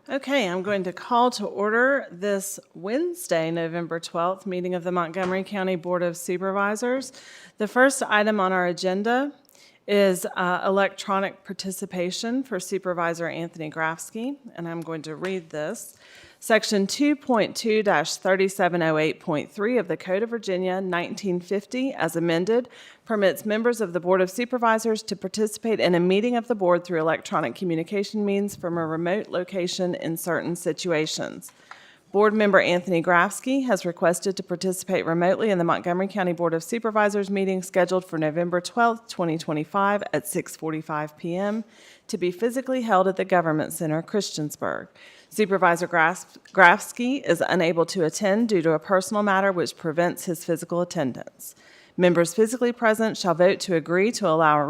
Okay, I'm going to call to order this Wednesday, November 12th, meeting of the Montgomery County Board of Supervisors. The first item on our agenda is electronic participation for Supervisor Anthony Grafsky, and I'm going to read this. Section 2.2-3708.3 of the Code of Virginia, 1950, as amended, permits members of the Board of Supervisors to participate in a meeting of the board through electronic communication means from a remote location in certain situations. Board member Anthony Grafsky has requested to participate remotely in the Montgomery County Board of Supervisors meeting scheduled for November 12, 2025 at 6:45 p.m. to be physically held at the Government Center, Christiansburg. Supervisor Grafsky is unable to attend due to a personal matter which prevents his physical attendance. Members physically present shall vote to agree to allow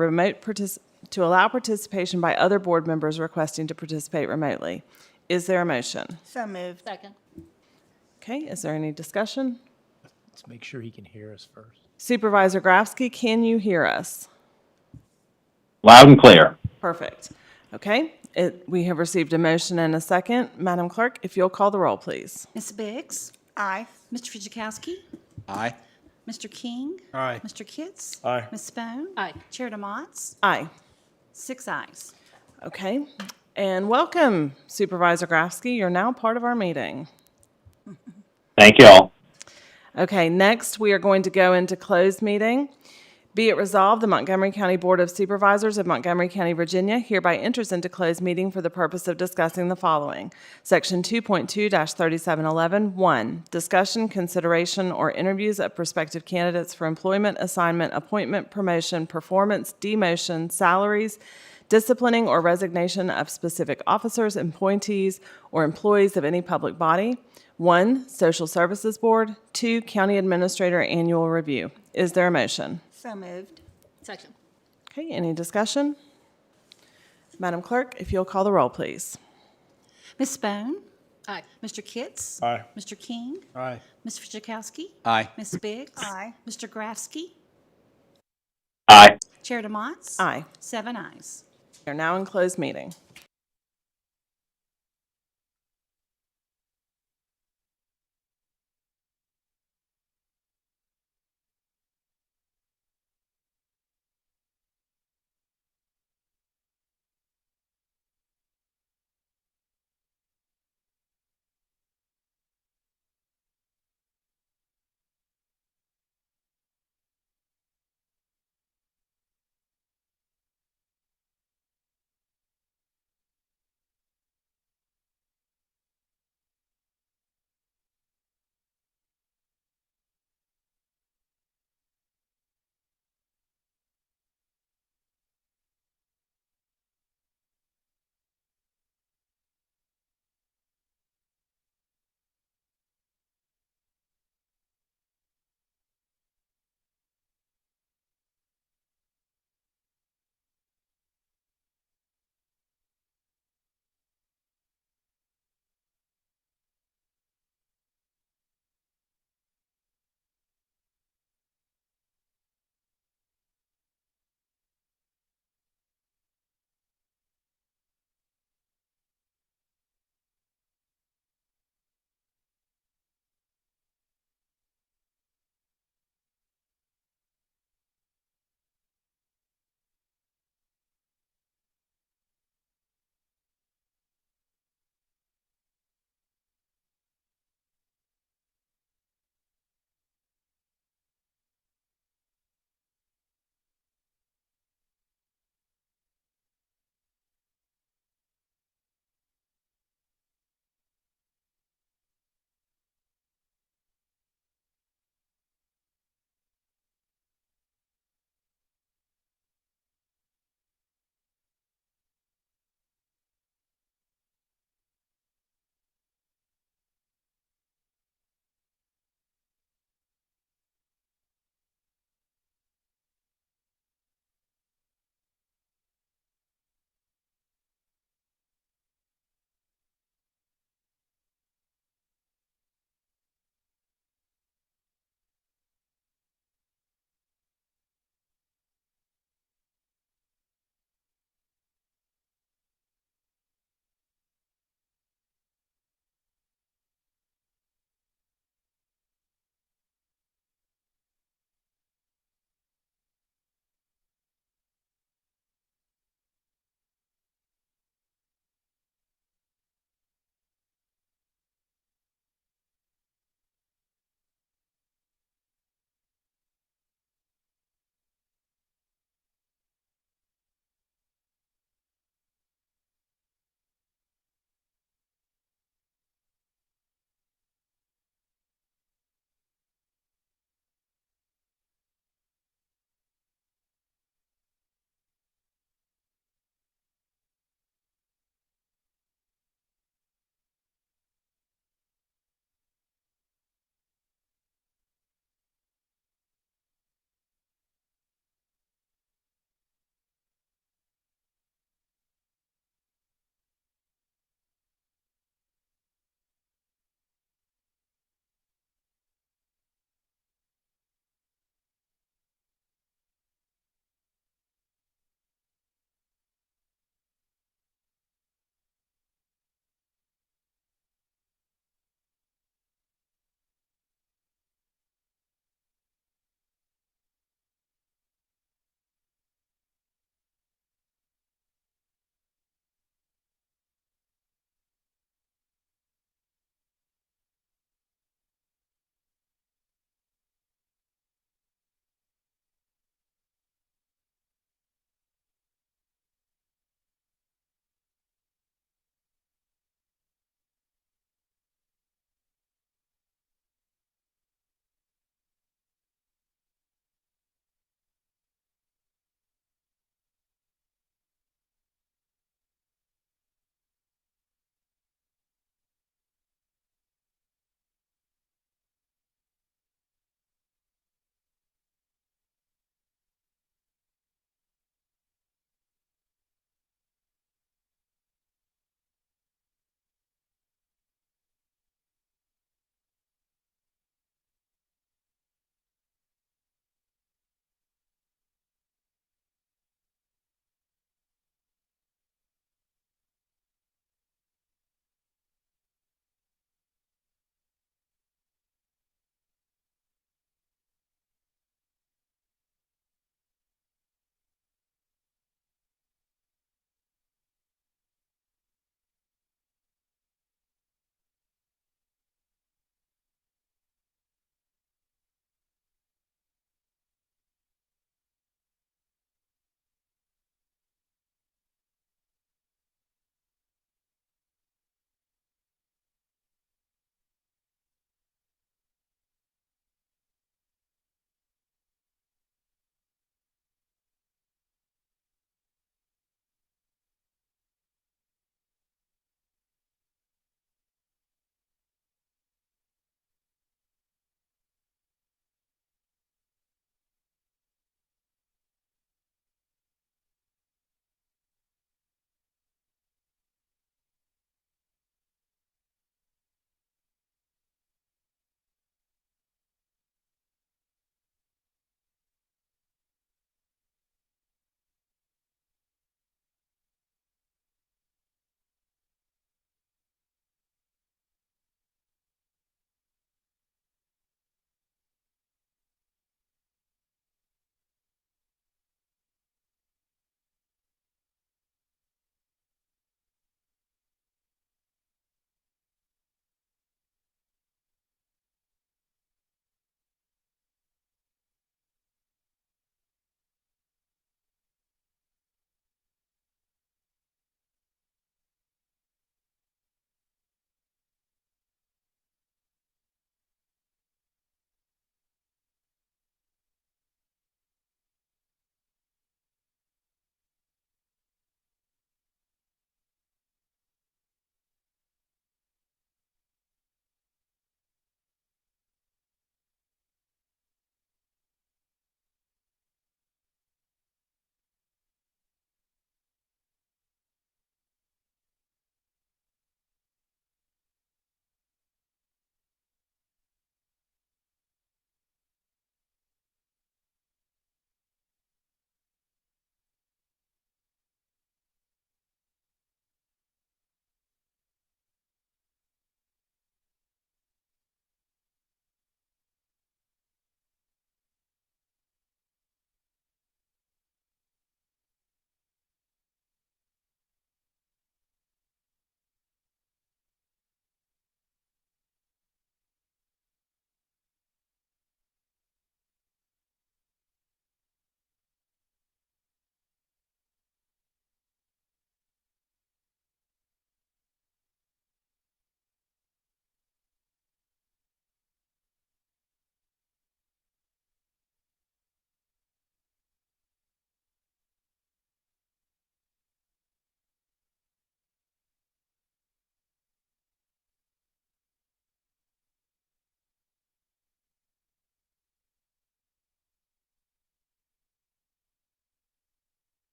participation by other board members requesting to participate remotely. Is there a motion? So moved. Second. Okay, is there any discussion? Let's make sure he can hear us first. Supervisor Grafsky, can you hear us? Loud and clear. Perfect. Okay, we have received a motion and a second. Madam Clerk, if you'll call the roll, please. Ms. Biggs? Aye. Mr. Fitchikowski? Aye. Mr. King? Aye. Mr. Kitts? Aye. Ms. Spohn? Aye. Chair DeMotts? Aye. 6 ayes. Okay, and welcome, Supervisor Grafsky. You're now part of our meeting. Thank you all. Okay, next we are going to go into closed meeting. Be it resolved, the Montgomery County Board of Supervisors of Montgomery County, Virginia hereby enters into closed meeting for the purpose of discussing the following. Section 2.2-3711, 1, discussion, consideration, or interviews of prospective candidates for employment, assignment, appointment, promotion, performance, demotion, salaries, disciplining or resignation of specific officers, appointees, or employees of any public body. 1, Social Services Board. 2, County Administrator Annual Review. Is there a motion? So moved. Second. Okay, any discussion? Madam Clerk, if you'll call the roll, please. Ms. Spohn? Aye. Mr. Kitts? Aye. Mr. King? Aye. Ms. Fitchikowski? Aye. Ms. Biggs? Aye. Mr. Grafsky? Aye. Chair DeMotts? Aye. 7 ayes. We are now in closed meeting.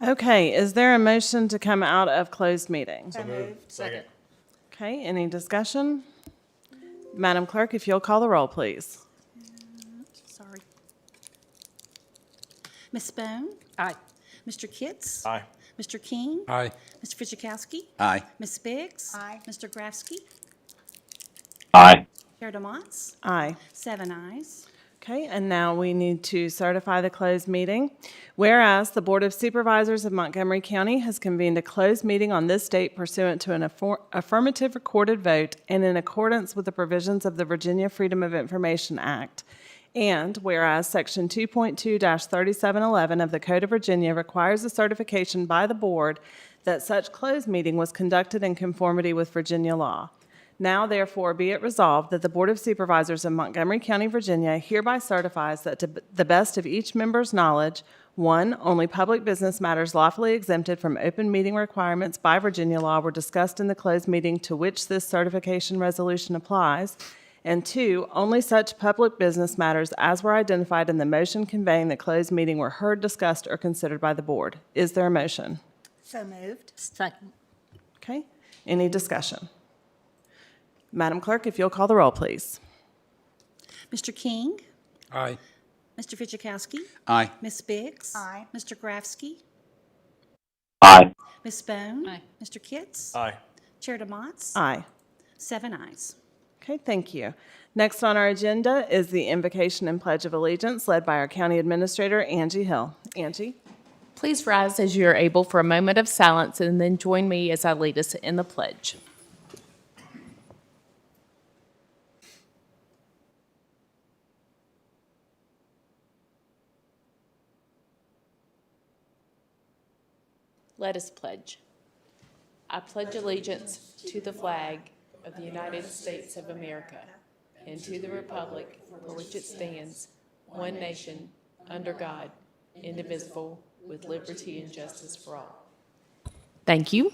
Okay, is there a motion to come out of closed meeting? So moved. Second. Okay, any discussion? Madam Clerk, if you'll call the roll, please. Sorry. Ms. Bone? Aye. Mr. Kitts? Aye. Mr. King? Aye. Mr. Fidzikowski? Aye. Ms. Biggs? Aye. Mr. Grafsky? Aye. Chair DeMons? Aye. 7 ayes. Okay, and now we need to certify the closed meeting. Whereas the Board of Supervisors of Montgomery County has convened a closed meeting on this date pursuant to an affirmative recorded vote and in accordance with the provisions of the Virginia Freedom of Information Act. And whereas Section 2.2-3711 of the Code of Virginia requires a certification by the board that such closed meeting was conducted in conformity with Virginia law. Now, therefore, be it resolved that the Board of Supervisors of Montgomery County, Virginia hereby certifies that to the best of each member's knowledge, 1, only public business matters lawfully exempted from open meeting requirements by Virginia law were discussed in the closed meeting to which this certification resolution applies, and 2, only such public business matters as were identified in the motion conveying the closed meeting were heard, discussed, or considered by the board. Is there a motion? So moved. Second. Okay, any discussion? Madam Clerk, if you'll call the roll, please. Mr. King? Aye. Mr. Fidzikowski? Aye. Ms. Biggs? Aye. Mr. Grafsky? Aye. Ms. Bone? Aye. Mr. Kitts? Aye. Chair DeMons? Aye. 7 ayes. Okay, thank you. Next on our agenda is the invocation and pledge of allegiance led by our County Administrator, Angie Hill. Angie? Please rise as you are able for a moment of silence and then join me as I lead us in the pledge. Let us pledge. I pledge allegiance to the flag of the United States of America and to the republic for which it stands, one nation, under God, indivisible, with liberty and justice for all. Thank you.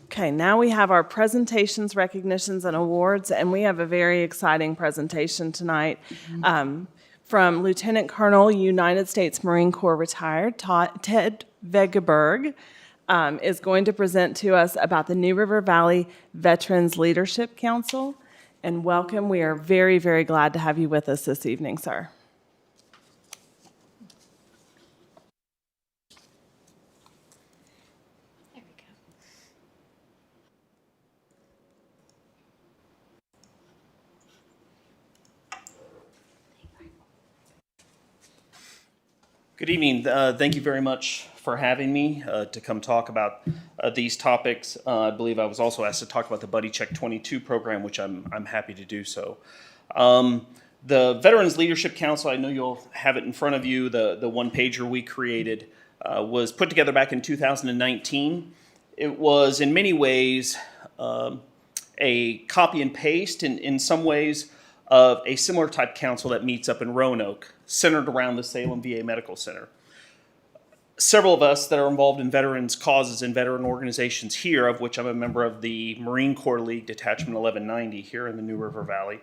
Okay, now we have our presentations, recognitions, and awards, and we have a very exciting presentation tonight from Lieutenant Colonel, United States Marine Corps retired, Ted Vegeberg, is going to present to us about the New River Valley Veterans Leadership Council. And welcome, we are very, very glad to have you with us this evening, sir. Good evening. Thank you very much for having me to come talk about these topics. I believe I was also asked to talk about the Buddy Check 22 program, which I'm happy to do so. The Veterans Leadership Council, I know you'll have it in front of you, the one-pager we created, was put together back in 2019. It was in many ways a copy and paste in some ways of a similar type council that meets up in Roanoke, centered around the Salem VA Medical Center. Several of us that are involved in veterans causes and veteran organizations here, of which I'm a member of the Marine Corps League Detachment 1190 here in the New River Valley.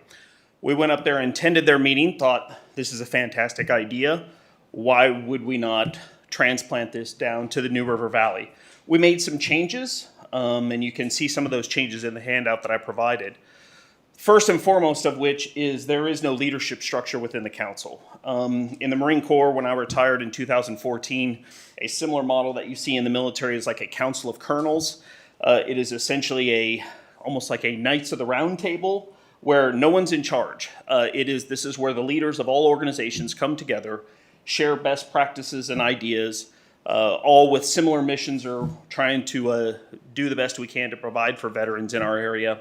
We went up there and attended their meeting, thought this is a fantastic idea. Why would we not transplant this down to the New River Valley? We made some changes, and you can see some of those changes in the handout that I provided. First and foremost of which is there is no leadership structure within the council. In the Marine Corps, when I retired in 2014, a similar model that you see in the military is like a council of colonels. It is essentially almost like a Knights of the Round Table where no one's in charge. This is where the leaders of all organizations come together, share best practices and ideas, all with similar missions or trying to do the best we can to provide for veterans in our area.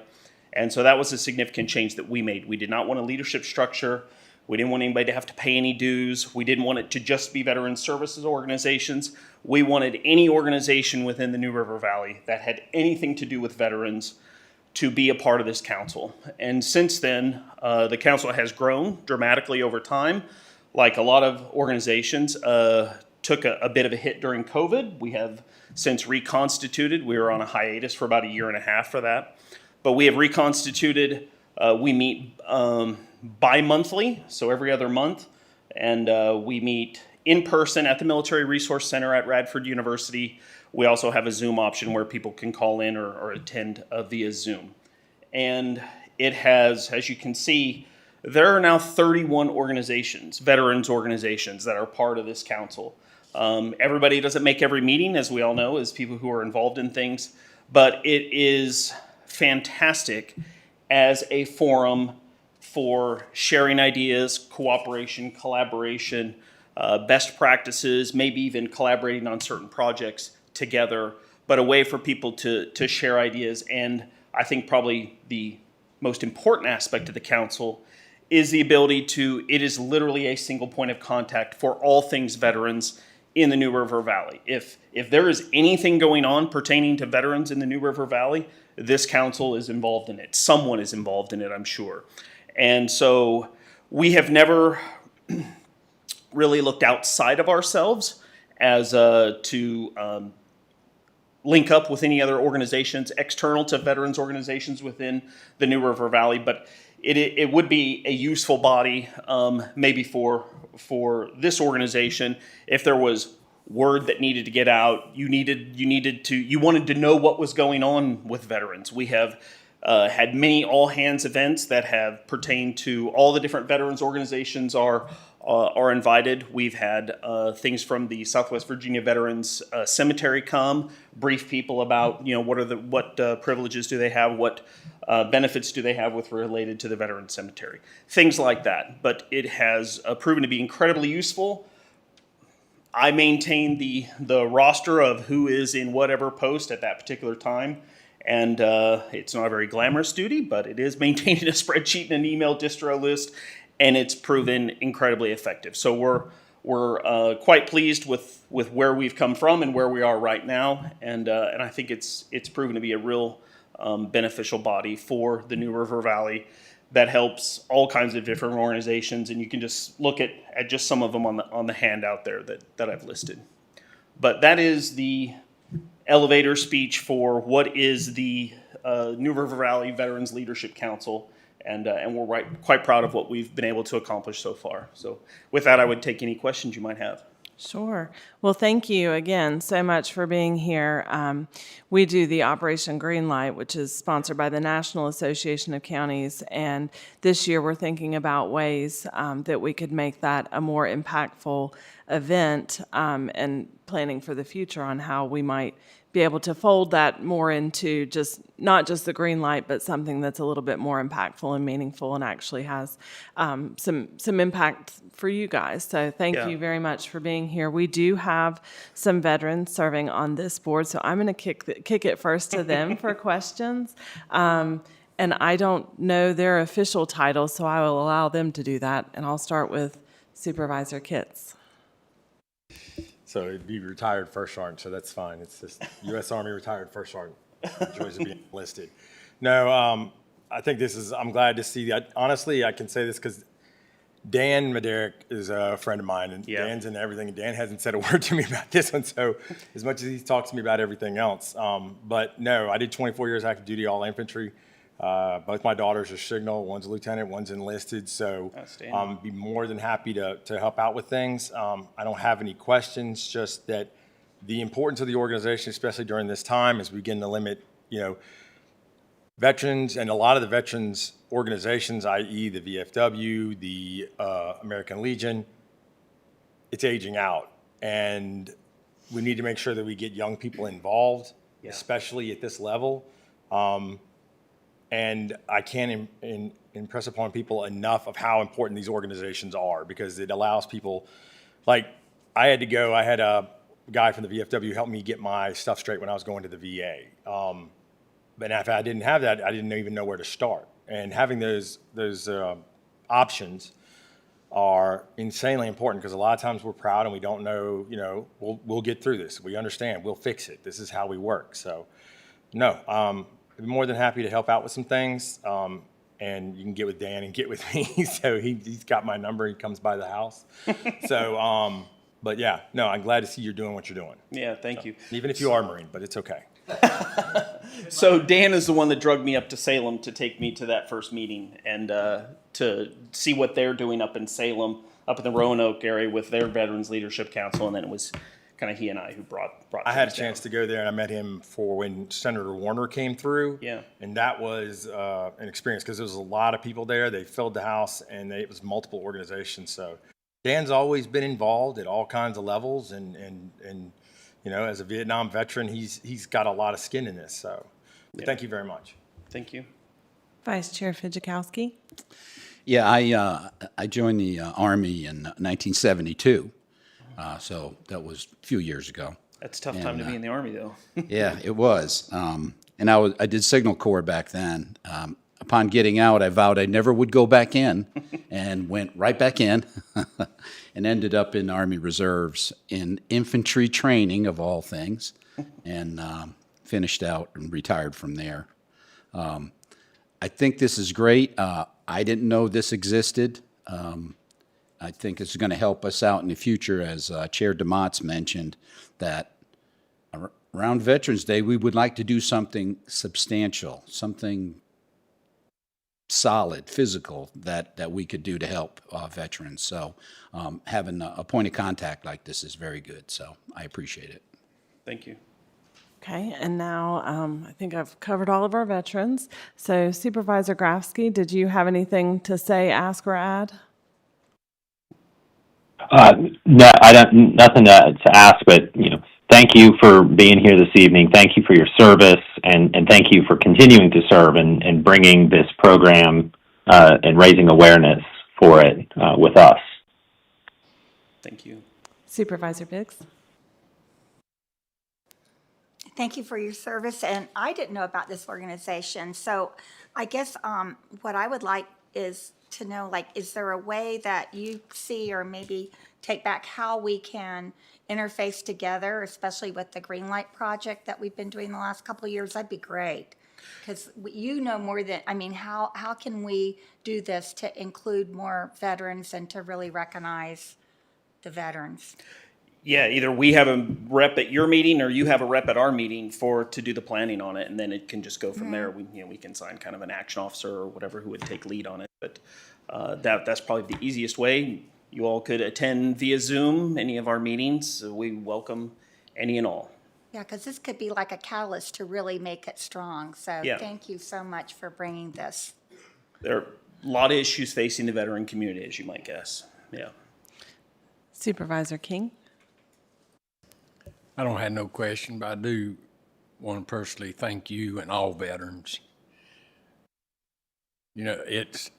And so that was a significant change that we made. We did not want a leadership structure. We didn't want anybody to have to pay any dues. We didn't want it to just be veteran services organizations. We wanted any organization within the New River Valley that had anything to do with veterans to be a part of this council. And since then, the council has grown dramatically over time. Like a lot of organizations, took a bit of a hit during COVID. We have since reconstituted. We were on a hiatus for about 1.5 years for that. But we have reconstituted. We meet bi-monthly, so every other month. And we meet in person at the Military Resource Center at Radford University. We also have a Zoom option where people can call in or attend via Zoom. And it has, as you can see, there are now 31 organizations, veterans organizations, that are part of this council. Everybody doesn't make every meeting, as we all know, as people who are involved in things, but it is fantastic as a forum for sharing ideas, cooperation, collaboration, best practices, maybe even collaborating on certain projects together, but a way for people to share ideas. And I think probably the most important aspect of the council is the ability to, it is literally a single point of contact for all things veterans in the New River Valley. If there is anything going on pertaining to veterans in the New River Valley, this council is involved in it. Someone is involved in it, I'm sure. And so we have never really looked outside of ourselves as to link up with any other organizations external to veterans organizations within the New River Valley, but it would be a useful body maybe for this organization if there was word that needed to get out. You wanted to know what was going on with veterans. We have had many all hands events that have pertained to all the different veterans organizations are invited. We've had things from the Southwest Virginia Veterans Cemetery come, brief people about what privileges do they have, what benefits do they have with related to the Veterans Cemetery, things like that. But it has proven to be incredibly useful. I maintain the roster of who is in whatever post at that particular time. And it's not a very glamorous duty, but it is maintaining a spreadsheet and an email distro list, and it's proven incredibly effective. So we're quite pleased with where we've come from and where we are right now, and I think it's proven to be a real beneficial body for the New River Valley that helps all kinds of different organizations, and you can just look at just some of them on the handout there that I've listed. But that is the elevator speech for what is the New River Valley Veterans Leadership Council, and we're quite proud of what we've been able to accomplish so far. So with that, I would take any questions you might have. Sure. Well, thank you again so much for being here. We do the Operation Greenlight, which is sponsored by the National Association of Counties, and this year we're thinking about ways that we could make that a more impactful event, and planning for the future on how we might be able to fold that more into not just the green light, but something that's a little bit more impactful and meaningful and actually has some impact for you guys. So thank you very much for being here. We do have some veterans serving on this board, so I'm going to kick it first to them for questions. And I don't know their official titles, so I will allow them to do that. And I'll start with Supervisor Kitts. So it'd be retired first sergeant, so that's fine. It's just U.S. Army retired first sergeant. Joys of being enlisted. No, I think I'm glad to see that. Honestly, I can say this because Dan Maderick is a friend of mine, and Dan's in everything. And Dan hasn't said a word to me about this one, so as much as he talks to me about everything else. But no, I did 24 years active duty, all infantry. Both my daughters are signal. One's a lieutenant, one's enlisted. So be more than happy to help out with things. I don't have any questions, just that the importance of the organization, especially during this time, as we begin to limit, veterans and a lot of the veterans organizations, i.e. the VFW, the American Legion, it's aging out. And we need to make sure that we get young people involved, especially at this level. And I can't impress upon people enough of how important these organizations are, because it allows people, like I had a guy from the VFW help me get my stuff straight when I was going to the VA. But if I didn't have that, I didn't even know where to start. And having those options are insanely important, because a lot of times we're proud and we don't know, we'll get through this. We understand, we'll fix it. This is how we work. So no, I'd be more than happy to help out with some things. And you can get with Dan and get with me. So he's got my number. He comes by the house. So, but yeah, no, I'm glad to see you're doing what you're doing. Yeah, thank you. Even if you are Marine, but it's okay. So Dan is the one that drugged me up to Salem to take me to that first meeting and to see what they're doing up in Salem. up in the Roanoke area with their Veterans Leadership Council, and then it was kind of he and I who brought I had a things chance down. to go there, and I met him for when Senator Warner came through. Yeah. And that was an experience because there was a lot of people there. They filled the house, and it was multiple organizations. So Dan's always been involved at all kinds of levels, and you know, as a Vietnam veteran, he's got a lot of skin in this. So thank you very much. Thank you. Vice Chair Fidjakowski. Yeah, I joined the Army in 1972, so that was a few years ago. That's a tough time to be in the Army, though. Yeah, it was. And I did Signal Corps back then. Upon getting out, I vowed I never would go back in, and went right back in, and ended up in Army Reserves in infantry training, of all things, and finished out and retired from there. I think this is great. I didn't know this existed. I think it's going to help us out in the future, as Chair DeMott's mentioned, that around Veterans Day, we would like to do something substantial, something solid, physical, that we could do to help veterans. So having a point of contact like this is very good, so I appreciate it. Thank you. Okay, and now I think I've covered all of our veterans. So Supervisor Grafsky, did you have anything to say, ask, or add? No, I don't. Nothing to ask, but thank you for being here this evening. Thank you for your service, and thank you for continuing to serve and bringing this program and raising awareness for it with us. Thank you. Supervisor Biggs. Thank you for your service, and I didn't know about this organization, so I guess what I would like is to know, is there a way that you see, or maybe take back, how we can interface together, especially with the Green Light project that we've been doing the last couple of years? That'd be great, because you know more than, how can we do this to include more veterans and to really recognize the veterans? Yeah, either we have a rep at your meeting or you have a rep at our meeting to do the planning on it, and then it can just go from there. We can sign kind of an action officer or whatever who would take lead on it. But that's probably the easiest way. You all could attend via Zoom any of our meetings. We welcome any and all. Yeah, because this could be like a catalyst to really make it strong. So Yeah. Thank you so much for bringing this. There are a lot of issues facing the veteran community, as you might guess. Yeah. Supervisor King. I don't have no question, but I do want to personally thank you and all veterans. It's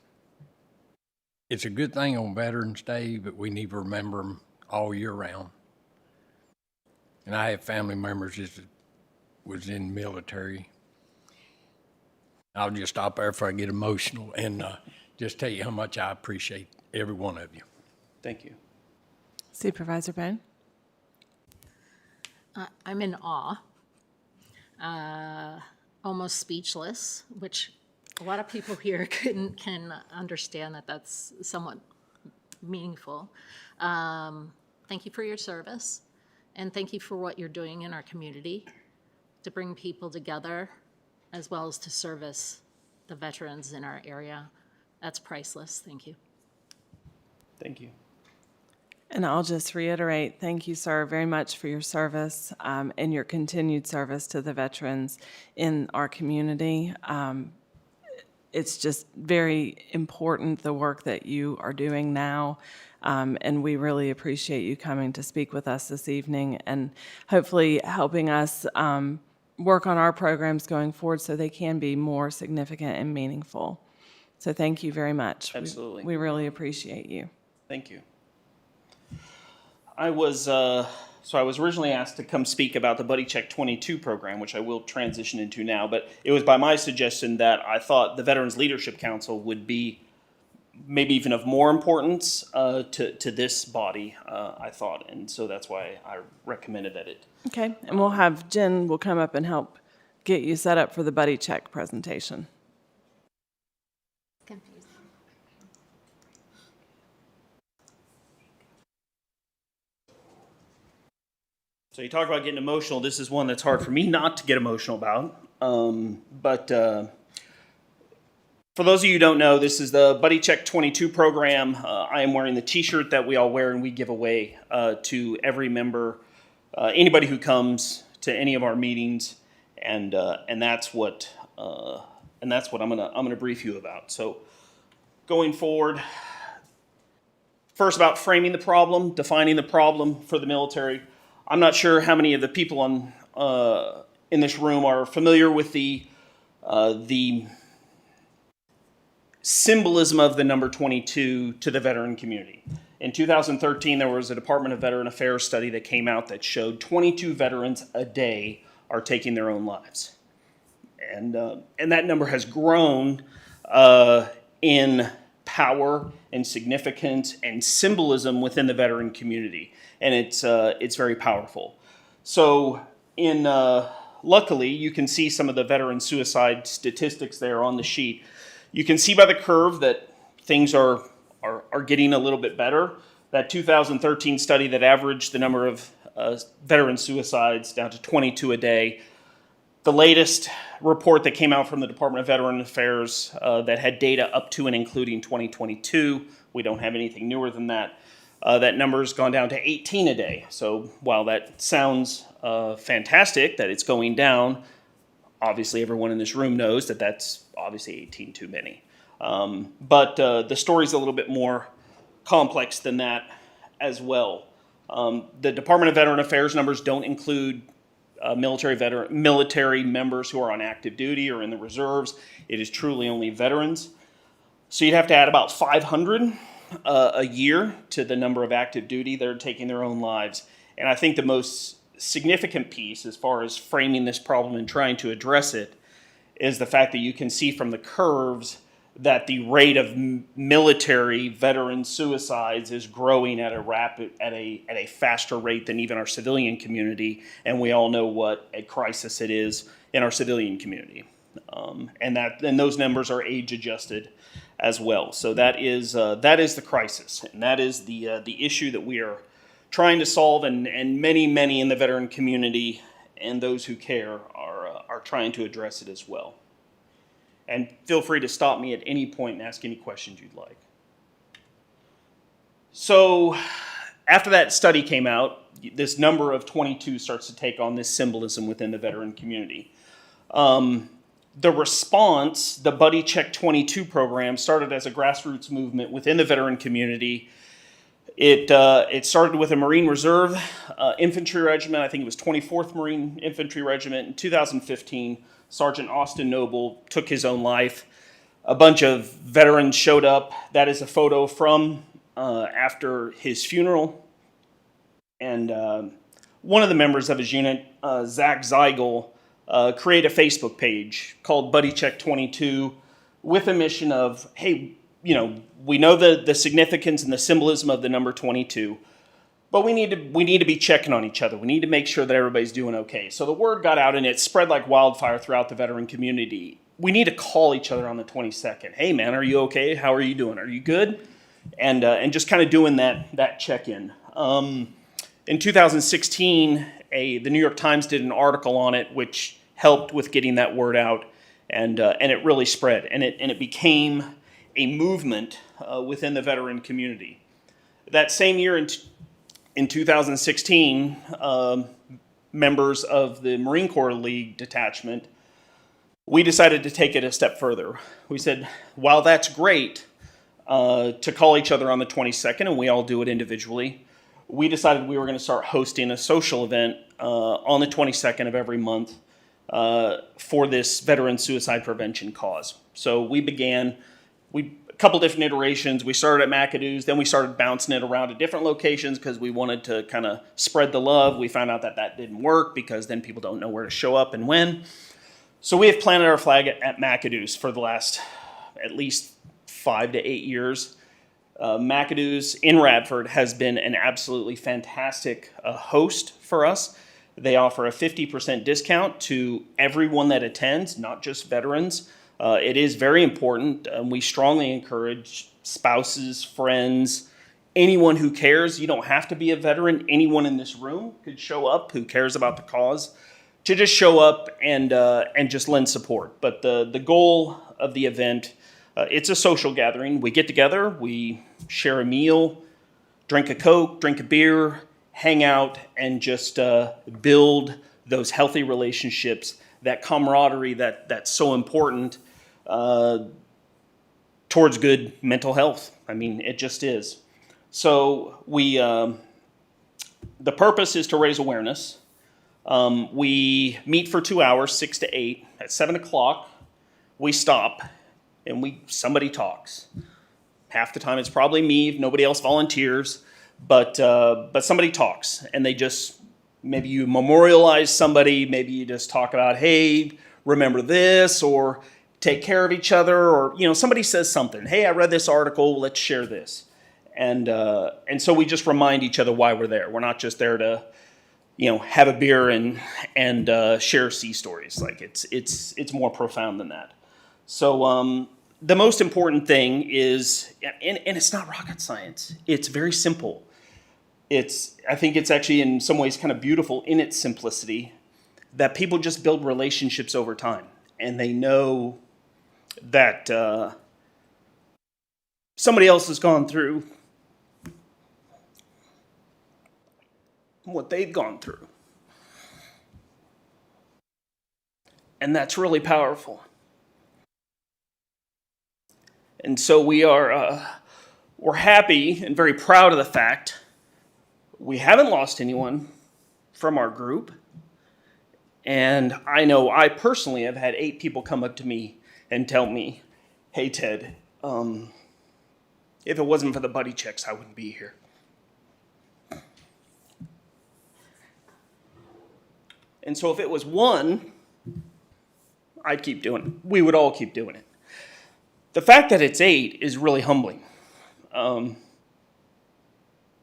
a good thing on Veterans Day, but we need to remember them all year round. And I have family members that was in the military. I'll just stop there before I get emotional and just tell you how much I appreciate every one of you. Thank you. Supervisor Bone. I'm in awe, almost speechless, which a lot of people here can understand that that's somewhat meaningful. Thank you for your service, and thank you for what you're doing in our community to bring people together, as well as to service the veterans in our area. That's priceless. Thank you. Thank you. And I'll just reiterate, thank you, sir, very much for your service and your continued service to the veterans in our community. It's just very important, the work that you are doing now, and we really appreciate you coming to speak with us this evening and hopefully helping us work on our programs going forward so they can be more significant and meaningful. So thank you very much. Absolutely. We really appreciate you. Thank you. I was originally asked to come speak about the Buddy Check 22 program, which I will transition into now, but it was by my suggestion that I thought the Veterans Leadership Council would be maybe even of more importance to this body, I thought, and so that's why I recommended that it. Okay, and we'll have Jen will come up and help get you set up for the Buddy Check presentation. So you talk about getting emotional. This is one that's hard for me not to get emotional about. But For those of you who don't know, this is the Buddy Check 22 program. I am wearing the t-shirt that we all wear and we give away to every member, anybody who comes to any of our meetings, and that's what I'm gonna brief you about. So, going forward, first about framing the problem, defining the problem for the military. I'm not sure how many of the people in this room are familiar with the symbolism of the number 22 to the veteran community. In 2013, there was a Department of Veteran Affairs study that came out that showed 22 veterans a day are taking their own lives. And that number has grown in power and significance and symbolism within the veteran community. And it's very powerful. So luckily, you can see some of the veteran suicide statistics there on the sheet. You can see by the curve that things are getting a little bit better. That 2013 study that averaged the number of veteran suicides down to 22 a day. The latest report that came out from the Department of Veteran Affairs that had data up to and including 2022, we don't have anything newer than that, that number's gone down to 18 a day. So while that sounds fantastic that it's going down, obviously everyone in this room knows that that's obviously 18 too many. But the story's a little bit more complex than that as well. The Department of Veteran Affairs numbers don't include military members who are on active duty or in the reserves. It is truly only veterans. So you'd have to add about 500 a year to the number of active duty that are taking their own lives. And I think the most significant piece as far as framing this problem and trying to address it is the fact that you can see from the curves that the rate of military veteran suicides is growing at a faster rate than even our civilian community, and we all know what a crisis it is in our civilian community, and those numbers are age adjusted as well. So that is the crisis, and that is the issue that we are trying to solve, and many in the veteran community and those who care are trying to address it as well. And feel free to stop me at any point and ask any questions you'd like. So after that study came out, this number of 22 starts to take on this symbolism within the veteran community. The response, the Buddy Check 22 program, started as a grassroots movement within the veteran community. It started with a Marine Reserve infantry regiment. I think it was 24th Marine Infantry Regiment. In 2015, Sergeant Austin Noble took his own life. A bunch of veterans showed up. That is a photo from after his funeral. And one of the members of his unit, Zach Zeigel, created a Facebook page called Buddy Check 22 with a mission of, hey, we know the significance and the symbolism of the number 22, but we need to be checking on each other. We need to make sure that everybody's doing okay. So the word got out and it spread like wildfire throughout the veteran community. We need to call each other on the 22nd. Hey man, are you okay? How are you doing? Are you good? And just kind of doing that check-in. In 2016, the New York Times did an article on it, which helped with getting that word out, and it really spread, and it became a movement within the veteran community. That same year, in 2016, members of the Marine Corps League detachment, we decided to take it a step further. We said, while that's great to call each other on the 22nd, and we all do it individually, we decided we were going to start hosting a social event on the 22nd of every month for this veteran suicide prevention cause. So we began a couple different iterations. We started at McAdoo's, then we started bouncing it around to different locations because we wanted to kind of spread the love. We found out that didn't work because then people don't know where to show up and when. So we have planted our flag at McAdoo's for the last at least 5 to 8 years. McAdoo's in Radford has been an absolutely fantastic host for us. They offer a 50% discount to everyone that attends, not just veterans. It is very important. We strongly encourage spouses, friends, anyone who cares. You don't have to be a veteran. Anyone in this room could show up who cares about the cause to just show up and just lend support. But the goal of the event it's a social gathering. We get together, we share a meal, drink a Coke, drink a beer, hang out, and just build those healthy relationships, that camaraderie that's so important towards good mental health. I mean, it just is. So the purpose is to raise awareness. We meet for 2 hours, 6 to 8. At 7 o'clock, we stop and somebody talks. Half the time it's probably me if nobody else volunteers, but somebody talks, and maybe you memorialize somebody, maybe you just talk about, hey, remember this, or take care of each other, or somebody says something. Hey, I read this article, let's share this. And so we just remind each other why we're there. We're not just there to have a beer and share sea stories. Like it's more profound than that. So the most important thing is, and it's not rocket science. It's very simple. I think it's actually in some ways kind of beautiful in its simplicity, that people just build relationships over time, and they know that somebody else has gone through what they've gone through. And that's really powerful. And so we're happy and very proud of the fact we haven't lost anyone from our group. And I know I personally have had 8 people come up to me and tell me, hey, Ted, if it wasn't for the buddy checks, I wouldn't be here. And so if it was one, I'd keep doing it. We would all keep doing it. The fact that it's 8 is really humbling.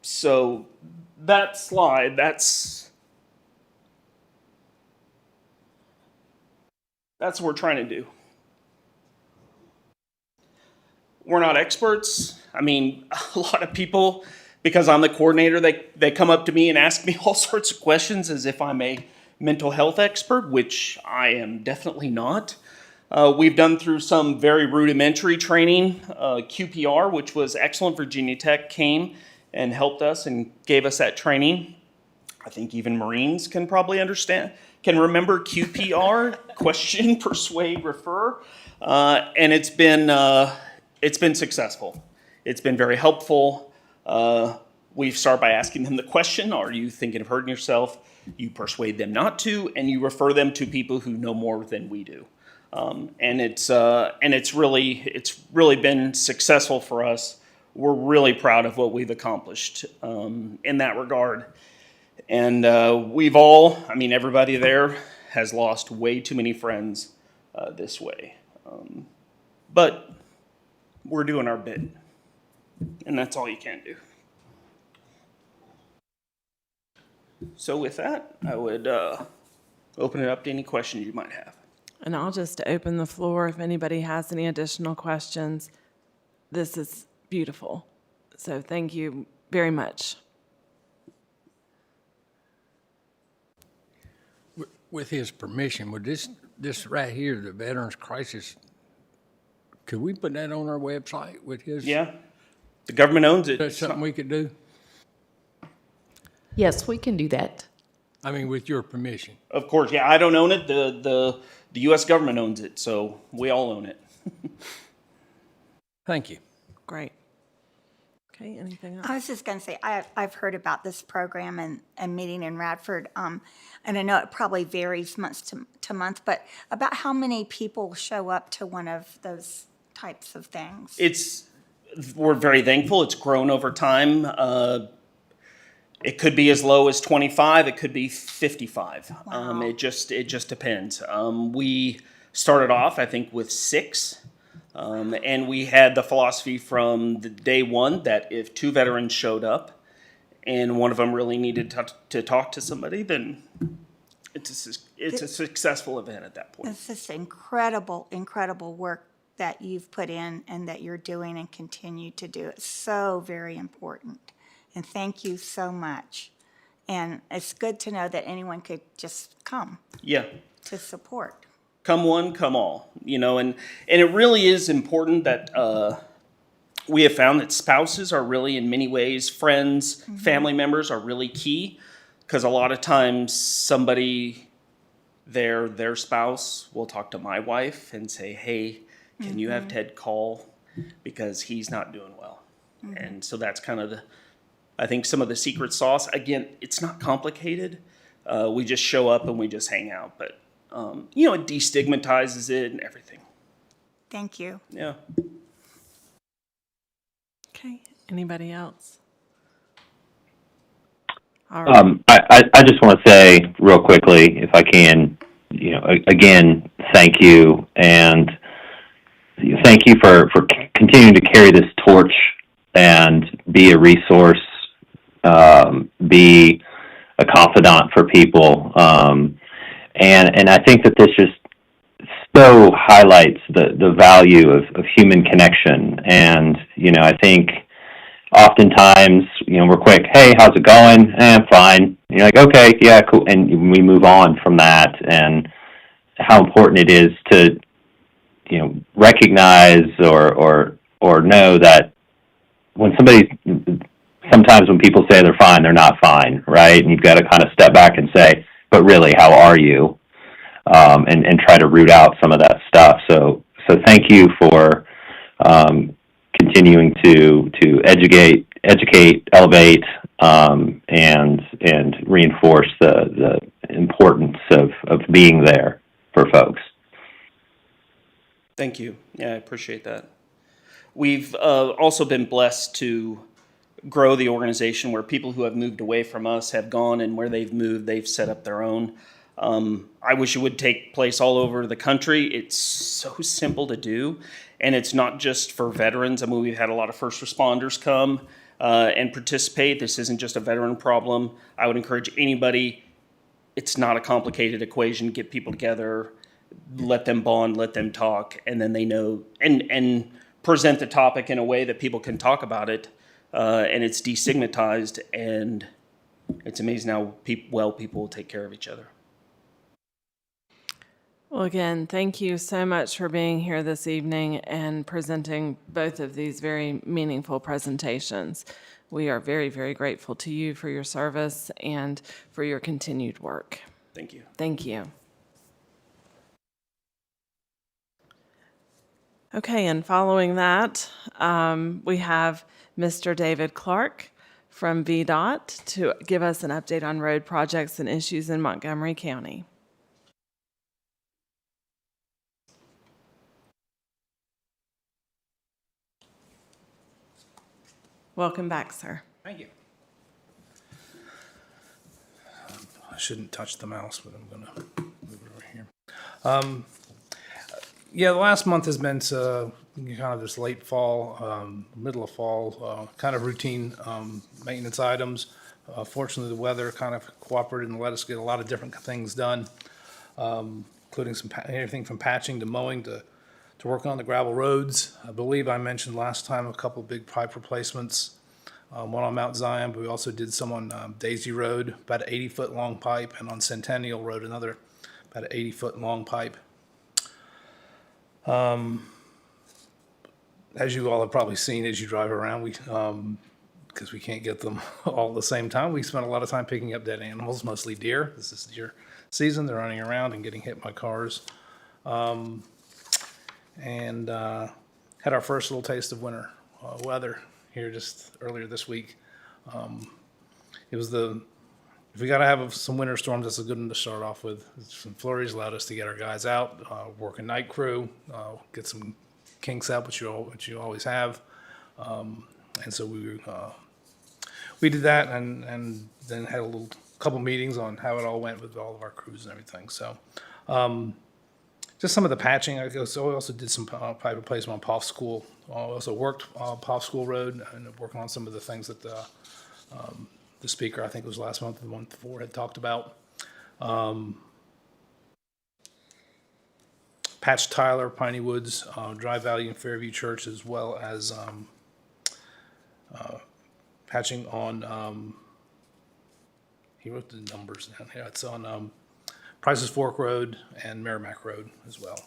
So that slide, that's what we're trying to do. We're not experts. I mean, a lot of people, because I'm the coordinator, they come up to me and ask me all sorts of questions as if I'm a mental health expert, which I am definitely not. We've done through some very rudimentary training. QPR, which was excellent. Virginia Tech came and helped us and gave us that training. I think even Marines can probably can remember QPR, question, persuade, refer. And it's been successful. It's been very helpful. We start by asking them the question, are you thinking of hurting yourself? You persuade them not to, and you refer them to people who know more than we do. And it's really been successful for us. We're really proud of what we've accomplished in that regard. And everybody there has lost way too many friends this way. But we're doing our bit, and that's all you can do. So with that, I would open it up to any questions you might have. And I'll just open the floor if anybody has any additional questions. This is beautiful. So thank you very much. With his permission, would this right here, the Veterans Crisis, could we put that on our website with his? Yeah, the government owns it. That's something we could do? Yes, we can do that. I mean, with your permission. Of course, yeah, I don't own it. The U.S. government owns it, so we all own it. Thank you. Great. Okay, anything else? I was just going to say, I've heard about this program and meeting in Radford, and I know it probably varies month to month, but about how many people show up to one of those types of things? We're very thankful. It's grown over time. It could be as low as 25. It could be 55. Wow. It just depends. We started off, I think, with 6. And we had the philosophy from the day one that if 2 veterans showed up and one of them really needed to talk to somebody, then it's a successful event at that point. It's just incredible, incredible work that you've put in and that you're doing and continue to do. It's so very important. And thank you so much. And it's good to know that anyone could just come Yeah. to support. come one, come all, and it really is important that we have found that spouses are really, in many ways, friends, family members are really key, because a lot of times somebody, their spouse will talk to my wife and say, hey, can you have Ted call because he's not doing well? And so that's kind of I think some of the secret sauce. Again, it's not complicated. We just show up and we just hang out, but it destigmatizes it and everything. Thank you. Yeah. Okay, anybody else? All right. I just want to say real quickly, if I can, again, thank you, and thank you for continuing to carry this torch and be a resource, be a confidant for people, and I think that this just so highlights the value of human connection. And I think oftentimes, we're quick, hey, how's it going? Fine. And you're like, okay, yeah, cool. And we move on from that. And how important it is to, recognize or know that sometimes when people say they're fine, they're not fine, right? And you've got to kind of step back and say, but really, how are you? And try to root out some of that stuff. So thank you for, continuing to educate, elevate, and reinforce the importance of being there for folks. Thank you. Yeah, I appreciate that. We've also been blessed to grow the organization where people who have moved away from us have gone, and where they've moved, they've set up their own. I wish it would take place all over the country. It's so simple to do, and it's not just for veterans. I mean, we've had a lot of first responders come and participate. This isn't just a veteran problem. I would encourage anybody. It's not a complicated equation. Get people together, let them bond, let them talk, and then they know, and present the topic in a way that people can talk about it, and it's destigmatized, and it's amazing how people will take care of each other. Well, again, thank you so much for being here this evening and presenting both of these very meaningful presentations. We are very, very grateful to you for your service and for your continued work. Thank you. Thank you. Okay, and following that, we have Mr. David Clark from VDOT to give us an update on road projects and issues in Montgomery County. Welcome back, sir. Thank you. I shouldn't touch the mouse, but I'm going to move it over here. The last month has been kind of this late fall, middle of fall, kind of routine maintenance items. Fortunately, the weather kind of cooperated and let us get a lot of different things done, including everything from patching to mowing to working on the gravel roads. I believe I mentioned last time a couple big pipe replacements, one on Mount Zion, but we also did some on Daisy Road, about an 80-foot long pipe, and on Centennial Road, another about an 80-foot long pipe. As you all have probably seen as you drive around, because we can't get them all at the same time, we spent a lot of time picking up dead animals, mostly deer. This is deer season. They're running around and getting hit by cars. And had our first little taste of winter weather here just earlier this week. If we got to have some winter storms, that's a good one to start off with. Some flurries allowed us to get our guys out, work a night crew, get some kinks out, which you always have. And so we did that, and then had a couple meetings on how it all went with all of our crews and everything. So just some of the patching. We also did some pipe replacement on Poff School. Also worked Poff School Road and working on some of the things that the speaker, I think it was last month, the month before, had talked about. Patch Tyler, Piney Woods, Dry Valley, and Fairview Church, as well as patching on, he wrote the numbers down here. It's on Price's Fork Road and Merrimack Road as well.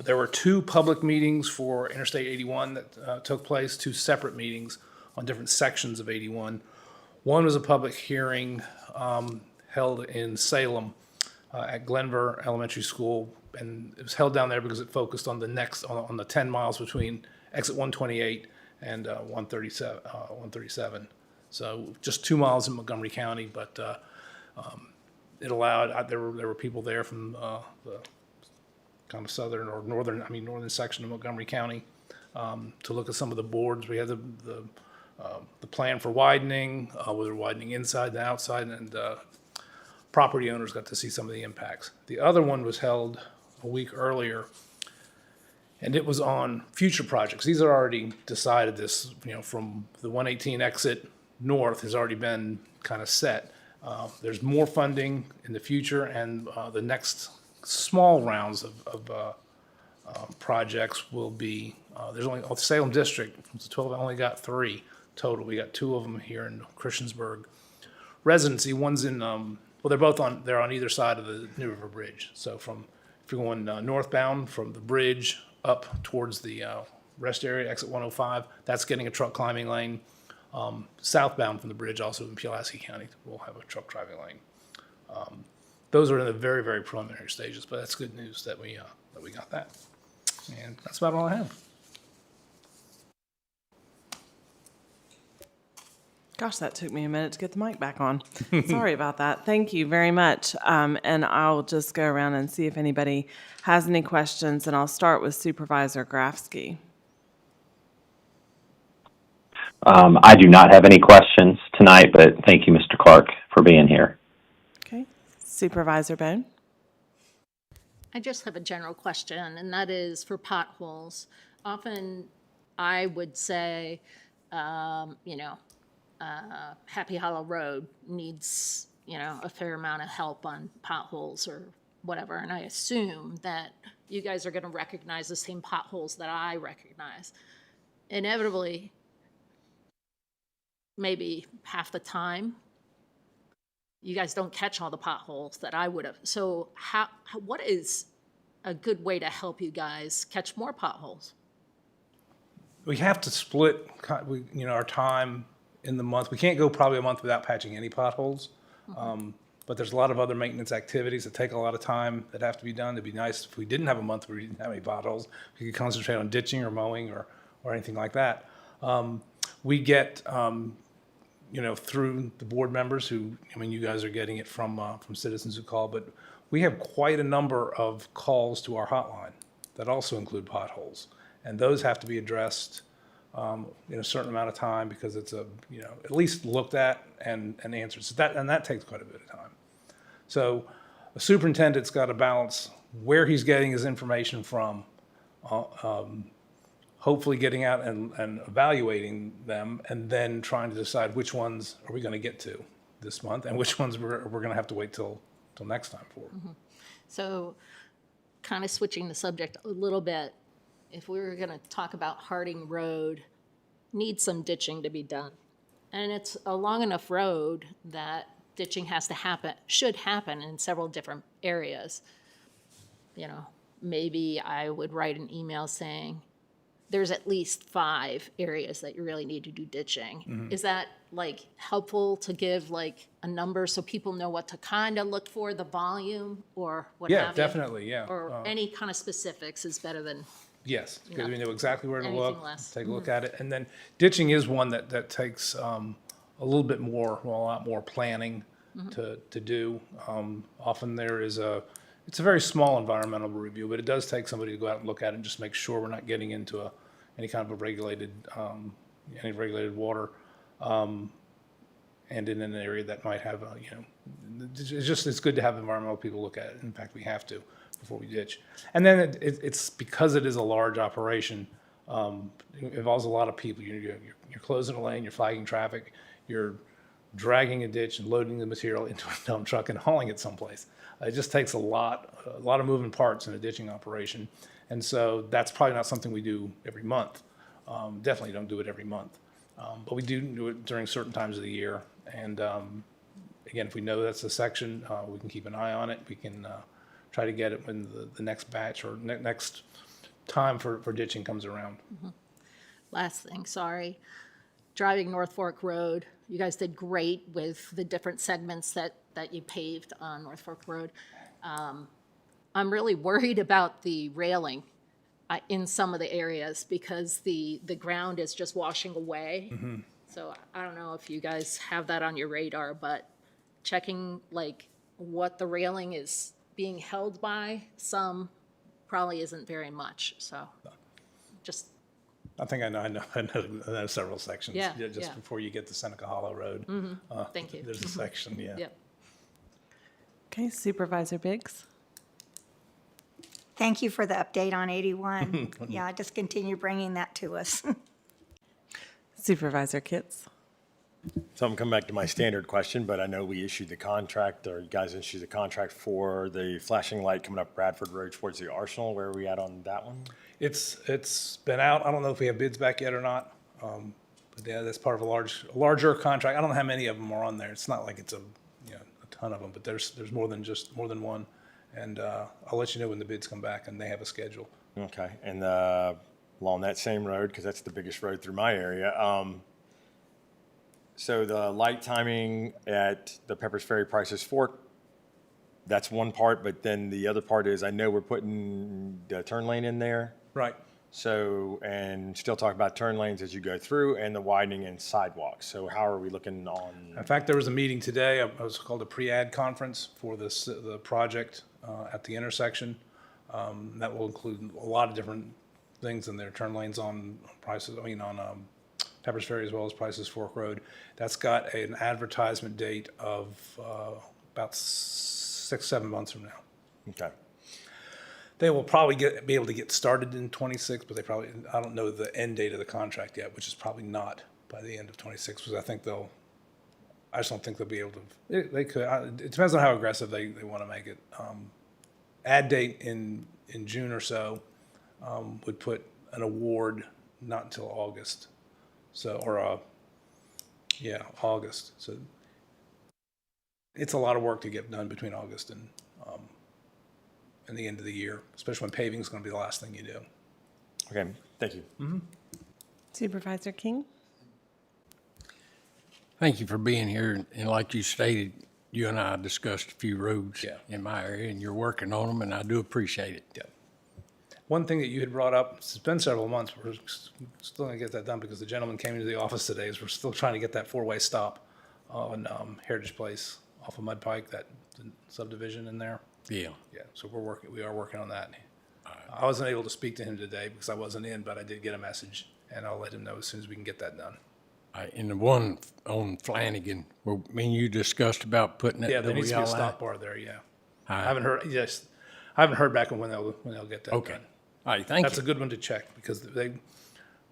There were 2 public meetings for Interstate 81 that took place, 2 separate meetings on different sections of 81. One was a public hearing held in Salem at Glenver Elementary School, and it was held down there because it focused on on the 10 miles between exit 128 and 137. So just 2 miles in Montgomery County, but it allowed, there were people there from the kind of southern or northern section of Montgomery County to look at some of the boards. We had the plan for widening, whether widening inside and outside, and property owners got to see some of the impacts. The other one was held a week earlier, and it was on future projects. These are already decided. This, from the 118 exit north has already been kind of set. There's more funding in the future, and the next small rounds of projects will be, there's only, Salem District, from the 12, I only got 3 total. We got 2 of them here in Christiansburg. Residency, one's in, they're on either side of the New River Bridge. So if you're going northbound from the bridge up towards the rest area, exit 105, that's getting a truck climbing lane. Southbound from the bridge, also in Pulaski County, we'll have a truck driving lane. Those are in the very, very preliminary stages, but that's good news that we got that. And that's about all I have. Gosh, that took me a minute to get the mic back on. Sorry about that. Thank you very much. And I'll just go around and see if anybody has any questions, and I'll start with Supervisor Grafsky. I do not have any questions tonight, but thank you, Mr. Clark, for being here. Okay. Supervisor Bone? I just have a general question, and that is for potholes. Often I would say, Happy Hollow Road needs, a fair amount of help on potholes or whatever. And I assume that you guys are going to recognize the same potholes that I recognize. Inevitably, maybe half the time, you guys don't catch all the potholes that I would have. So what is a good way to help you guys catch more potholes? We have to split, our time in the month. We can't go probably a month without patching any potholes. But there's a lot of other maintenance activities that take a lot of time that have to be done. It'd be nice if we didn't have a month where we didn't have any potholes. We could concentrate on ditching or mowing or anything like that. We get, through the board members who, you guys are getting it from citizens who call, but we have quite a number of calls to our hotline that also include potholes. And those have to be addressed in a certain amount of time because it's at least looked at and answered. So that takes quite a bit of time. So a superintendent's got to balance where he's getting his information from, hopefully getting out and evaluating them, and then trying to decide which ones are we going to get to this month and which ones we're going to have to wait till next time for. So kind of switching the subject a little bit, if we were going to talk about Harding Road, needs some ditching to be done. And it's a long enough road that ditching should happen in several different areas. Maybe I would write an email saying, there's at least 5 areas that you really need to do ditching. Is that helpful to give a number so people know what to kind of look for, the volume or what have you? Yeah, definitely, yeah. Or any kind of specifics is better than. Yes, because we know exactly where to Anything look, less. take a look at it. And then ditching is one that takes a little bit more, a lot more planning to do. Often it's a very small environmental review, but it does take somebody to go out and look at it and just make sure we're not getting into any kind of a regulated water, and in an area that might have it's good to have environmental people look at it. In fact, we have to before we ditch. And then it's because it is a large operation, it involves a lot of people. You're closing a lane, you're flagging traffic, you're dragging a ditch and loading the material into a dump truck and hauling it someplace. It just takes a lot of moving parts in a ditching operation. And so that's probably not something we do every month. Definitely don't do it every month. But we do it during certain times of the year. And again, if we know that's a section, we can keep an eye on it. We can try to get it when the next batch or next time for ditching comes around. Last thing, sorry. Driving North Fork Road, you guys did great with the different segments that you paved on North Fork Road. I'm really worried about the railing in some of the areas because the ground is just washing away. So I don't know if you guys have that on your radar, but checking like what the railing is being held by, some probably isn't very much. So just, I think I know several sections. Yeah, Just yeah. before you get to Seneca Hollow Road. Thank you. There's a section, yeah. Yep. Okay, Supervisor Biggs. Thank you for the update on 81. Yeah, just continue bringing that to us. Supervisor Kitts. So I'm coming back to my standard question, but I know we issued the contract, or you guys issued the contract for the flashing light coming up Bradford Road towards the Arsenal. Where are we at on that one? It's been out. I don't know if we have bids back yet or not. But yeah, that's part of a larger contract. I don't know how many of them are on there. It's not like it's a ton of them, but there's more than one. And I'll let you know when the bids come back and they have a schedule. Okay, and along that same road, because that's the biggest road through my area. So the light timing at the Peppers Ferry Prices Fork, that's one part, but then the other part is I know we're putting the turn lane in there. Right. So, and still talk about turn lanes as you go through and the widening and sidewalks. So how are we looking on? In fact, there was a meeting today. It was called a pre-ad conference for the project at the intersection. That will include a lot of different things in there. Turn lanes on Peppers Ferry as well as Prices Fork Road. That's got an advertisement date of about 6-7 months from now. Okay. They will probably be able to get started in 26, but I don't know the end date of the contract yet, which is probably not by the end of 26, because I just don't think they'll be able to, they could, it depends on how aggressive they want to make it. Ad date in June or so would put an award not until August. August. So it's a lot of work to get done between August and the end of the year, especially when paving is going to be the last thing you do. Okay, thank you. Supervisor King. Thank you for being here. And like you stated, you and I discussed a few roads Yeah. in my area, and you're working on them, and I do appreciate it. Yeah. One thing that you had brought up, it's been several months, we're still going to get that done because the gentleman came into the office today, is we're still trying to get that four-way stop on Heritage Place off of Mud Pike, that subdivision in there. Yeah. Yeah, so we are working on that. I wasn't able to speak to him today because I wasn't in, but I did get a message, and I'll let him know as soon as we can get that done. And the one on Flanagan, where me and you discussed about putting that. Yeah, there needs to be a WLI. stop bar there, yeah. Aye. I haven't heard back on when they'll get that Okay. done. All right, thank That's a you. good one to check because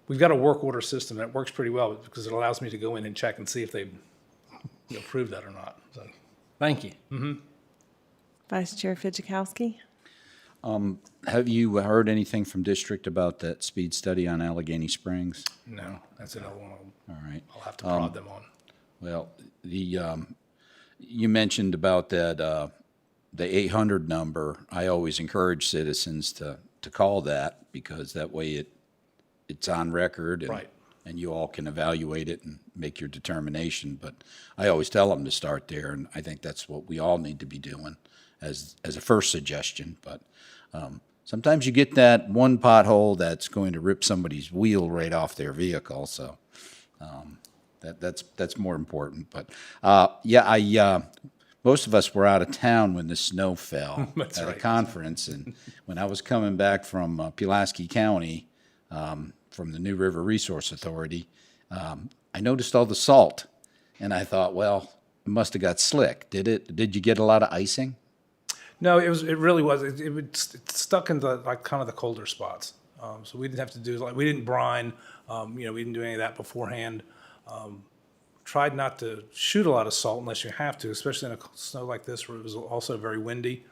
we've got a work order system that works pretty well because it allows me to go in and check and see if they've approved that or not. So, Thank you. Vice Chair Fitchikowski. Have you heard anything from district about that speed study on Allegheny Springs? no, that's another one All right. I'll have to prod them on. Well, you mentioned about that, the 800 number. I always encourage citizens to call that because that way it's on record and, Right. and you all can evaluate it and make your determination. But I always tell them to start there, and I think that's what we all need to be doing as a first suggestion. But sometimes you get that one pothole that's going to rip somebody's wheel right off their vehicle, so that's more important. But most of us were out of town when the snow fell That's at a right. conference, and when I was coming back from Pulaski County, from the New River Resource Authority, I noticed all the salt, and I thought, well, it must have got slick. Did you get a lot of icing? No, it really was. It stuck in the kind of the colder spots. So we didn't have to do we didn't brine. We didn't do any of that beforehand. Tried not to shoot a lot of salt unless you have to, especially in a snow like this where it was also very windy.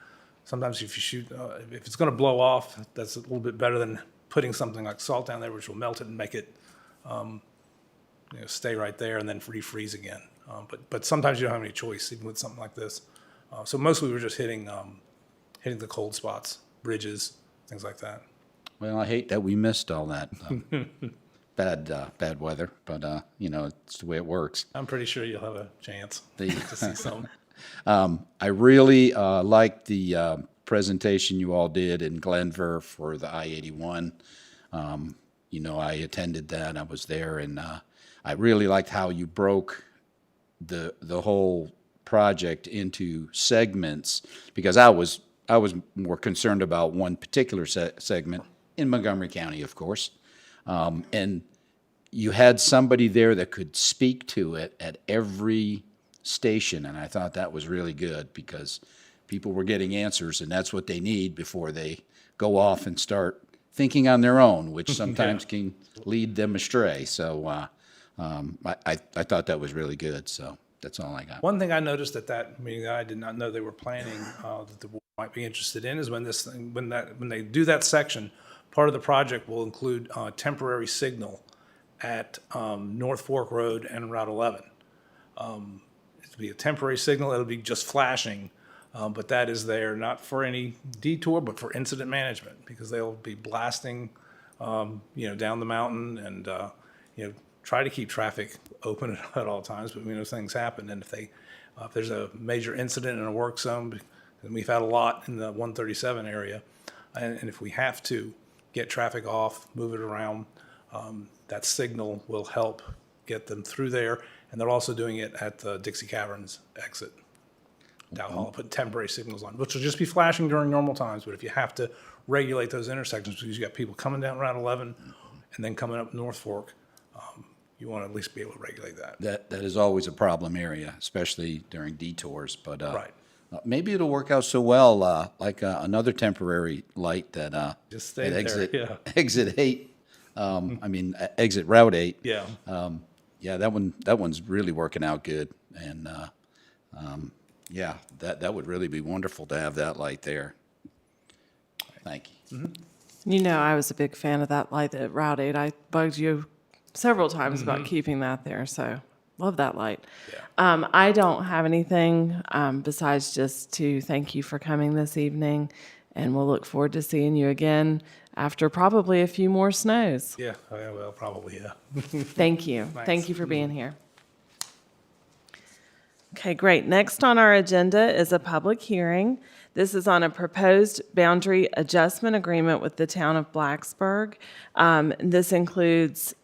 Sometimes if you shoot, if it's going to blow off, that's a little bit better than putting something like salt down there, which will melt it and make it stay right there and then refreeze again. But sometimes you don't have any choice, even with something like this. So mostly we're just hitting the cold spots, bridges, things like that. Well, I hate that we missed all that bad weather, but it's the way it works. I'm pretty sure you'll have a chance The- to see some. I really liked the presentation you all did in Glenver for the I-81. I attended that. I was there, and I really liked how you broke the whole project into segments, because I was more concerned about one particular segment in Montgomery County, of course. And you had somebody there that could speak to it at every station, and I thought that was really good, because people were getting answers, and that's what they need before they go off and start thinking on their own, which sometimes can lead them astray. So I thought that was really good. So that's all I got. One thing I noticed at that meeting that I did not know they were planning that the board might be interested in is when they do that section, part of the project will include temporary signal at North Fork Road and Route 11. It'll be a temporary signal. It'll be just flashing, but that is there not for any detour, but for incident management, because they'll be blasting, down the mountain and try to keep traffic open at all times. But things happen, and if there's a major incident in a work zone, and we've had a lot in the 137 area, and if we have to get traffic off, move it around, that signal will help get them through there. And they're also doing it at the Dixie Caverns exit. Dow Hall, put temporary signals on, which will just be flashing during normal times. But if you have to regulate those intersections, because you got people coming down Route 11 and then coming up North Fork, you want to at least be able to regulate that. That is always a problem area, especially during detours. But Right. maybe it'll work out so well, like another temporary light that Just stay at there, exit yeah. exit 8. Exit Route 8. Yeah. Yeah, that one's really working out good, and that would really be wonderful to have that light there. Thank you. I was a big fan of that light at Route 8. I bugged you several times about keeping that there, so love that light. Yeah. I don't have anything besides just to thank you for coming this evening, and we'll look forward to seeing you again after probably a few more snows. Yeah. Well, probably, yeah. Thank you. Thanks. Thank you for being here. Okay, great. Next on our agenda is a public hearing. This is on a proposed boundary adjustment agreement with the town of Blacksburg. This includes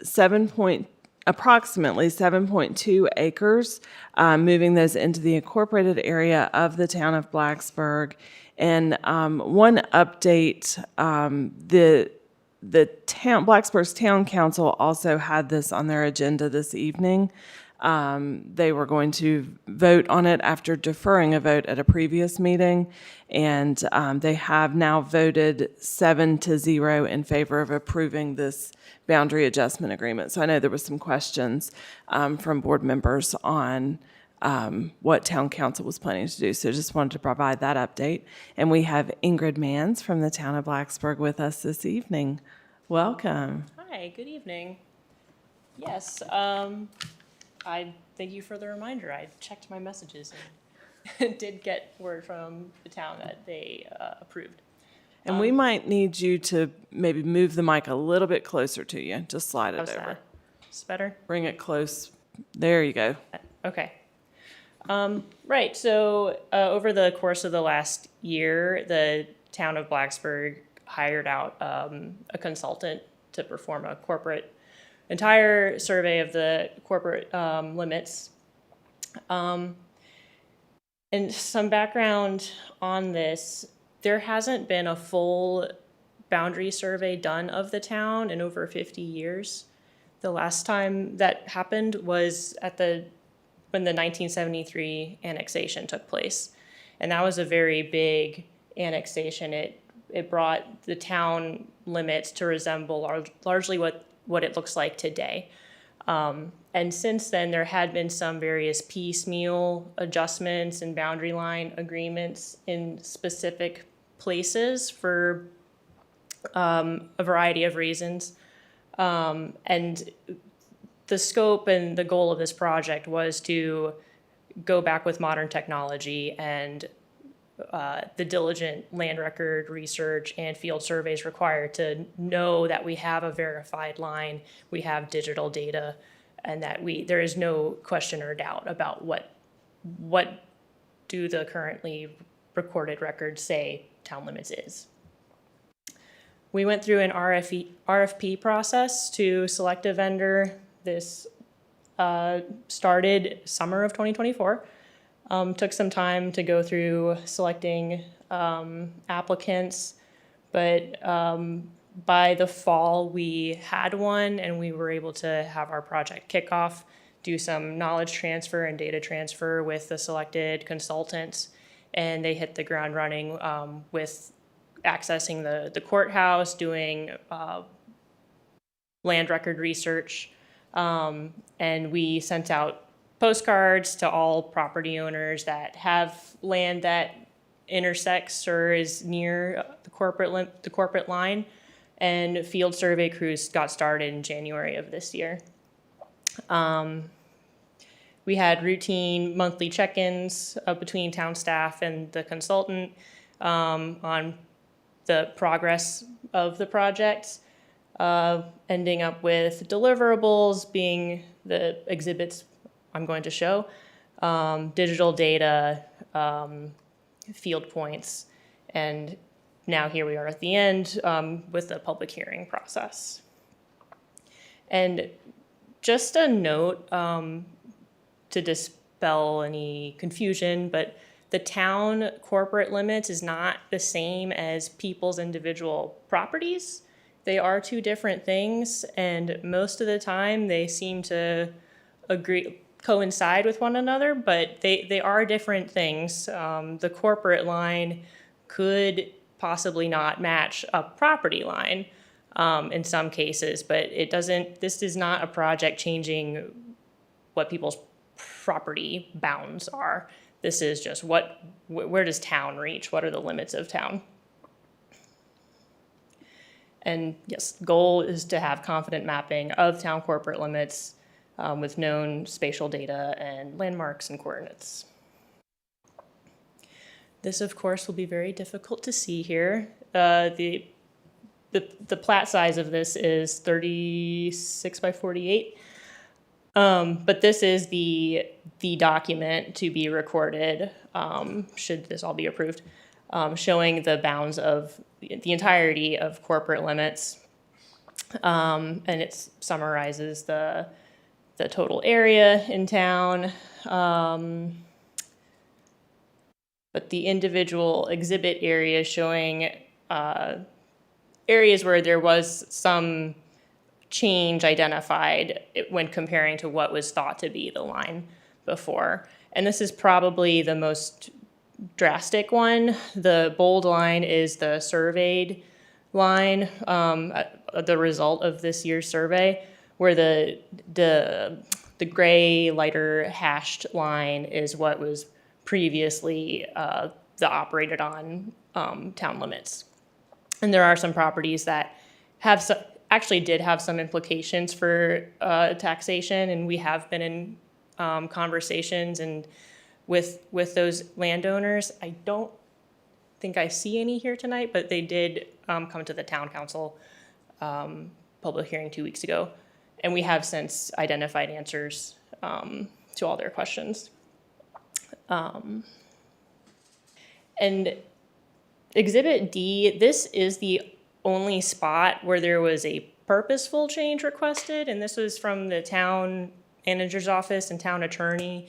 approximately 7.2 acres, moving those into the incorporated area of the town of Blacksburg. And one update, the town, Blacksburg's town council also had this on their agenda this evening. They were going to vote on it after deferring a vote at a previous meeting, and they have now voted 7-0 in favor of approving this boundary adjustment agreement. So I know there was some questions from board members on what town council was planning to do. So just wanted to provide that update. And we have Ingrid Mans from the town of Blacksburg with us this evening. Welcome. Hi, good evening. Yes, I thank you for the reminder. I checked my messages and did get word from the town that they approved. And we might need you to maybe move the mic a little bit closer to you. Just slide it How's over. that? Is this better? Bring it close. There you go. Okay. Right, so over the course of the last year, the town of Blacksburg hired out a consultant to perform a entire survey of the corporate limits. And some background on this, there hasn't been a full boundary survey done of the town in over 50 years. The last time that happened was when the 1973 annexation took place. And that was a very big annexation. It brought the town limits to resemble largely what it looks like today. And since then, there had been some various piecemeal adjustments and boundary line agreements in specific places for a variety of reasons. And the scope and the goal of this project was to go back with modern technology and the diligent land record research and field surveys required to know that we have a verified line, we have digital data, and that there is no question or doubt about what do the currently recorded records say town limits is. We went through an RFP process to select a vendor. This started summer of 2024. Took some time to go through selecting applicants, but by the fall we had one, and we were able to have our project kickoff, do some knowledge transfer and data transfer with the selected consultants, and they hit the ground running with accessing the courthouse, doing land record research, and we sent out postcards to all property owners that have land that intersects or is near the corporate line, and field survey crews got started in January of this year. We had routine monthly check-ins between town staff and the consultant on the progress of the project, ending up with deliverables being the exhibits I'm going to show, digital data, field points, and now here we are at the end with the public hearing process. And just a note to dispel any confusion, but the town corporate limits is not the same as people's individual properties. They are two different things, and most of the time they seem to coincide with one another, but they are different things. The corporate line could possibly not match a property line in some cases, but it doesn't. This is not a project changing what people's property bounds are. This is just where does town reach? What are the limits of town? And yes, the goal is to have confident mapping of town corporate limits with known spatial data and landmarks and coordinates. This, of course, will be very difficult to see here. The plat size of this is 36 by 48. But this is the document to be recorded, should this all be approved, showing the bounds of the entirety of corporate limits. And it summarizes the total area in town. But the individual exhibit areas showing areas where there was some change identified when comparing to what was thought to be the line before. And this is probably the most drastic one. The bold line is the surveyed line, the result of this year's survey, where the gray, lighter hashed line is what was previously the operated on town limits. And there are some properties that actually did have some implications for taxation, and we have been in conversations and with those landowners. I don't think I see any here tonight, but they did come to the town council public hearing 2 weeks ago, and we have since identified answers to all their questions. And Exhibit D, this is the only spot where there was a purposeful change requested, and this was from the town manager's office and town attorney.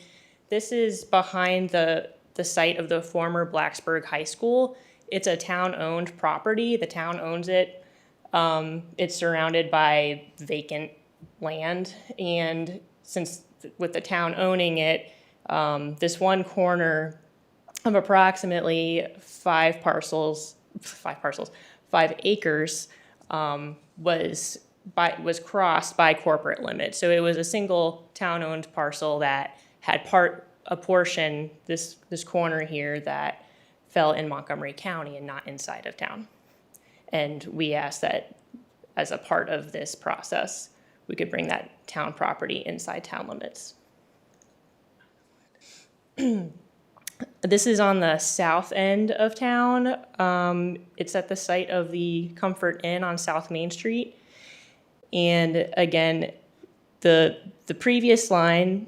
This is behind the site of the former Blacksburg High School. It's a town-owned property. The town owns it. It's surrounded by vacant land, and since with the town owning it, this one corner of approximately 5 acres was crossed by corporate limits. So it was a single town-owned parcel that had a portion, this corner here, that fell in Montgomery County and not inside of town. And we asked that as a part of this process, we could bring that town property inside town limits. This is on the south end of town. It's at the site of the Comfort Inn on South Main Street. And again, the previous line,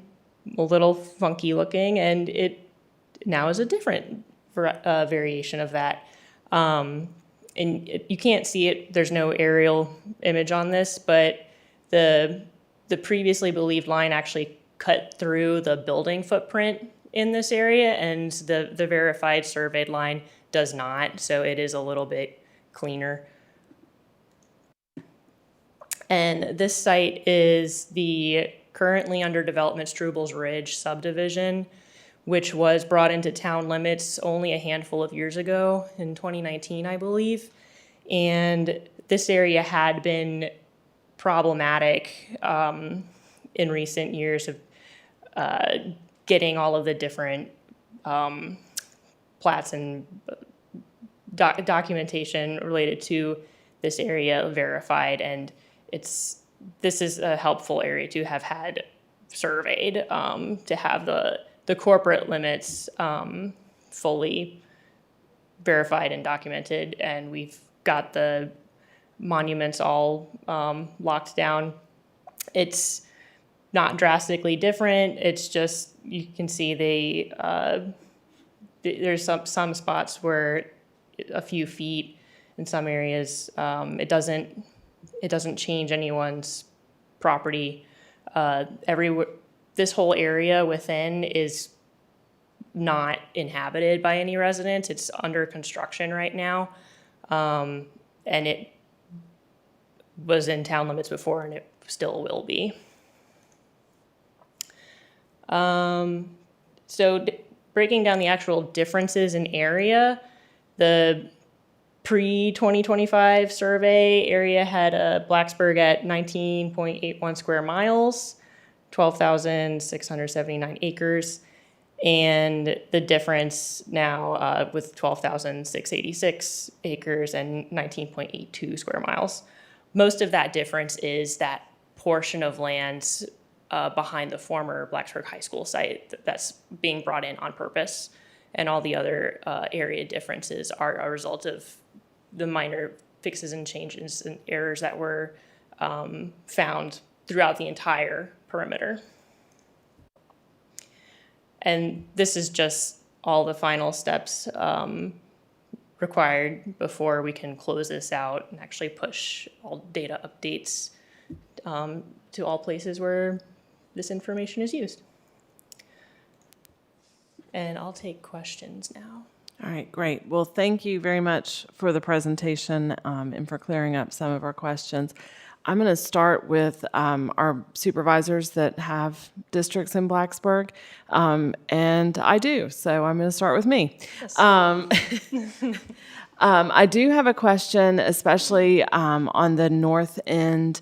a little funky looking, and it now is a different variation of that. And you can't see it, there's no aerial image on this, but the previously believed line actually cut through the building footprint in this area, and the verified surveyed line does not, so it is a little bit cleaner. And this site is the currently under development Strubles Ridge subdivision, which was brought into town limits only a handful of years ago, in 2019, I believe. And this area had been problematic in recent years of getting all of the different plats and documentation related to this area verified, and this is a helpful area to have had surveyed, to have the corporate limits fully verified and documented, and we've got the monuments all locked down. It's not drastically different. It's just, you can see there's some spots where a few feet in some areas, it doesn't change anyone's property. This whole area within is not inhabited by any residents. It's under construction right now. And it was in town limits before, and it still will be. So breaking down the actual differences in area, the pre-2025 survey area had Blacksburg at 19.81 square miles, 12,679 acres, and the difference now with 12,686 acres and 19.82 square miles. Most of that difference is that portion of land behind the former Blacksburg High School site that's being brought in on purpose, and all the other area differences are a result of the minor fixes and changes and errors that were found throughout the entire perimeter. And this is just all the final steps required before we can close this out and actually push all data updates to all places where this information is used. And I'll take questions now. All right, great. Well, thank you very much for the presentation and for clearing up some of our questions. I'm going to start with our supervisors that have districts in Blacksburg, and I do, so I'm going to start with me. Yes. I do have a question, especially on the north end,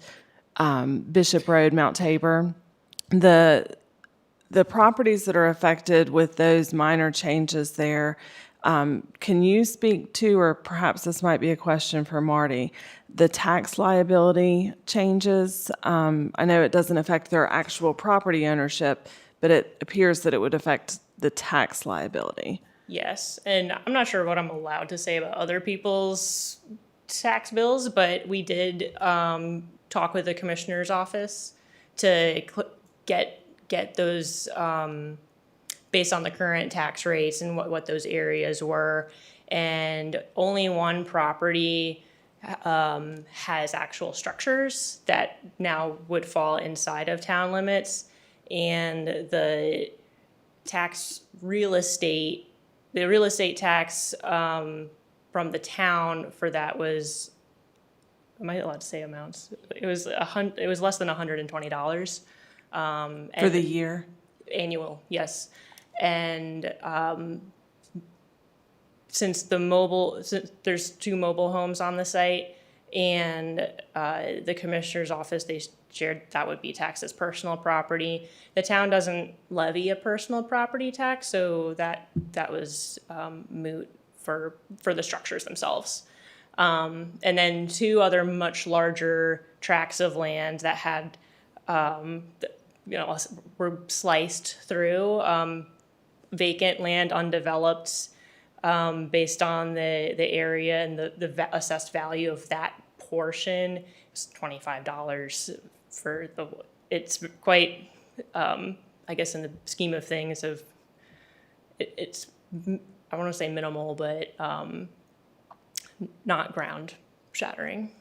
Bishop Road, Mount Tabor. The properties that are affected with those minor changes there, can you speak to, or perhaps this might be a question for Marty, the tax liability changes? I know it doesn't affect their actual property ownership, but it appears that it would affect the tax liability. Yes, and I'm not sure what I'm allowed to say about other people's tax bills, but we did talk with the commissioner's office to get those based on the current tax rates and what those areas were. And only one property has actual structures that now would fall inside of town limits. And the real estate tax from the town for that was, am I allowed to say amounts? It was less than $120. For the year? Annual, yes. And since there's 2 mobile homes on the site, and the commissioner's office, they shared that would be taxed as personal property. The town doesn't levy a personal property tax, so that was moot for the structures themselves. And then 2 other much larger tracts of land that had were sliced through, vacant land, undeveloped, based on the area and the assessed value of that portion. It's $25 for it's quite, I guess in the scheme of things it's, I want to say minimal, but not ground shattering.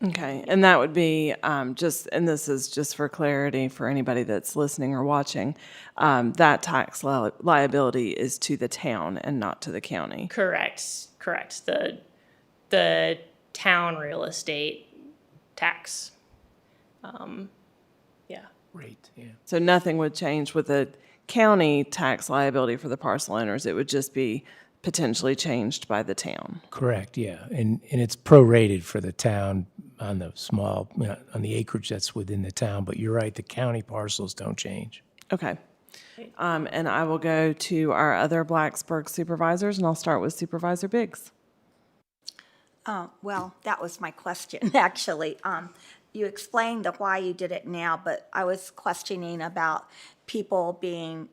Okay, and that would be just, and this is just for clarity for anybody that's listening or watching, that tax liability is to the town and not to the county. Correct. The town real estate tax. Yeah. Great, yeah. So nothing would change with the county tax liability for the parcel owners. It would just be potentially changed by the town. Correct, yeah. And it's prorated for the town on the small, on the acreage that's within the town. But you're right, the county parcels don't change. Okay. And I will go to our other Blacksburg supervisors, and I'll start with Supervisor Biggs. Well, that was my question, actually. You explained the why you did it now, but I was questioning about people being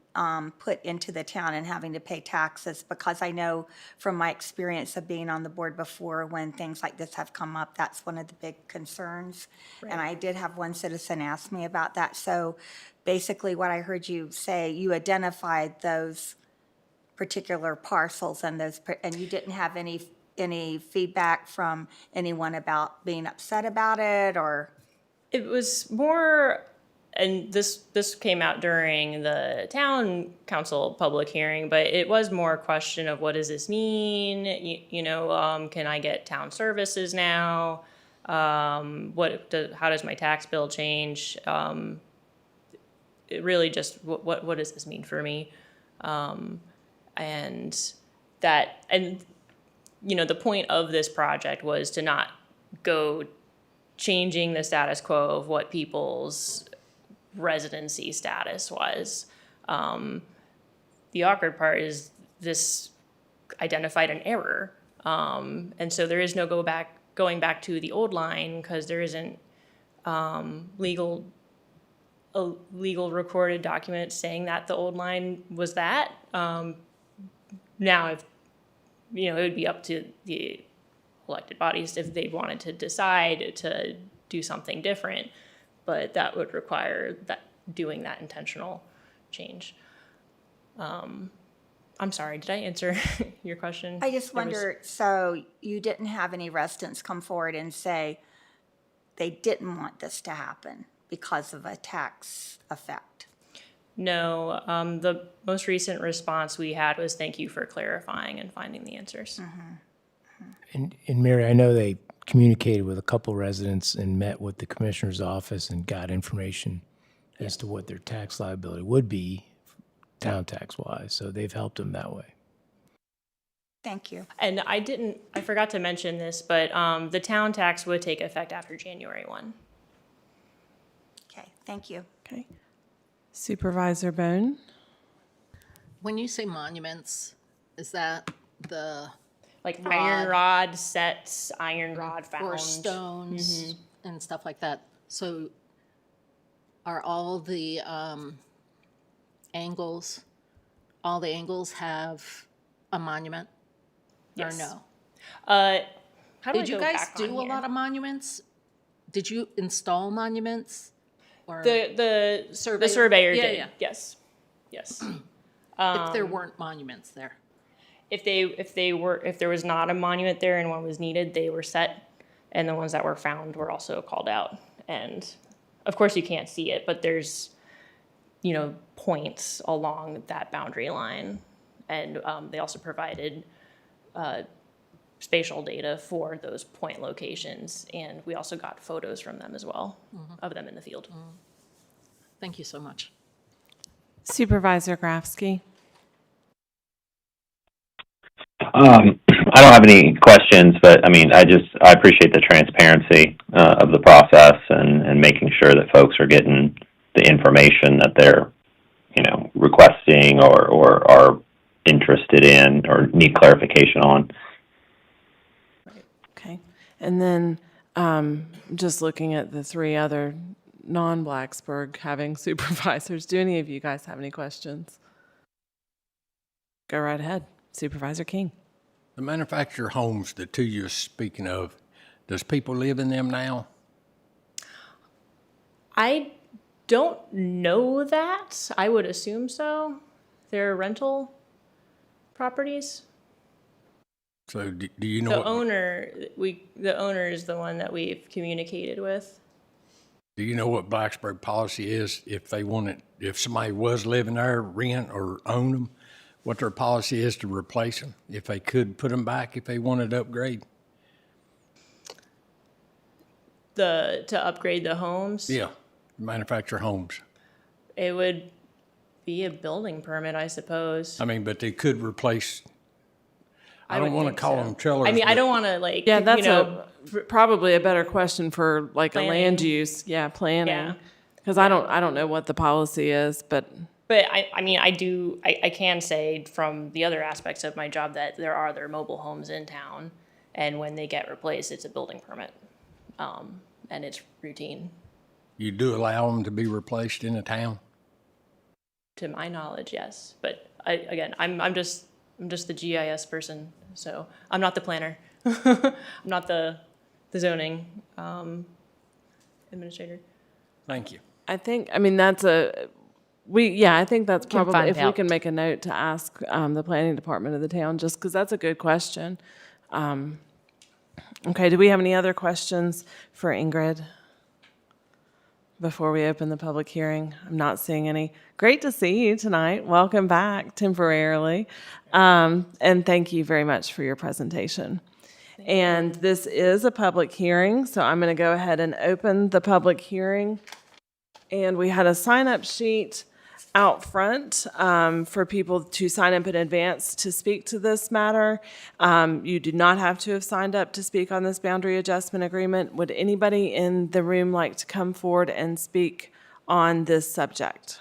put into the town and having to pay taxes, because I know from my experience of being on the board before, when things like this have come up, that's one of the big concerns. Right. And I did have one citizen ask me about that. So basically what I heard you say, you identified those particular parcels and and you didn't have any feedback from anyone about being upset about it, or? It was more, and this came out during the town council public hearing, but it was more a question of what does this mean? Can I get town services now? How does my tax bill change? It really just, what does this mean for me? The point of this project was to not go changing the status quo of what people's residency status was. The awkward part is this identified an error. And so there is no going back to the old line, because there isn't a legal recorded document saying that the old line was that. Now, if it would be up to the elected bodies if they wanted to decide to do something different, but that would require doing that intentional change. I'm sorry, did I answer your question? I just wonder, so you didn't have any residents come forward and say they didn't want this to happen because of a tax effect? No, the most recent response we had was thank you for clarifying and finding the answers. Mm-hmm. And Mary, I know they communicated with a couple residents and met with the commissioner's office and got information as to what their tax liability would be, town tax wise. So they've helped them that way. Thank you. And I forgot to mention this, but the town tax would take effect after January 1. Okay, thank you. Okay. Supervisor Bone? When you say monuments, is that the Like rod, iron rod sets, iron rod found. or stones and stuff like that? So are all the angles, all the angles have a monument? Yes. Or no? How do Did I you go guys back on do a here? lot of monuments? Did you install monuments? Or The surveyor? surveyor Yeah, did. yeah. Yes. If there weren't monuments there? If there was not a monument there and one was needed, they were set, and the ones that were found were also called out. And of course you can't see it, but there's points along that boundary line, and they also provided spatial data for those point locations, and we also got photos from them as well, of them in the field. Thank you so much. Supervisor Grafsky? I don't have any questions, but I appreciate the transparency of the process and making sure that folks are getting the information that they're, requesting or are interested in or need clarification on. Okay. And then just looking at the three other non-Blacksburg having supervisors. Do any of you guys have any questions? Go right ahead. Supervisor King. The manufactured homes, the two you're speaking of, does people live in them now? I don't know that. I would assume so. They're rental properties. So do you know The what, the owner is the one that we've communicated with. do you know what Blacksburg policy is if somebody was living there, rent or own them, what their policy is to replace them, if they could put them back if they wanted to upgrade? To upgrade the homes? Yeah, manufactured homes. It would be a building permit, I suppose. I mean, but they could replace, I would don't want to think call so. them trailers. I mean, I but- don't want to like, Yeah, that's you know, probably a better question for like a land Planning. use. Yeah, planning. Yeah. Because I don't know what the policy is, but but I mean, I can say from the other aspects of my job that there are other mobile homes in town, and when they get replaced, it's a building permit, and it's routine. You do allow them to be replaced in a town? To my knowledge, yes. But I'm just the GIS person, so I'm not the planner. I'm not the zoning administrator. Thank you. I think I think that's Can probably, find if we out. can make a note to ask the planning department of the town, just because that's a good question. Okay, do we have any other questions for Ingrid before we open the public hearing? I'm not seeing any. Great to see you tonight. Welcome back temporarily. And thank you very much for your presentation. And this is a public hearing, so I'm going to go ahead and open the public hearing. And we had a sign-up sheet out front for people to sign up in advance to speak to this matter. You do not have to have signed up to speak on this boundary adjustment agreement. Would anybody in the room like to come forward and speak on this subject?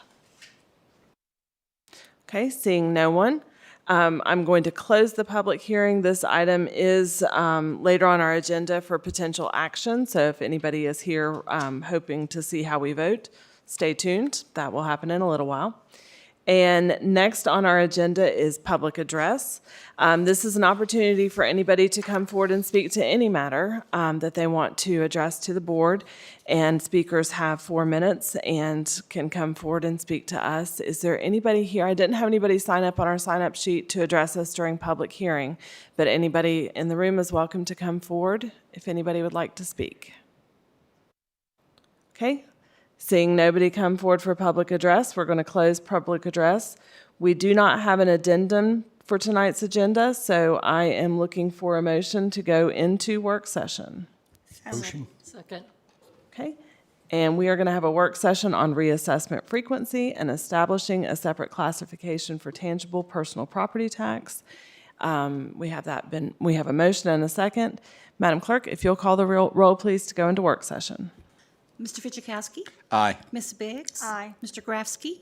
Okay, seeing no one. I'm going to close the public hearing. This item is later on our agenda for potential action. So if anybody is here hoping to see how we vote, stay tuned. That will happen in a little while. And next on our agenda is public address. This is an opportunity for anybody to come forward and speak to any matter that they want to address to the board. And speakers have 4 minutes and can come forward and speak to us. Is there anybody here? I didn't have anybody sign up on our sign-up sheet to address us during public hearing, but anybody in the room is welcome to come forward if anybody would like to speak. Okay. Seeing nobody come forward for public address, we're going to close public address. We do not have an addendum for tonight's agenda, so I am looking for a motion to go into work session. Motion. Second. Okay? And we are going to have a work session on reassessment frequency and establishing a separate classification for tangible personal property tax. We have a motion and a second. Madam Clerk, if you'll call the roll, please, to go into work session. Mr. Fidzikowski? Aye. Ms. Biggs? Aye. Mr. Grafsky?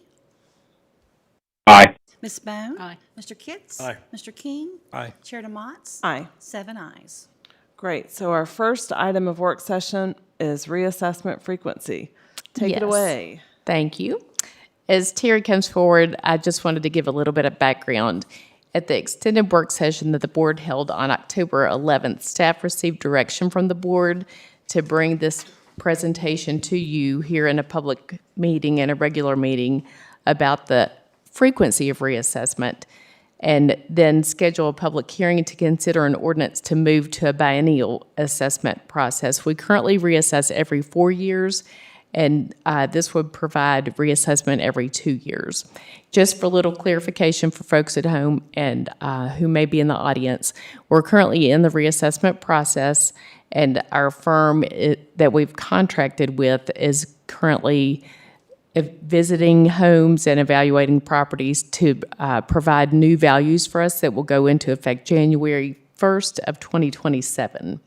Aye. Ms. Bone? Aye. Mr. Kitts? Aye. Mr. King? Aye. Chair DeMotts? Aye. 7 ayes. Great. So our first item of work session is reassessment frequency. Take it Yes. away. Thank you. As Terry comes forward, I just wanted to give a little bit of background. At the extended work session that the board held on October 11th, staff received direction from the board to bring this presentation to you here in a public meeting and a regular meeting about the frequency of reassessment, and then schedule a public hearing to consider an ordinance to move to a biennial assessment process. We currently reassess every 4 years, and this would provide reassessment every 2 years. Just for a little clarification for folks at home and who may be in the audience, we're currently in the reassessment process, and our firm that we've contracted with is currently visiting homes and evaluating properties to provide new values for us that will go into effect January 1st of 2027.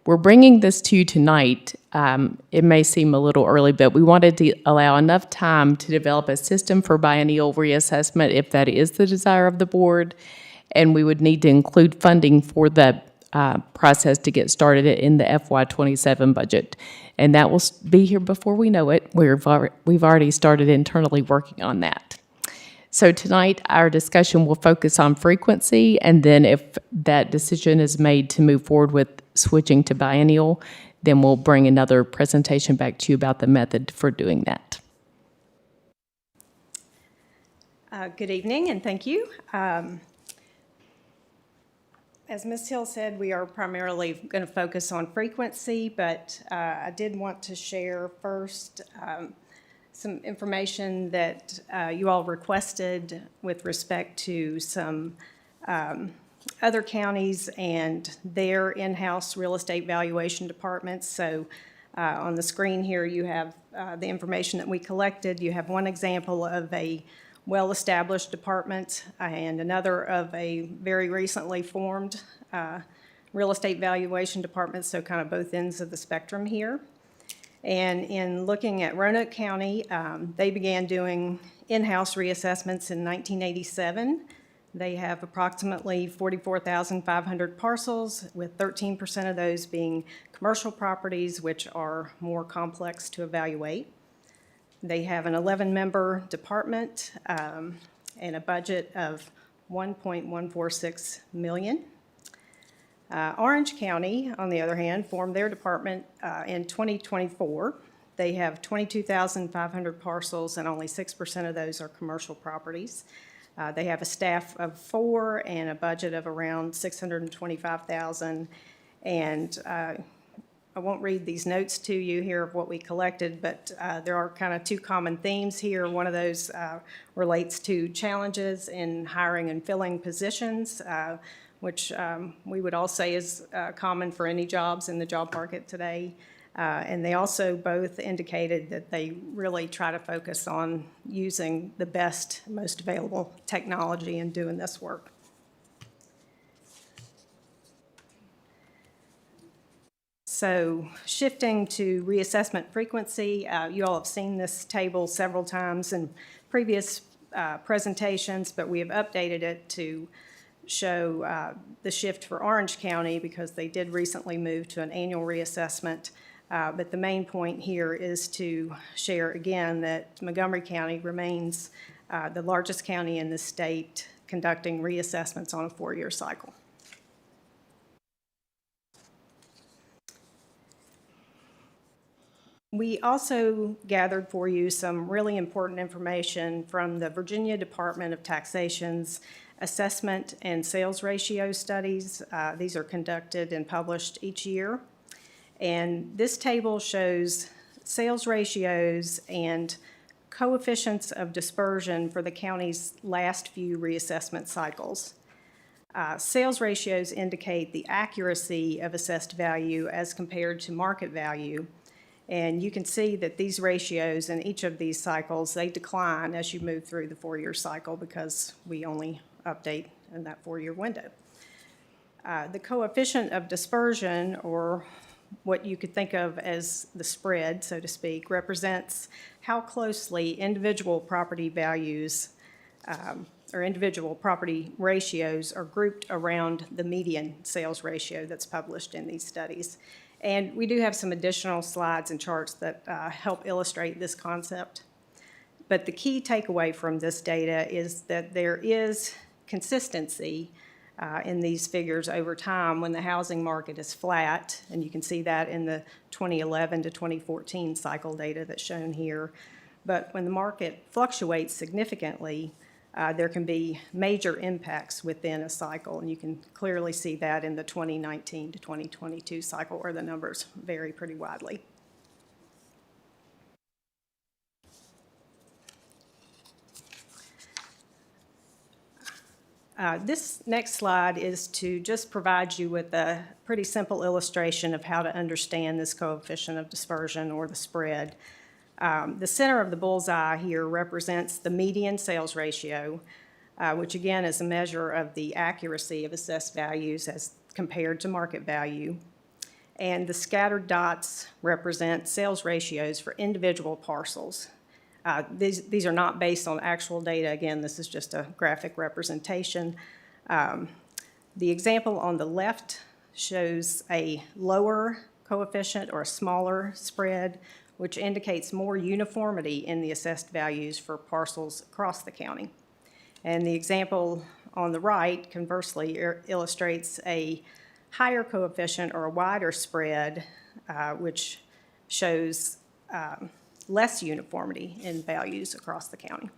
We're bringing this to you tonight. It may seem a little early, but we wanted to allow enough time to develop a system for biennial reassessment if that is the desire of the board, and we would need to include funding for the process to get started in the FY27 budget. And that will be here before we know it. We've already started internally working on that. So tonight, our discussion will focus on frequency, and then if that decision is made to move forward with switching to biennial, then we'll bring another presentation back to you about the method for doing that. Good evening, and thank you. As Ms. Hill said, we are primarily going to focus on frequency, but I did want to share first some information that you all requested with respect to some other counties and their in-house real estate valuation departments. So on the screen here, you have the information that we collected. You have one example of a well-established department and another of a very recently formed real estate valuation department, so kind of both ends of the spectrum here. And in looking at Roanoke County, they began doing in-house reassessments in 1987. They have approximately 44,500 parcels, with 13% of those being commercial properties, which are more complex to evaluate. They have an 11-member department and a budget of $1.146 million. Orange County, on the other hand, formed their department in 2024. They have 22,500 parcels, and only 6% of those are commercial properties. They have a staff of 4 and a budget of around $625,000. And I won't read these notes to you here of what we collected, but there are kind of two common themes here. One of those relates to challenges in hiring and filling positions, which we would all say is common for any jobs in the job market today. And they also both indicated that they really try to focus on using the best, most available technology in doing this work. So shifting to reassessment frequency, you all have seen this table several times in previous presentations, but we have updated it to show the shift for Orange County because they did recently move to an annual reassessment. But the main point here is to share again that Montgomery County remains the largest county in the state conducting reassessments on a 4-year cycle. We also gathered for you some really important information from the Virginia Department of Taxation's assessment and sales ratio studies. These are conducted and published each year. And this table shows sales ratios and coefficients of dispersion for the county's last few reassessment cycles. Sales ratios indicate the accuracy of assessed value as compared to market value. And you can see that these ratios in each of these cycles, they decline as you move through the 4-year cycle because we only update in that 4-year window. The coefficient of dispersion, or what you could think of as the spread, so to speak, represents how closely individual property values or individual property ratios are grouped around the median sales ratio that's published in these studies. And we do have some additional slides and charts that help illustrate this concept. But the key takeaway from this data is that there is consistency in these figures over time when the housing market is flat, and you can see that in the 2011 to 2014 cycle data that's shown here. But when the market fluctuates significantly, there can be major impacts within a cycle, and you can clearly see that in the 2019 to 2022 cycle where the numbers vary pretty widely. This next slide is to just provide you with a pretty simple illustration of how to understand this coefficient of dispersion or the spread. The center of the bullseye here represents the median sales ratio, which again is a measure of the accuracy of assessed values as compared to market value. And the scattered dots represent sales ratios for individual parcels. These are not based on actual data. Again, this is just a graphic representation. The example on the left shows a lower coefficient or a smaller spread, which indicates more uniformity in the assessed values for parcels across the county. And the example on the right, conversely, illustrates a higher coefficient or a wider spread, which shows less uniformity in values across the county.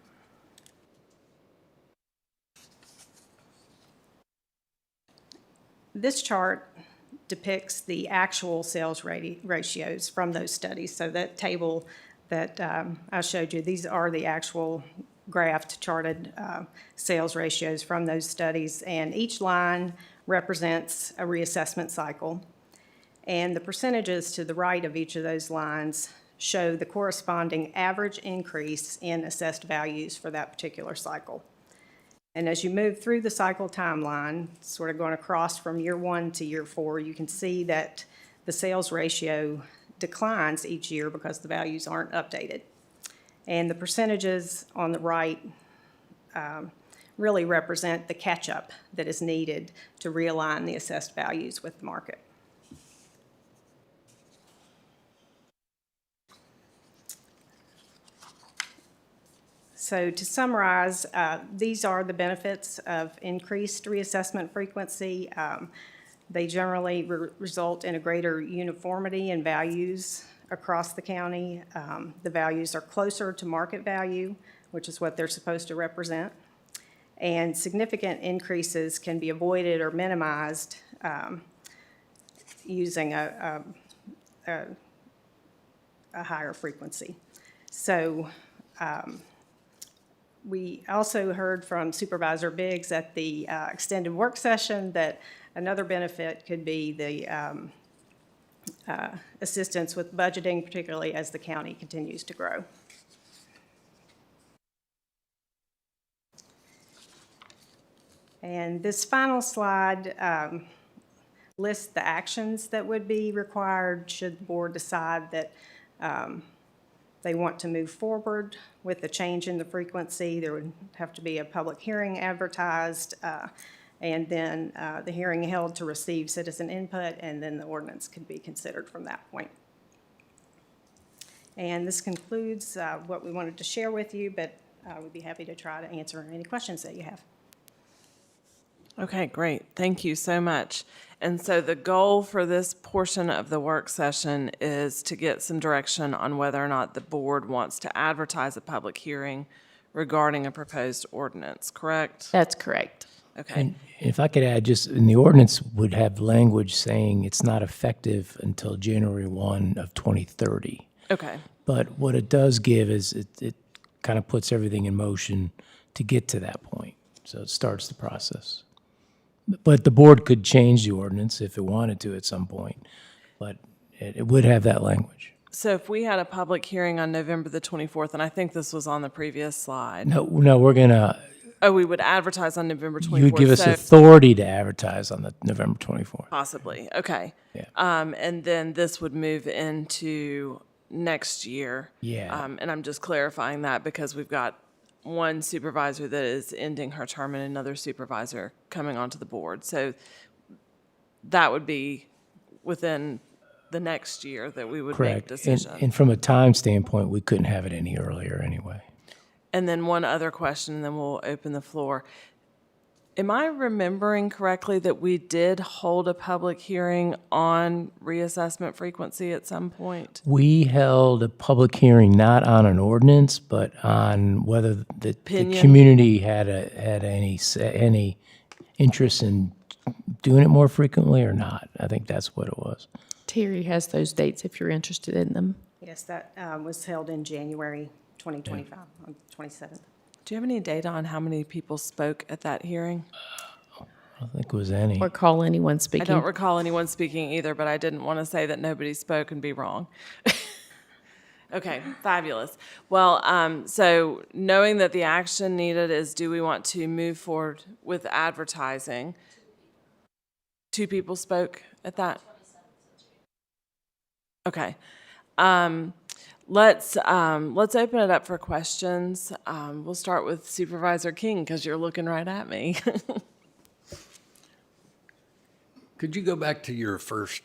This chart depicts the actual sales ratios from those studies. So that table that I showed you, these are the actual graphed charted sales ratios from those studies, and each line represents a reassessment cycle. And the percentages to the right of each of those lines show the corresponding average increase in assessed values for that particular cycle. And as you move through the cycle timeline, sort of going across from year 1 to year 4, you can see that the sales ratio declines each year because the values aren't updated. And the percentages on the right really represent the catch-up that is needed to realign the assessed values with the market. So to summarize, these are the benefits of increased reassessment frequency. They generally result in a greater uniformity in values across the county. The values are closer to market value, which is what they're supposed to represent. And significant increases can be avoided or minimized using a higher frequency. So we also heard from Supervisor Biggs at the extended work session that another benefit could be the assistance with budgeting, particularly as the county continues to grow. And this final slide lists the actions that would be required should the board decide that they want to move forward with the change in the frequency. There would have to be a public hearing advertised, and then the hearing held to receive citizen input, and then the ordinance could be considered from that point. And this concludes what we wanted to share with you, but we'd be happy to try to answer any questions that you have. Okay, great. Thank you so much. And so the goal for this portion of the work session is to get some direction on whether or not the board wants to advertise a public hearing regarding a proposed ordinance, correct? That's correct. Okay. And if I could add, just in the ordinance would have language saying it's not effective until January 1 of 2030. Okay. But what it does give is it kind of puts everything in motion to get to that point. So it starts the process. But the board could change the ordinance if it wanted to at some point, but it would have that language. So if we had a public hearing on November the 24th, and I think this was on the previous slide. No, we're gonna. Oh, we would advertise on November 24th. You would give us so authority to advertise on the November 24th. possibly. Okay. Yeah. And then this would move into next year. Yeah. And I'm just clarifying that because we've got one supervisor that is ending her term and another supervisor coming onto the board. So that would be within the next year that we would make Correct. decisions. And from a time standpoint, we couldn't have it any earlier anyway. And then one other question, and then we'll open the floor. Am I remembering correctly that we did hold a public hearing on reassessment frequency at some point? We held a public hearing not on an ordinance, but on whether the Opinion? community had any interest in doing it more frequently or not. I think that's what it was. Terry has those dates if you're interested in them. Yes, that was held in January 2025, on 27th. Do you have any data on how many people spoke at that hearing? I don't think it was any. Or call anyone I speaking. don't recall anyone speaking either, but I didn't want to say that nobody spoke and be wrong. Okay, fabulous. Well, so knowing that the action needed is, do we want to move forward with advertising? 2 people spoke at that? Okay. Let's open it up for questions. We'll start with Supervisor King because you're looking right at me. Could you go back to your first?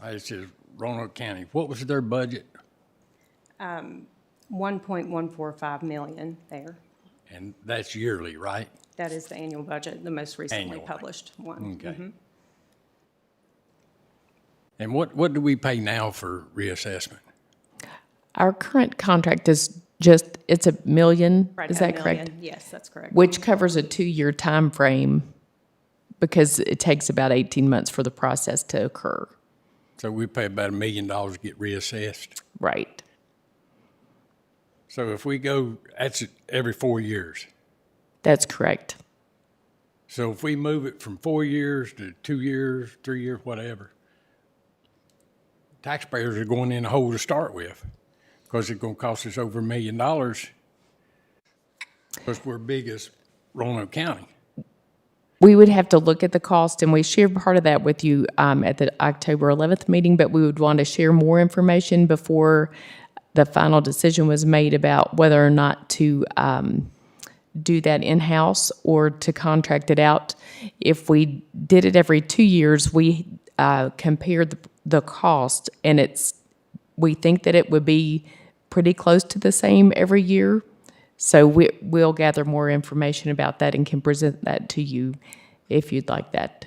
It says Roanoke County. What was their budget? 1.145 million there. And that's yearly, right? That is the annual budget, the most recently Annually. published one. Okay. Mhm. And what do we pay now for reassessment? Our current contract is just, it's $1 million, Right is at that $1 correct? million. Yes, that's correct. Which covers a 2-year time frame because it takes about 18 months for the process to occur. So we pay about $1 million to get reassessed. Right. So if we go, that's every 4 years. That's correct. So if we move it from 4 years to 2 years, 3 years, whatever, taxpayers are going in a hole to start with because it's going to cost us over $1 million because we're big as Roanoke County. We would have to look at the cost, and we shared part of that with you at the October 11th meeting, but we would want to share more information before the final decision was made about whether or not to do that in-house or to contract it out. If we did it every 2 years, we compared the cost, and we think that it would be pretty close to the same every year. So we'll gather more information about that and can present that to you if you'd like that.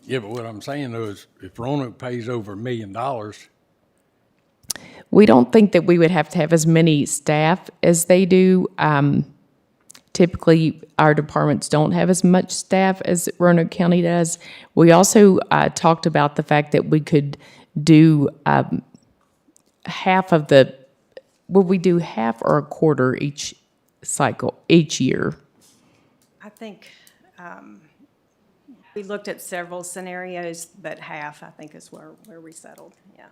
Yeah, but what I'm saying though is if Roanoke pays over $1 million, We don't think that we would have to have as many staff as they do. Typically, our departments don't have as much staff as Roanoke County does. We also talked about the fact that we could do half of the, would we do half or a quarter each cycle, each year? I think we looked at several scenarios, but half, I think, is where we settled, yeah.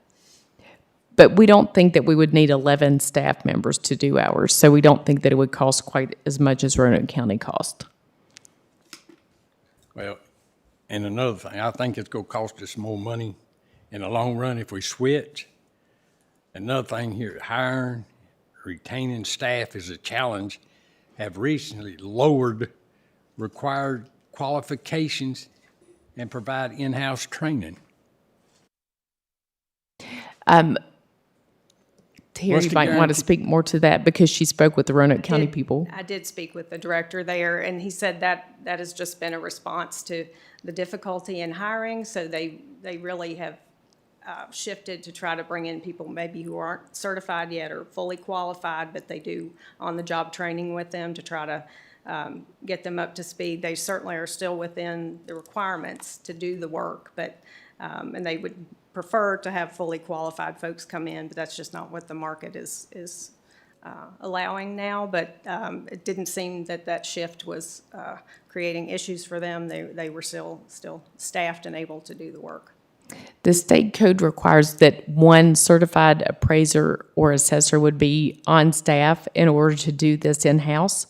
But we don't think that we would need 11 staff members to do ours, so we don't think that it would cost quite as much as Roanoke County cost. well, and another thing, I think it's going to cost us more money in the long run if we switch. Another thing here, hiring, retaining staff is a challenge. Have recently lowered required qualifications and provide in-house training. Terry What's the might want to guarantee? speak more to that because she spoke with the Roanoke County people. I did speak with the director there, and he said that has just been a response to the difficulty in hiring, so they really have shifted to try to bring in people maybe who aren't certified yet or fully qualified, but they do on-the-job training with them to try to get them up to speed. They certainly are still within the requirements to do the work, but, and they would prefer to have fully qualified folks come in, but that's just not what the market is allowing now. But it didn't seem that shift was creating issues for them. They were still staffed and able to do the work. The state code requires that one certified appraiser or assessor would be on staff in order to do this in-house.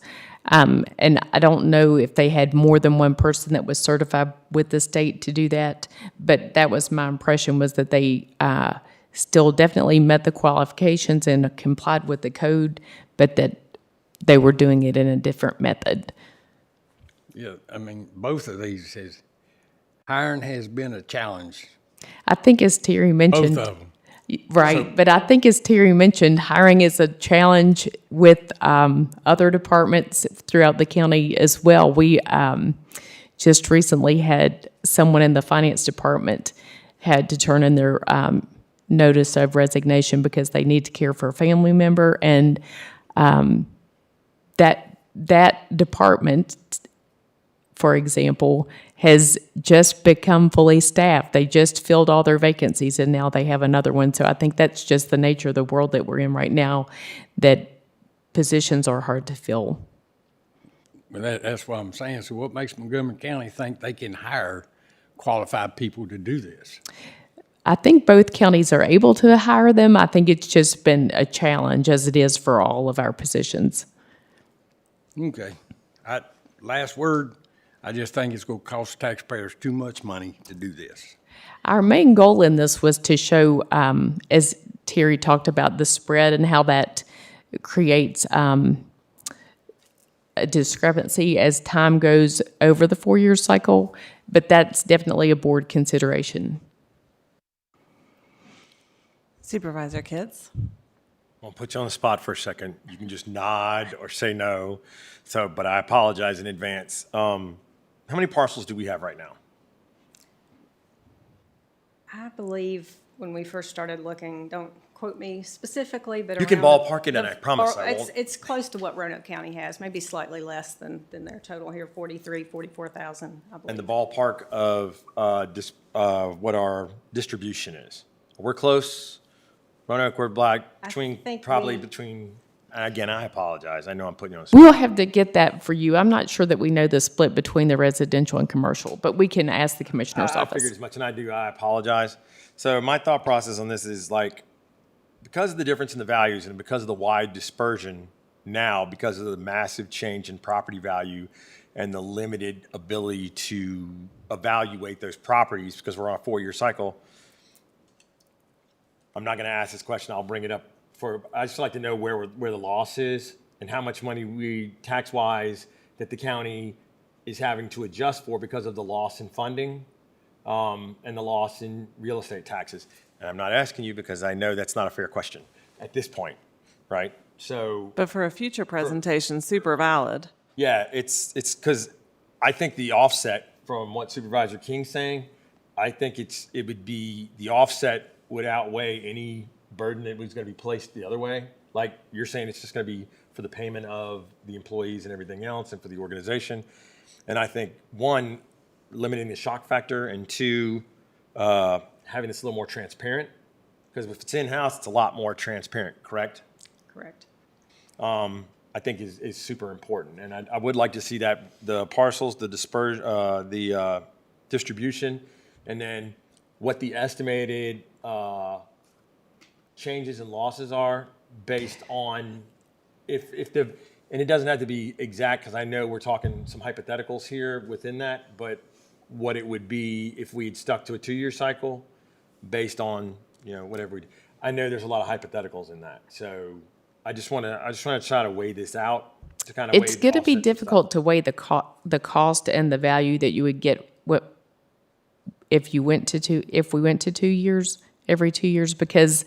And I don't know if they had more than one person that was certified with the state to do that, but that was my impression, was that they still definitely met the qualifications and complied with the code, but that they were doing it in a different method. Yeah, I mean, both of these says hiring has been a challenge. I think as Terry mentioned. Both of them. Right, but I think as Terry mentioned, hiring is a challenge with other departments throughout the county as well. We just recently had someone in the finance department had to turn in their notice of resignation because they need to care for a family member, and that department, for example, has just become fully staffed. They just filled all their vacancies, and now they have another one. So I think that's just the nature of the world that we're in right now, that positions are hard to fill. But that's what I'm saying. So what makes Montgomery County think they can hire qualified people to do this? I think both counties are able to hire them. I think it's just been a challenge, as it is for all of our positions. Okay. Last word, I just think it's going to cost taxpayers too much money to do this. Our main goal in this was to show, as Terry talked about, the spread and how that creates a discrepancy as time goes over the 4-year cycle, but that's definitely a board consideration. Supervisor Kitts? I'll put you on the spot for a second. You can just nod or say no. So, but I apologize in advance. How many parcels do we have right now? I believe when we first started looking, don't quote me specifically, but You can around ballpark it, and I promise I won't. It's close to what Roanoke County has, maybe slightly less than their total here, 44,000, I believe. And the ballpark of what our distribution is. We're close. Roanoke, we're black, between, think probably we- between, and again, I apologize. I know I'm putting you on the spot. We'll have to get that for you. I'm not sure that we know the split between the residential and commercial, but we can ask the commissioner's I office. figured as much, and I apologize. So my thought process on this is like, because of the difference in the values and because of the wide dispersion now, because of the massive change in property value and the limited ability to evaluate those properties, because we're on a 4-year cycle, I'm not going to ask this question. I'll bring it up I just like to know where the loss is and how much money we tax-wise that the county is having to adjust for because of the loss in funding and the loss in real estate taxes. And I'm not asking you because I know that's not a fair question at this point, right? So, But for a future presentation, super valid. yeah, it's because I think the offset from what Supervisor King's saying, I think it would be the offset would outweigh any burden that was going to be placed the other way. Like you're saying, it's just going to be for the payment of the employees and everything else and for the organization. And I think, one, limiting the shock factor, and two, having this a little more transparent. Because if it's in-house, it's a lot more transparent, correct? Correct. I think is super important. And I would like to see that, the parcels, the distribution, and then what the estimated changes and losses are based on and it doesn't have to be exact, because I know we're talking some hypotheticals here within that, but what it would be if we had stuck to a 2-year cycle based on, whatever I know there's a lot of hypotheticals in that. So I just want to try to weigh this out to kind of It's going to be difficult to weigh the cost and the value that you would get if we went to 2 years, every 2 years, because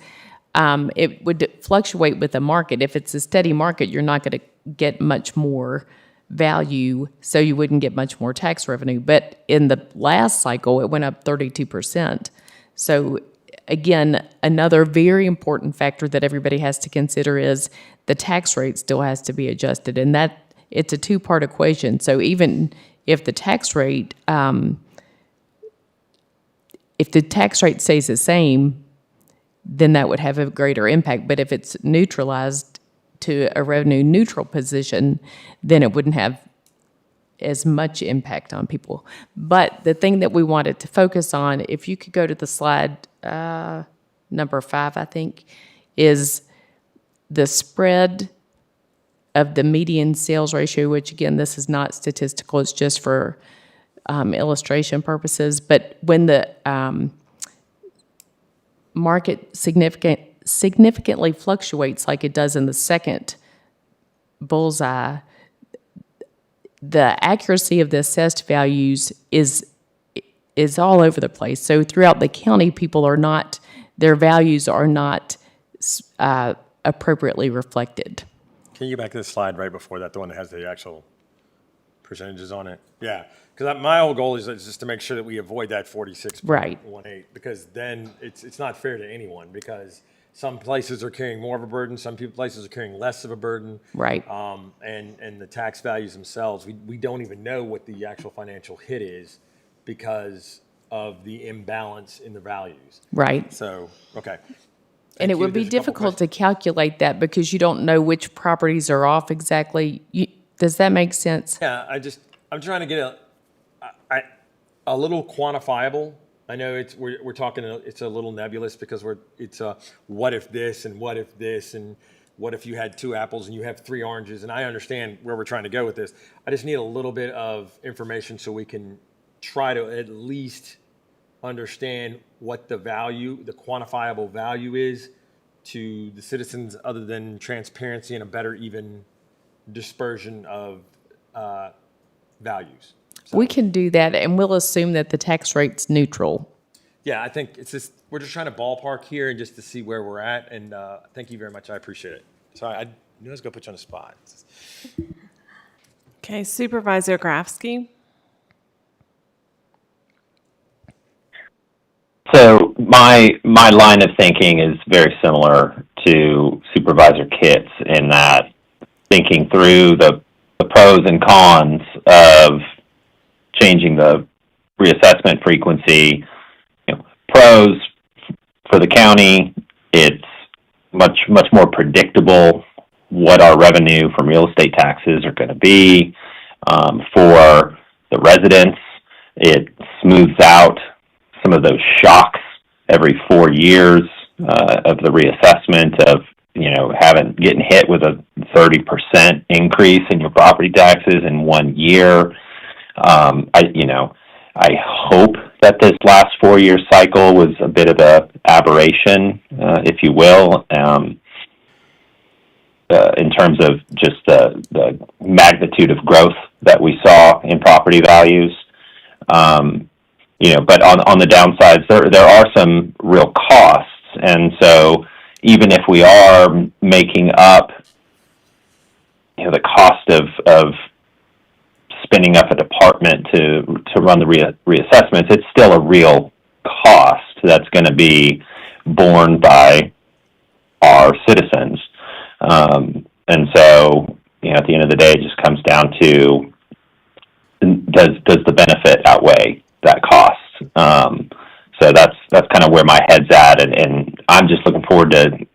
it would fluctuate with the market. If it's a steady market, you're not going to get much more value, so you wouldn't get much more tax revenue. But in the last cycle, it went up 32%. So again, another very important factor that everybody has to consider is the tax rate still has to be adjusted, and that it's a two-part equation. So even if the tax rate stays the same, then that would have a greater impact. But if it's neutralized to a revenue neutral position, then it wouldn't have as much impact on people. But the thing that we wanted to focus on, if you could go to the slide number 5, I think, is the spread of the median sales ratio, which again, this is not statistical, it's just for illustration purposes. But when the market significantly fluctuates like it does in the second bullseye, the accuracy of the assessed values is all over the place. So throughout the county, their values are not appropriately reflected. Can you get back to the slide right before that, the one that has the actual percentages on it? Yeah, because my whole goal is just to make sure that we avoid that 46.18, Right. because then it's not fair to anyone, because some places are carrying more of a burden, some places are carrying less of a burden. Right. And the tax values themselves, we don't even know what the actual financial hit is because of the imbalance in the values. Right. So, okay. And it would be difficult to calculate that because you don't know which properties are off exactly. Does that make sense? Yeah, I'm trying to get a little quantifiable. I know we're talking, it's a little nebulous because it's what if this and what if this and what if you had 2 apples and you have 3 oranges, and I understand where we're trying to go with this. I just need a little bit of information so we can try to at least understand what the value, the quantifiable value is to the citizens other than transparency and a better even dispersion of values. We can do that, and we'll assume that the tax rate's neutral. Yeah, I think it's just, we're just trying to ballpark here and just to see where we're at. And thank you very much. I appreciate it. Sorry, I knew I was going to put you on the spot. Okay, Supervisor Grafsky. So my line of thinking is very similar to Supervisor Kitt's in that thinking through the pros and cons of changing the reassessment frequency. Pros for the county, it's much more predictable what our revenue from real estate taxes are going to be. For the residents, it smooths out some of those shocks every 4 years of the reassessment of getting hit with a 30% increase in your property taxes in 1 year. I hope that this last 4-year cycle was a bit of a aberration, if you will, in terms of just the magnitude of growth that we saw in property values. But on the downsides, there are some real costs, and so even if we are making up, the cost of spinning up a department to run the reassessments, it's still a real cost that's going to be borne by our citizens. And so, at the end of the day, it just comes down to does the benefit outweigh that cost? So that's kind of where my head's at, and I'm just looking forward to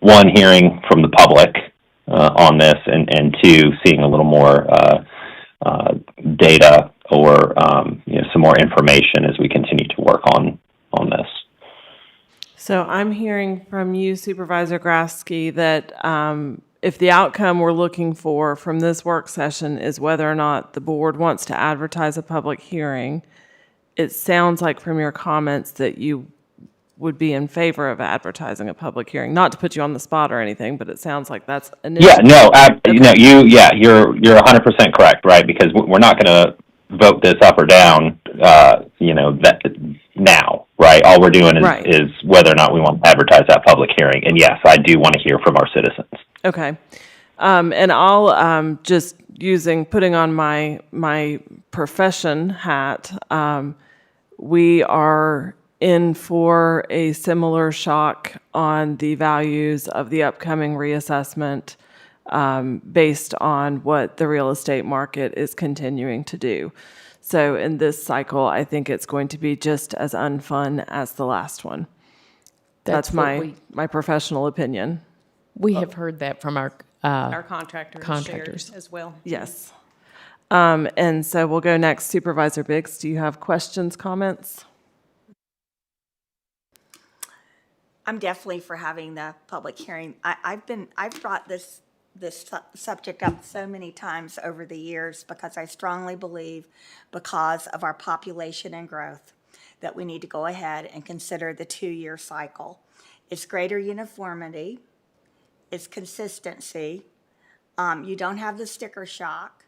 one, hearing from the public on this, and two, seeing a little more data or some more information as we continue to work on this. So I'm hearing from you, Supervisor Grafsky, that if the outcome we're looking for from this work session is whether or not the board wants to advertise a public hearing, it sounds like from your comments that you would be in favor of advertising a public hearing. Not to put you on the spot or anything, but it sounds like that's initially. You're 100% correct, right? Because we're not going to vote this up or down, that now, right? All we're doing is whether or not we want to advertise that public hearing. And yes, I do want to hear from our citizens. Okay. And I'll just putting on my profession hat, we are in for a similar shock on the values of the upcoming reassessment based on what the real estate market is continuing to do. So in this cycle, I think it's going to be just as unfun as the last one. That's my professional opinion. We have heard that from our contractors shared as well. Yes. And so we'll go next. Supervisor Biggs, do you have questions, comments? I'm definitely for having the public hearing. I've brought this subject up so many times over the years because I strongly believe, because of our population and growth, that we need to go ahead and consider the 2-year cycle. It's greater uniformity, it's consistency. You don't have the sticker shock.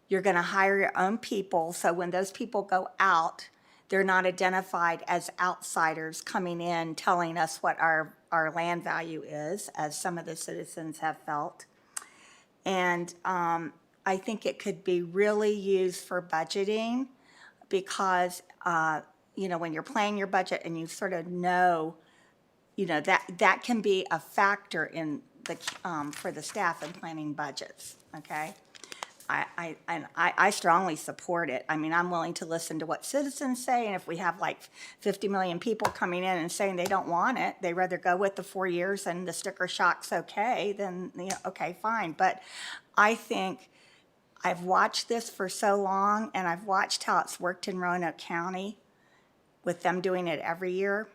You're going to hire your own people, so when those people go out, they're not identified as outsiders coming in telling us what our land value is, as some of the citizens have felt. And I think it could be really used for budgeting because, when you're planning your budget and you sort of know, that can be a factor in the for the staff in planning budgets, okay? I strongly support it. I mean, I'm willing to listen to what citizens say, and if we have like 50 million people coming in and saying they don't want it, they rather go with the 4 years and the sticker shock's okay, then, okay, fine. But I think I've watched this for so long, and I've watched how it's worked in Roanoke County with them doing it every year,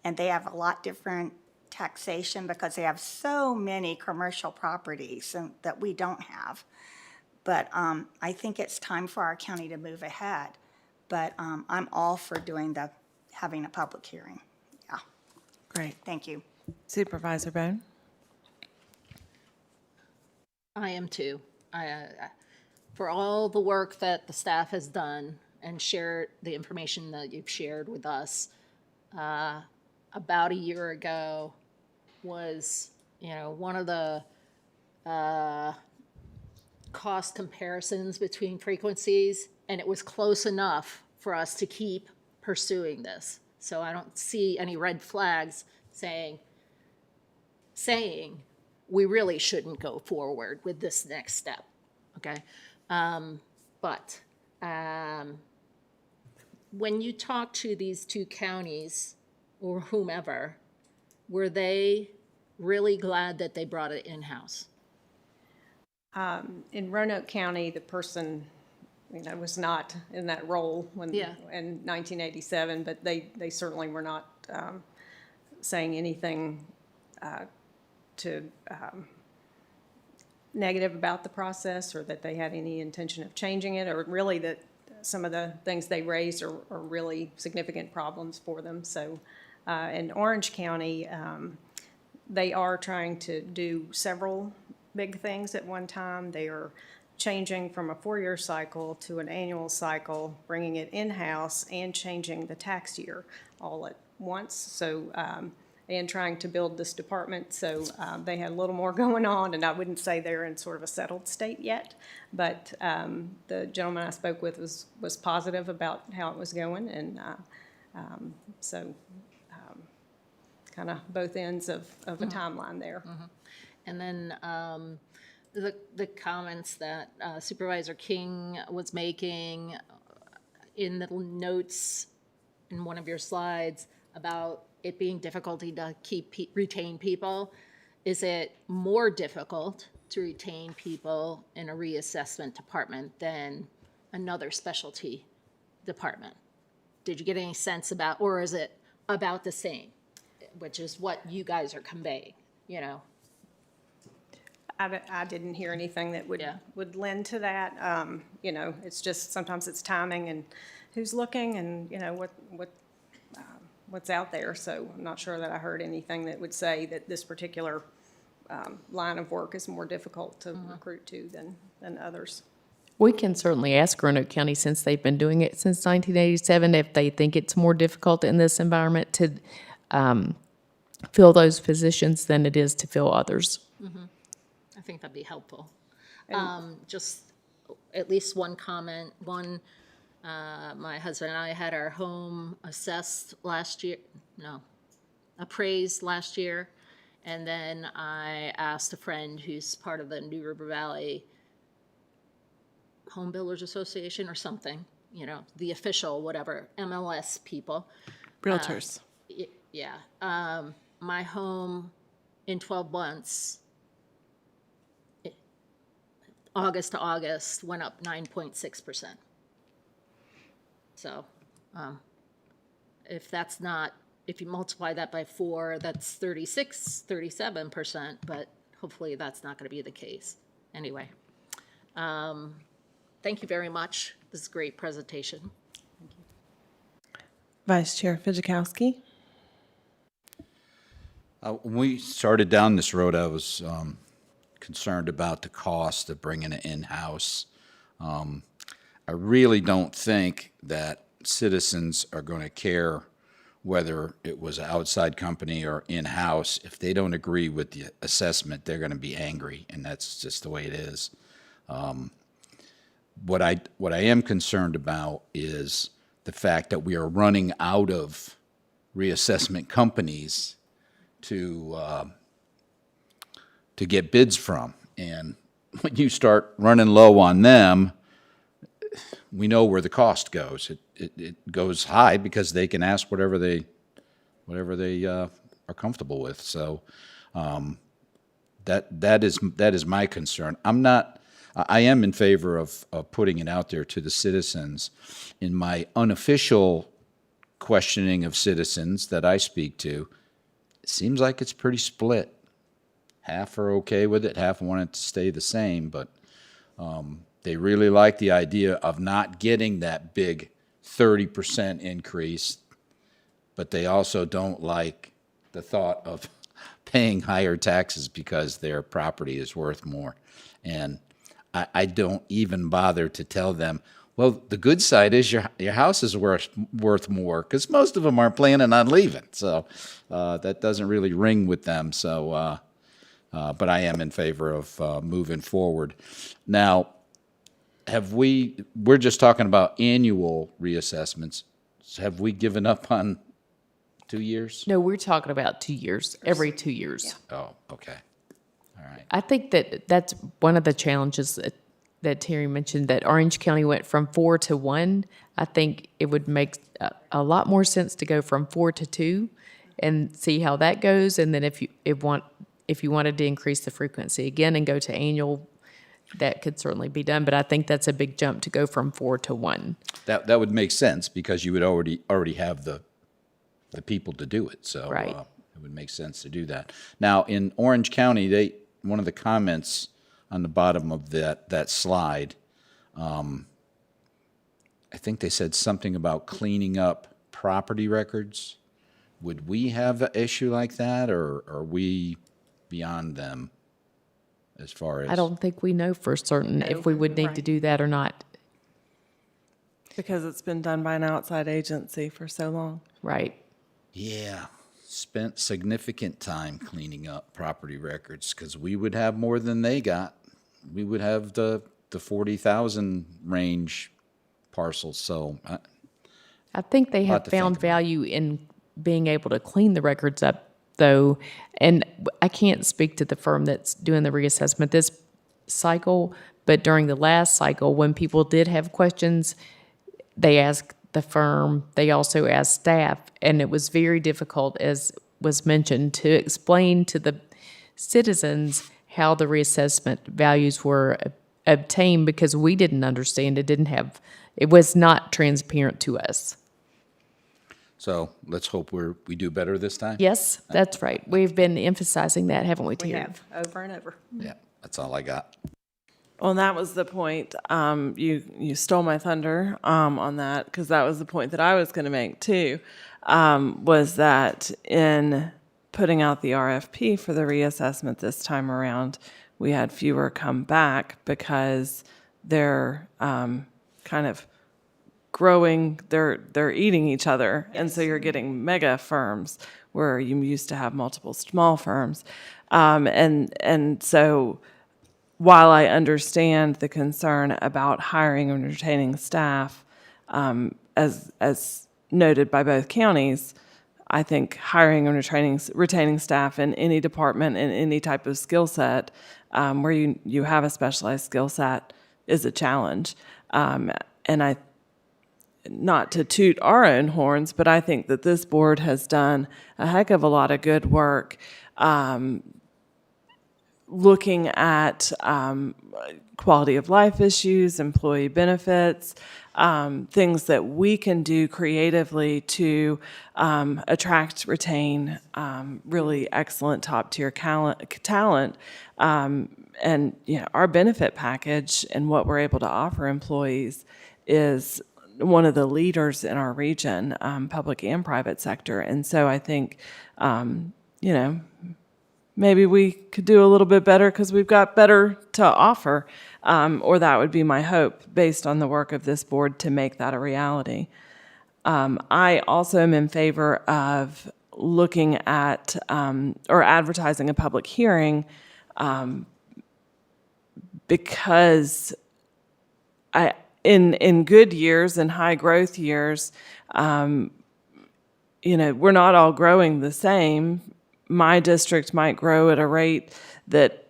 and they have a lot different taxation because they have so many commercial properties that we don't have. But I think it's time for our county to move ahead. But I'm all for having a public hearing. Yeah, Great. thank you. Supervisor Bone? I am too. For all the work that the staff has done and shared the information that you've shared with us, about a year ago was, one of the cost comparisons between frequencies, and it was close enough for us to keep pursuing this. So I don't see any red flags saying we really shouldn't go forward with this next step, okay? But when you talk to these two counties or whomever, were they really glad that they brought it in-house? In Roanoke County, the person, was not in that role in 1987, but they certainly were not saying anything negative about the process, or that they had any intention of changing it, or really that some of the things they raised are really significant problems for them. So in Orange County, they are trying to do several big things at one time. They are changing from a 4-year cycle to an annual cycle, bringing it in-house and changing the tax year all at once. So, and trying to build this department. So they had a little more going on, and I wouldn't say they're in sort of a settled state yet, but the gentleman I spoke with was positive about how it was going, and so kind of both ends of a timeline there. And then the comments that Supervisor King was making in the notes in one of your slides about it being difficulty to retain people. Is it more difficult to retain people in a reassessment department than another specialty department? Did you get any sense about, or is it about the same, which is what you guys are conveying, I didn't hear anything that would lend to that. It's just sometimes it's timing and who's looking and, what's out there. So I'm not sure that I heard anything that would say that this particular line of work is more difficult to recruit to than others. We can certainly ask Roanoke County, since they've been doing it since 1987, if they think it's more difficult in this environment to fill those positions than it is to fill others. I think that'd be helpful. Just at least one comment. My husband and I had our home appraised last year. And then I asked a friend who's part of the New River Valley Home Builders Association or something, the official, whatever, MLS people. Realtors. My home in 12 months, August to August, went up 9.6%. So if you multiply that by 4, that's 37%, but hopefully that's not going to be the case. Anyway, thank you very much. This is a great presentation. Vice Chair Fizikowski? When we started down this road, I was concerned about the cost of bringing it in-house. I really don't think that citizens are going to care whether it was an outside company or in-house. If they don't agree with the assessment, they're going to be angry, and that's just the way it is. What I am concerned about is the fact that we are running out of reassessment companies to get bids from. And when you start running low on them, we know where the cost goes. It goes high because they can ask whatever they are comfortable with. So that is my concern. I am in favor of putting it out there to the citizens. In my unofficial questioning of citizens that I speak to, it seems like it's pretty split. Half are okay with it, half want it to stay the same, but they really like the idea of not getting that big 30% increase, but they also don't like the thought of paying higher taxes because their property is worth more. And I don't even bother to tell them, well, the good side is your house is worth more, because most of them aren't planning on leaving. So that doesn't really ring with them. So, but I am in favor of moving forward. Now, we're just talking about annual reassessments. So have we given up on 2 years? No, we're talking about 2 years, every 2 years. Oh, okay. All right. I think that's one of the challenges that Terry mentioned, that Orange County went from 4 to 1. I think it would make a lot more sense to go from 4 to 2 and see how that goes. And then if you wanted to increase the frequency again and go to annual, that could certainly be done. But I think that's a big jump to go from 4 to 1. That would make sense, because you would already have the people to do it. So Right. It would make sense to do that. Now, in Orange County, one of the comments on the bottom of that slide, I think they said something about cleaning up property records. Would we have an issue like that, or are we beyond them as far as? I don't think we know for certain if we would need to do that or not. Because it's been done by an outside agency for so long. Right. Yeah, spent significant time cleaning up property records, because we would have more than they got. We would have the 40,000 range parcels. So I think they have found value in being able to clean the records up, though. And I can't speak to the firm that's doing the reassessment this cycle, but during the last cycle, when people did have questions, they asked the firm, they also asked staff, and it was very difficult, as was mentioned, to explain to the citizens how the reassessment values were obtained, because we didn't understand. It was not transparent to us. So let's hope we do better this time. Yes, that's right. We've been emphasizing that, haven't we, We Terry? have, over and over. Yeah, that's all I got. Well, that was the point. You stole my thunder on that, because that was the point that I was going to make too, was that in putting out the RFP for the reassessment this time around, we had fewer come back because they're kind of growing, they're eating each other. And so you're getting mega firms where you used to have multiple small firms. And so while I understand the concern about hiring and retaining staff, as noted by both counties, I think hiring and retaining staff in any department in any type of skill set where you have a specialized skill set is a challenge. And not to toot our own horns, but I think that this board has done a heck of a lot of good work looking at quality of life issues, employee benefits, things that we can do creatively to attract, retain really excellent top-tier talent. And our benefit package and what we're able to offer employees is one of the leaders in our region, public and private sector. And so I think, maybe we could do a little bit better because we've got better to offer, or that would be my hope based on the work of this board to make that a reality. I also am in favor of looking at or advertising a public hearing because in good years and high growth years, we're not all growing the same. My district might grow at a rate that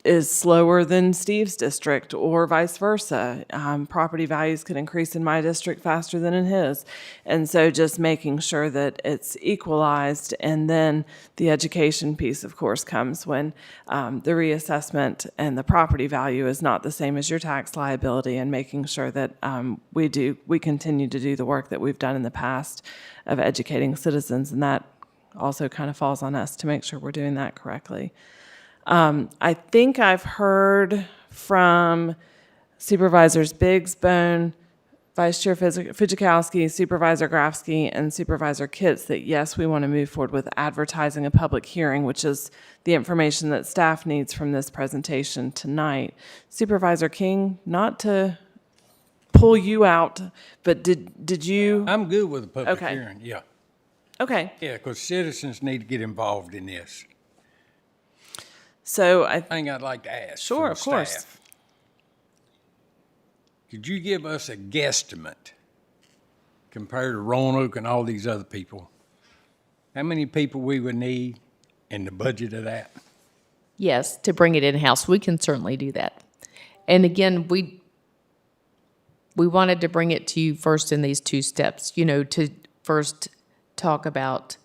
is slower than Steve's district, or vice versa. Property values could increase in my district faster than in his. And so just making sure that it's equalized. And then the education piece, of course, comes when the reassessment and the property value is not the same as your tax liability, and making sure that we continue to do the work that we've done in the past of educating citizens. And that also kind of falls on us to make sure we're doing that correctly. I think I've heard from Supervisors Biggs, Bone, Vice Chair Fujikowski, Supervisor Grafsky, and Supervisor Kitts that yes, we want to move forward with advertising a public hearing, which is the information that staff needs from this presentation tonight. Supervisor King, not to pull you out, but did you? I'm good with a public Okay. hearing, yeah. Okay, Yeah, because citizens need to get involved in this. so Thing I'd like to ask. Sure, for of course. staff. Could you give us a guesstimate compared to Roanoke and all these other people? How many people we would need in the budget of that? Yes, to bring it in-house, we can certainly do that. And again, we wanted to bring it to you first in these two steps, to first talk about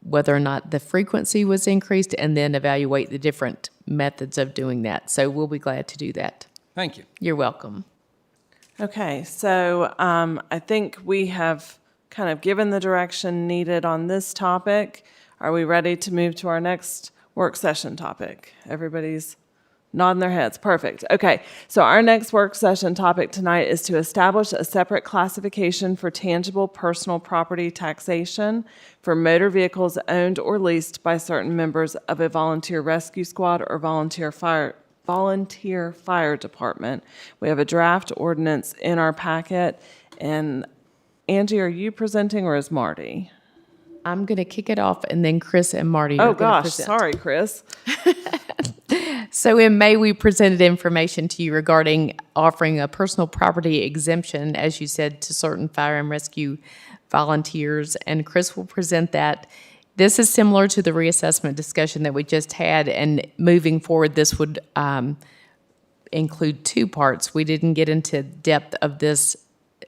whether or not the frequency was increased and then evaluate the different methods of doing that. So we'll be glad to do that. Thank you. You're welcome. Okay, so I think we have kind of given the direction needed on this topic. Are we ready to move to our next work session topic? Everybody's nodding their heads. Perfect. Okay, so our next work session topic tonight is to establish a separate classification for tangible personal property taxation for motor vehicles owned or leased by certain members of a volunteer rescue squad or volunteer fire department. We have a draft ordinance in our packet. And Angie, are you presenting or is Marty? I'm going to kick it off, and then Chris and Marty are Oh, going to gosh, present. sorry, Chris. So in May, we presented information to you regarding offering a personal property exemption, as you said, to certain fire and rescue volunteers, and Chris will present that. This is similar to the reassessment discussion that we just had, and moving forward, this would include two parts. We didn't get into depth of this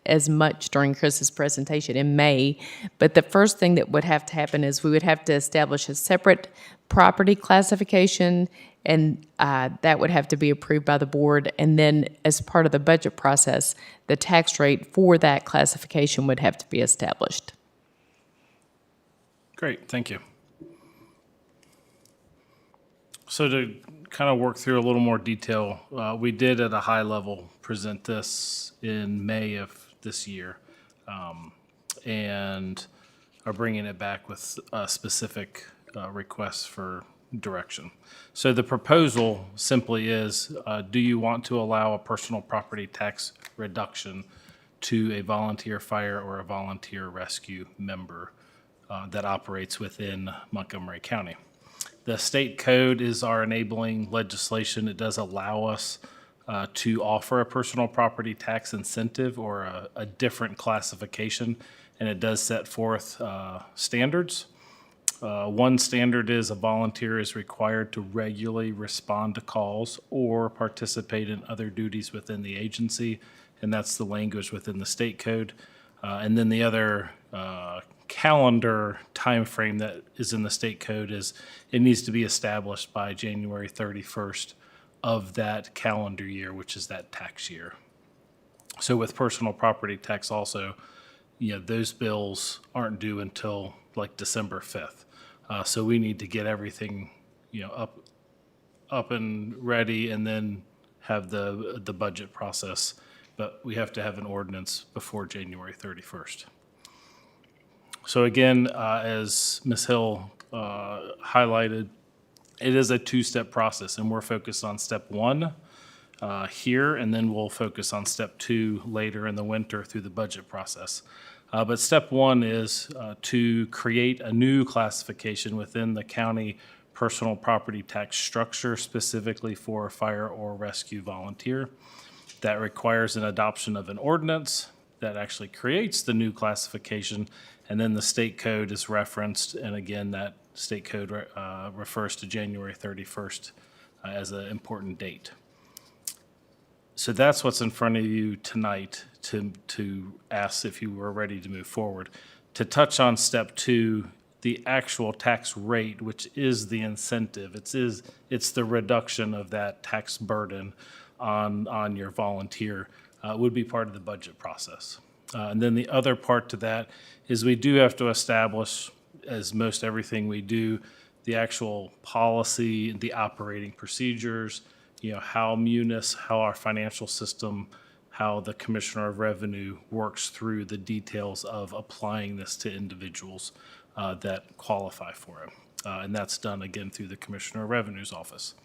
as much during Chris's presentation in May, but the first thing that would have to happen is we would have to establish a separate property classification, and that would have to be approved by the board. And then as part of the budget process, the tax rate for that classification would have to be established. Great, thank you. So to kind of work through a little more detail, we did at a high level present this in May of this year, and are bringing it back with specific requests for direction. So the proposal simply is, do you want to allow a personal property tax reduction to a volunteer fire or a volunteer rescue member that operates within Montgomery County? The state code is our enabling legislation. It does allow us to offer a personal property tax incentive or a different classification, and it does set forth standards. One standard is a volunteer is required to regularly respond to calls or participate in other duties within the agency, and that's the language within the state code. And then the other calendar timeframe that is in the state code is it needs to be established by January 31st of that calendar year, which is that tax year. So with personal property tax also, those bills aren't due until like December 5th. So we need to get everything, up and ready, and then have the budget process. But we have to have an ordinance before January 31st. So again, as Ms. Hill highlighted, it is a two-step process, and we're focused on step one here, and then we'll focus on step two later in the winter through the budget process. But step one is to create a new classification within the county personal property tax structure specifically for a fire or rescue volunteer. That requires an adoption of an ordinance that actually creates the new classification, and then the state code is referenced, and again, that state code refers to January 31st as an important date. So that's what's in front of you tonight to ask if you were ready to move forward. To touch on step two, the actual tax rate, which is the incentive, it's the reduction of that tax burden on your volunteer, would be part of the budget process. And then the other part to that is we do have to establish, as most everything we do, the actual policy, the operating procedures, how our financial system, how the Commissioner of Revenue works through the details of applying this to individuals that qualify for it. And that's done again through the Commissioner of Revenue's office.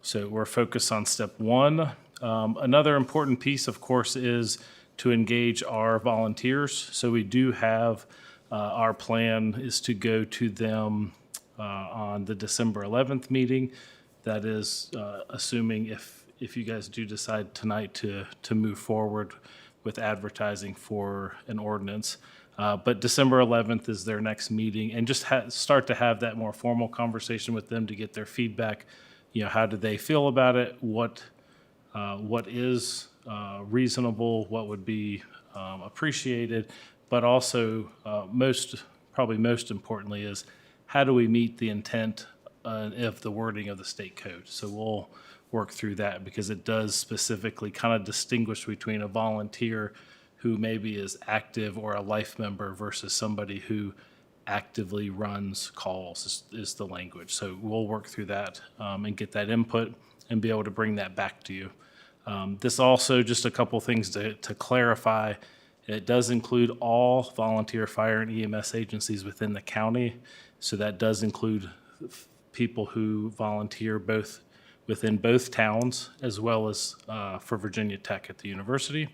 So we're focused on step one. Another important piece, of course, is to engage our volunteers. So we do have, our plan is to go to them on the December 11th meeting. That is assuming if you guys do decide tonight to move forward with advertising for an ordinance. But December 11th is their next meeting, and just start to have that more formal conversation with them to get their feedback. You know, how do they feel about it? What is reasonable? What would be appreciated? But also, probably most importantly, is how do we meet the intent of the wording of the state code? So we'll work through that because it does specifically kind of distinguish between a volunteer who maybe is active or a life member versus somebody who actively runs calls is the language. So we'll work through that and get that input and be able to bring that back to you. This also, just a couple things to clarify, it does include all volunteer fire and EMS agencies within the county. So that does include people who volunteer both within both towns as well as for Virginia Tech at the university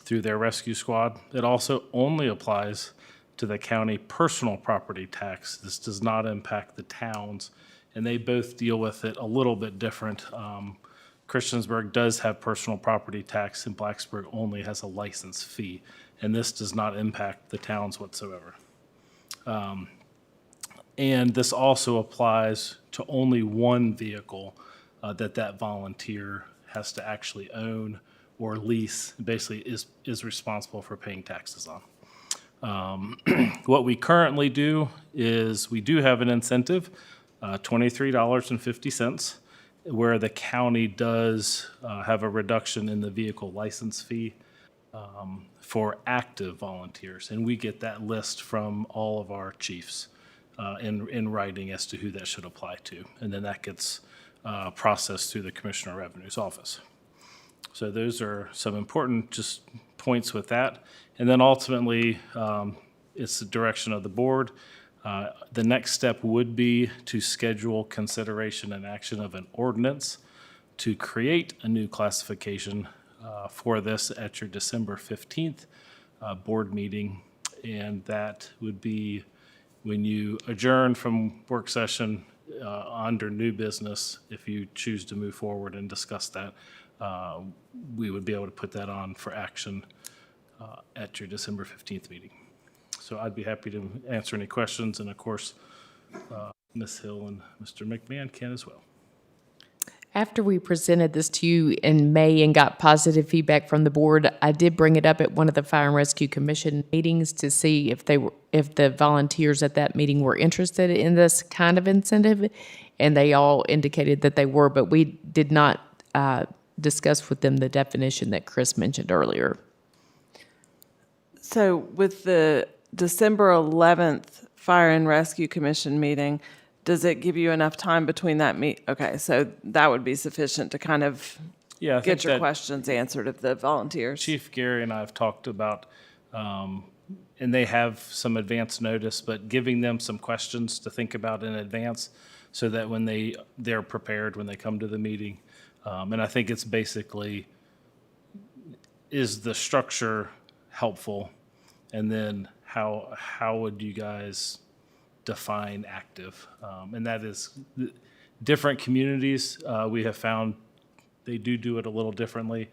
through their rescue squad. It also only applies to the county personal property tax. This does not impact the towns, and they both deal with it a little bit different. Christiansburg does have personal property tax, and Blacksburg only has a license fee, and this does not impact the towns whatsoever. And this also applies to only one vehicle that volunteer has to actually own or lease, basically is responsible for paying taxes on. What we currently do is we do have an incentive, $23.50, where the county does have a reduction in the vehicle license fee for active volunteers. And we get that list from all of our chiefs in writing as to who that should apply to. And then that gets processed through the Commissioner of Revenue's office. So those are some important just points with that. And then ultimately, it's the direction of the board. The next step would be to schedule consideration and action of an ordinance to create a new classification for this at your December 15th board meeting. And that would be when you adjourn from work session under new business. If you choose to move forward and discuss that, we would be able to put that on for action at your December 15th meeting. So I'd be happy to answer any questions, and of course, Ms. Hill and Mr. McMahon can as well. After we presented this to you in May and got positive feedback from the board, I did bring it up at one of the Fire and Rescue Commission meetings to see if the volunteers at that meeting were interested in this kind of incentive, and they all indicated that they were, but we did not discuss with them the definition that Chris mentioned earlier. So with the December 11th Fire and Rescue Commission meeting, does it give you enough time between that Okay, so that would be sufficient to kind of get your questions answered of the volunteers. Chief Gary and I have talked about, and they have some advance notice, but giving them some questions to think about in advance so that when they're prepared when they come to the meeting. And I think it's basically, is the structure helpful? And then how would you guys define active? And that is different communities. We have found they do it a little differently.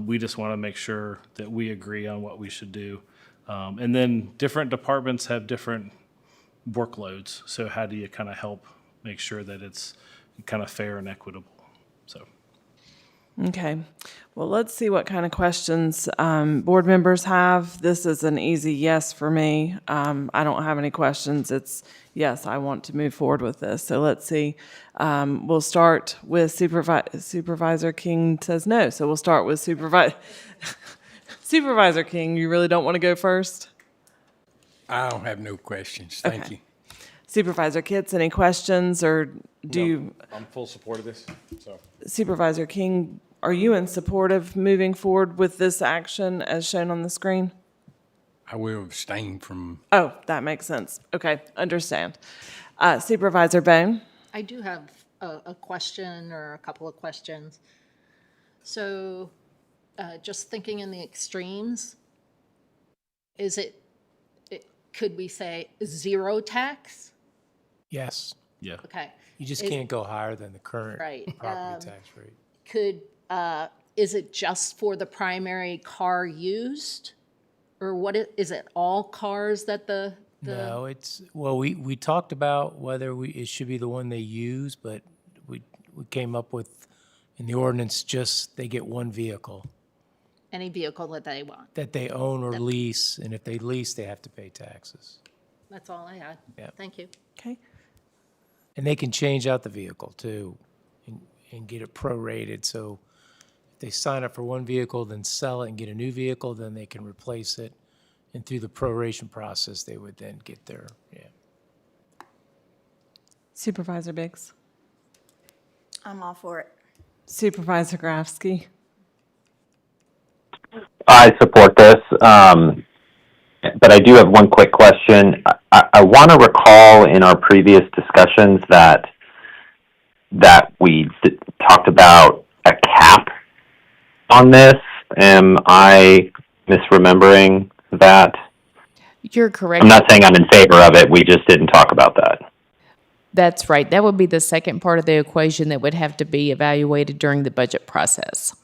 We just want to make sure that we agree on what we should do. And then different departments have different workloads. So how do you kind of help make sure that it's kind of fair and equitable? So. Okay. Well, let's see what kind of questions board members have. This is an easy yes for me. I don't have any questions. It's yes, I want to move forward with this. So let's see. We'll start with Supervisor King says no. So we'll start with Supervisor King. You really don't want to go first? I don't have no questions. Thank you. Supervisor Kitts, any questions, or do you? I'm full support of this, so. Supervisor King, are you in support of moving forward with this action as shown on the screen? I will abstain from, Oh, that makes sense. Okay, understand. Supervisor Bone? I do have a question or a couple of questions. So, just thinking in the extremes, is could we say zero tax? Yes. yeah. Okay. You just Is- can't go higher than the current Right, property tax rate. Could, is it just for the primary car used? Or is it all cars that the? No, well, we talked about whether it should be the one they use, but we came up with, in the ordinance, just they get one vehicle Any vehicle that they want? that they own or lease, and if they lease, they have to pay taxes. That's all I had. Yeah. Thank you. Okay. And they can change out the vehicle too, and get it prorated, so if they sign up for one vehicle, then sell it and get a new vehicle, then they can replace it. And through the proration process, they would then get their, Supervisor Biggs? I'm all for it. Supervisor Grafsky? I support this, but I do have one quick question. I want to recall in our previous discussions that we talked about a cap on this. Am I misremembering that? You're correct. I'm not saying I'm in favor of it. We just didn't talk about that. That's right. That would be the second part of the equation that would have to be evaluated during the budget process.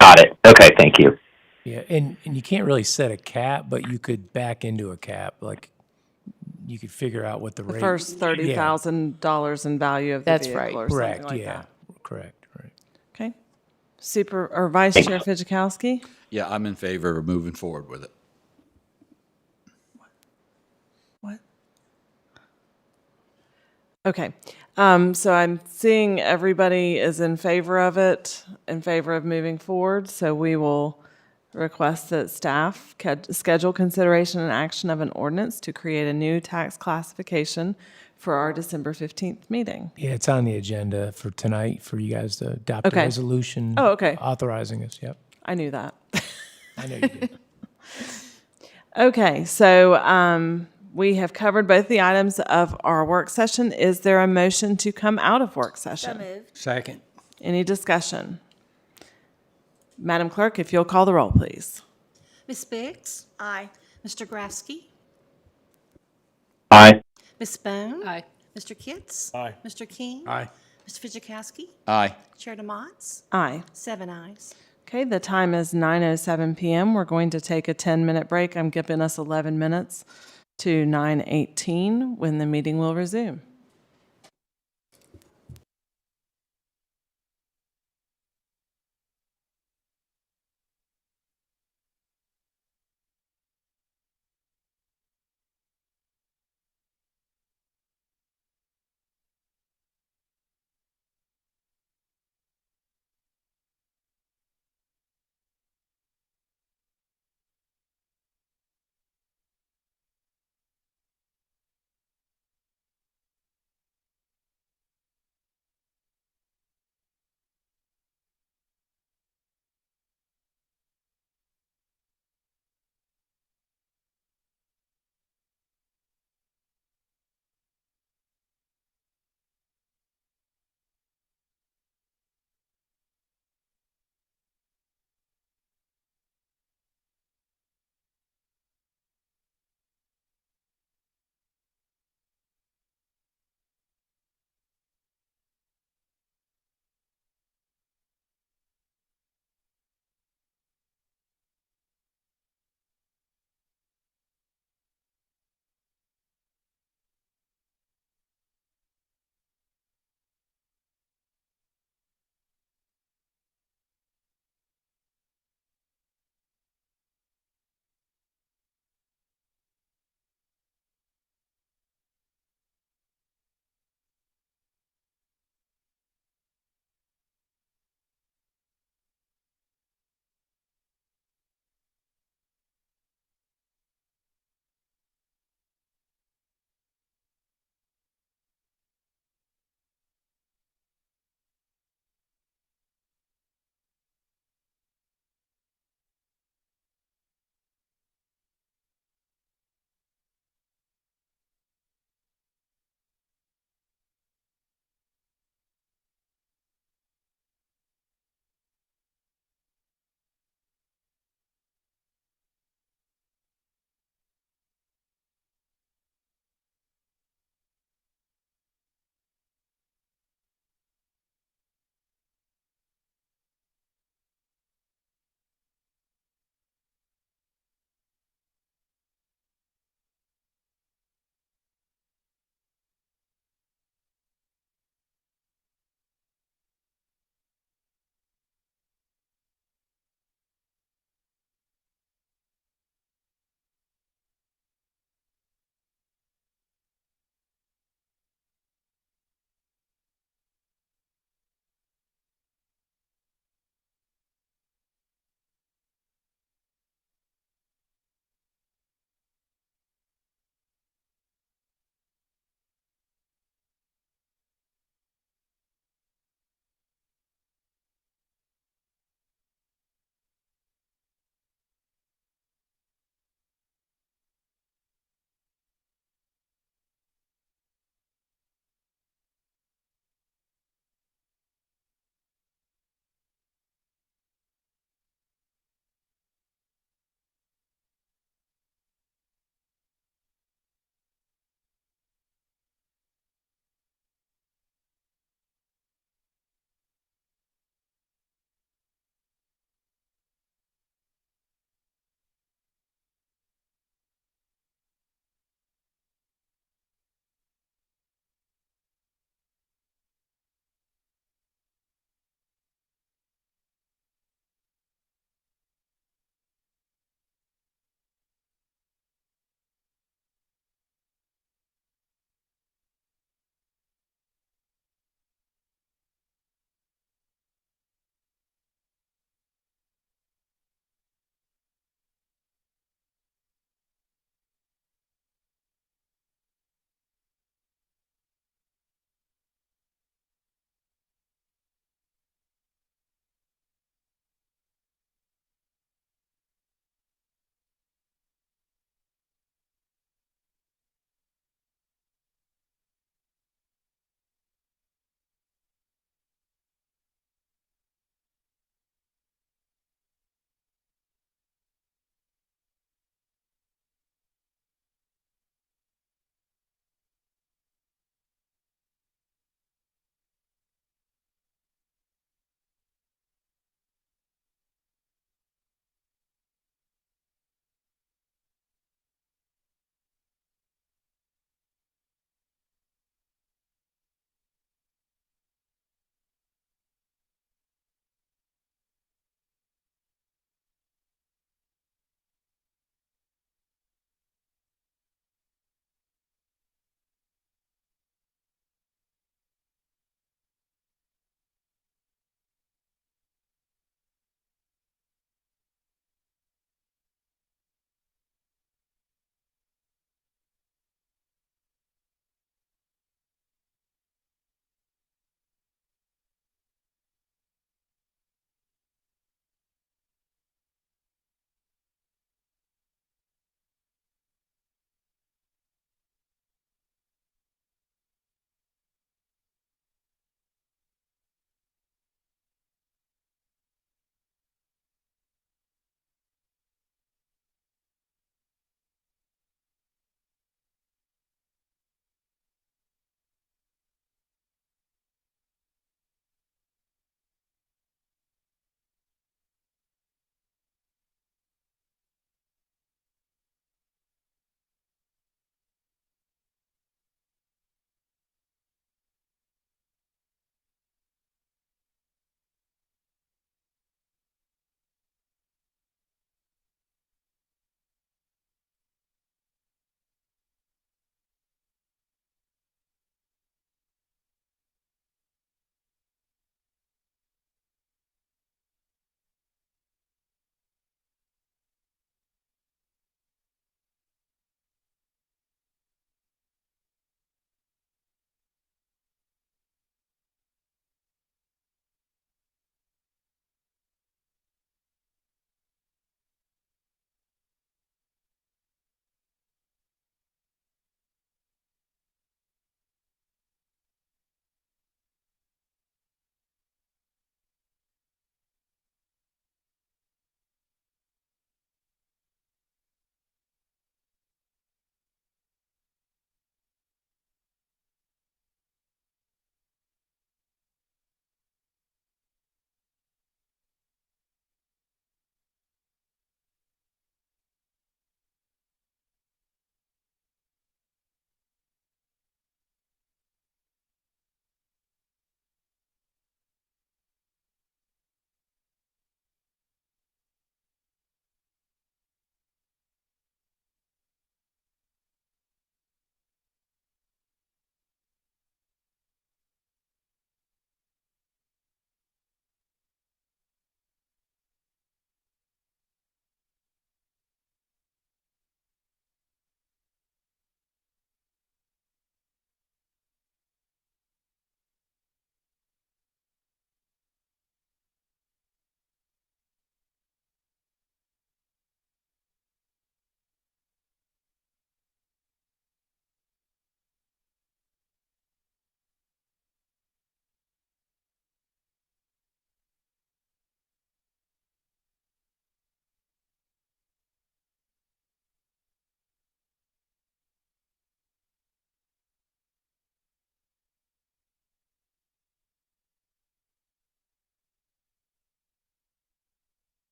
Got it. Okay, thank you. yeah, and you can't really set a cap, but you could back into a cap, like, you could figure out what the The rate. first $30,000 in value of the That's vehicle right. or something Correct, like yeah, that. correct, right. Okay. Vice Chair Fitchikowski? Yeah, I'm in favor of moving forward with it. What? Okay. So I'm seeing everybody is in favor of it, in favor of moving forward. So we will request that staff schedule consideration and action of an ordinance to create a new tax classification for our December 15th meeting. Yeah, it's on the agenda for tonight for you guys to adopt a Okay. resolution. Oh, okay. Authorizing us, yep. I knew that. I know you did. Okay, so we have covered both the items of our work session. Is there a motion to come out of work So session? moved. Second. Any discussion? Madam Clerk, if you'll call the roll, please. Ms. Biggs? Aye. Mr. Grafsky? Aye. Ms. Bone? Aye. Mr. Kitts? Aye. Mr. King? Aye. Mr. Fitchikowski? Aye. Chair DeMotts? Aye. 7 ayes. Okay, the time is 9:07 p.m. We're going to take a 10-minute break. I'm giving us 11 minutes to 9:18 when the meeting will resume.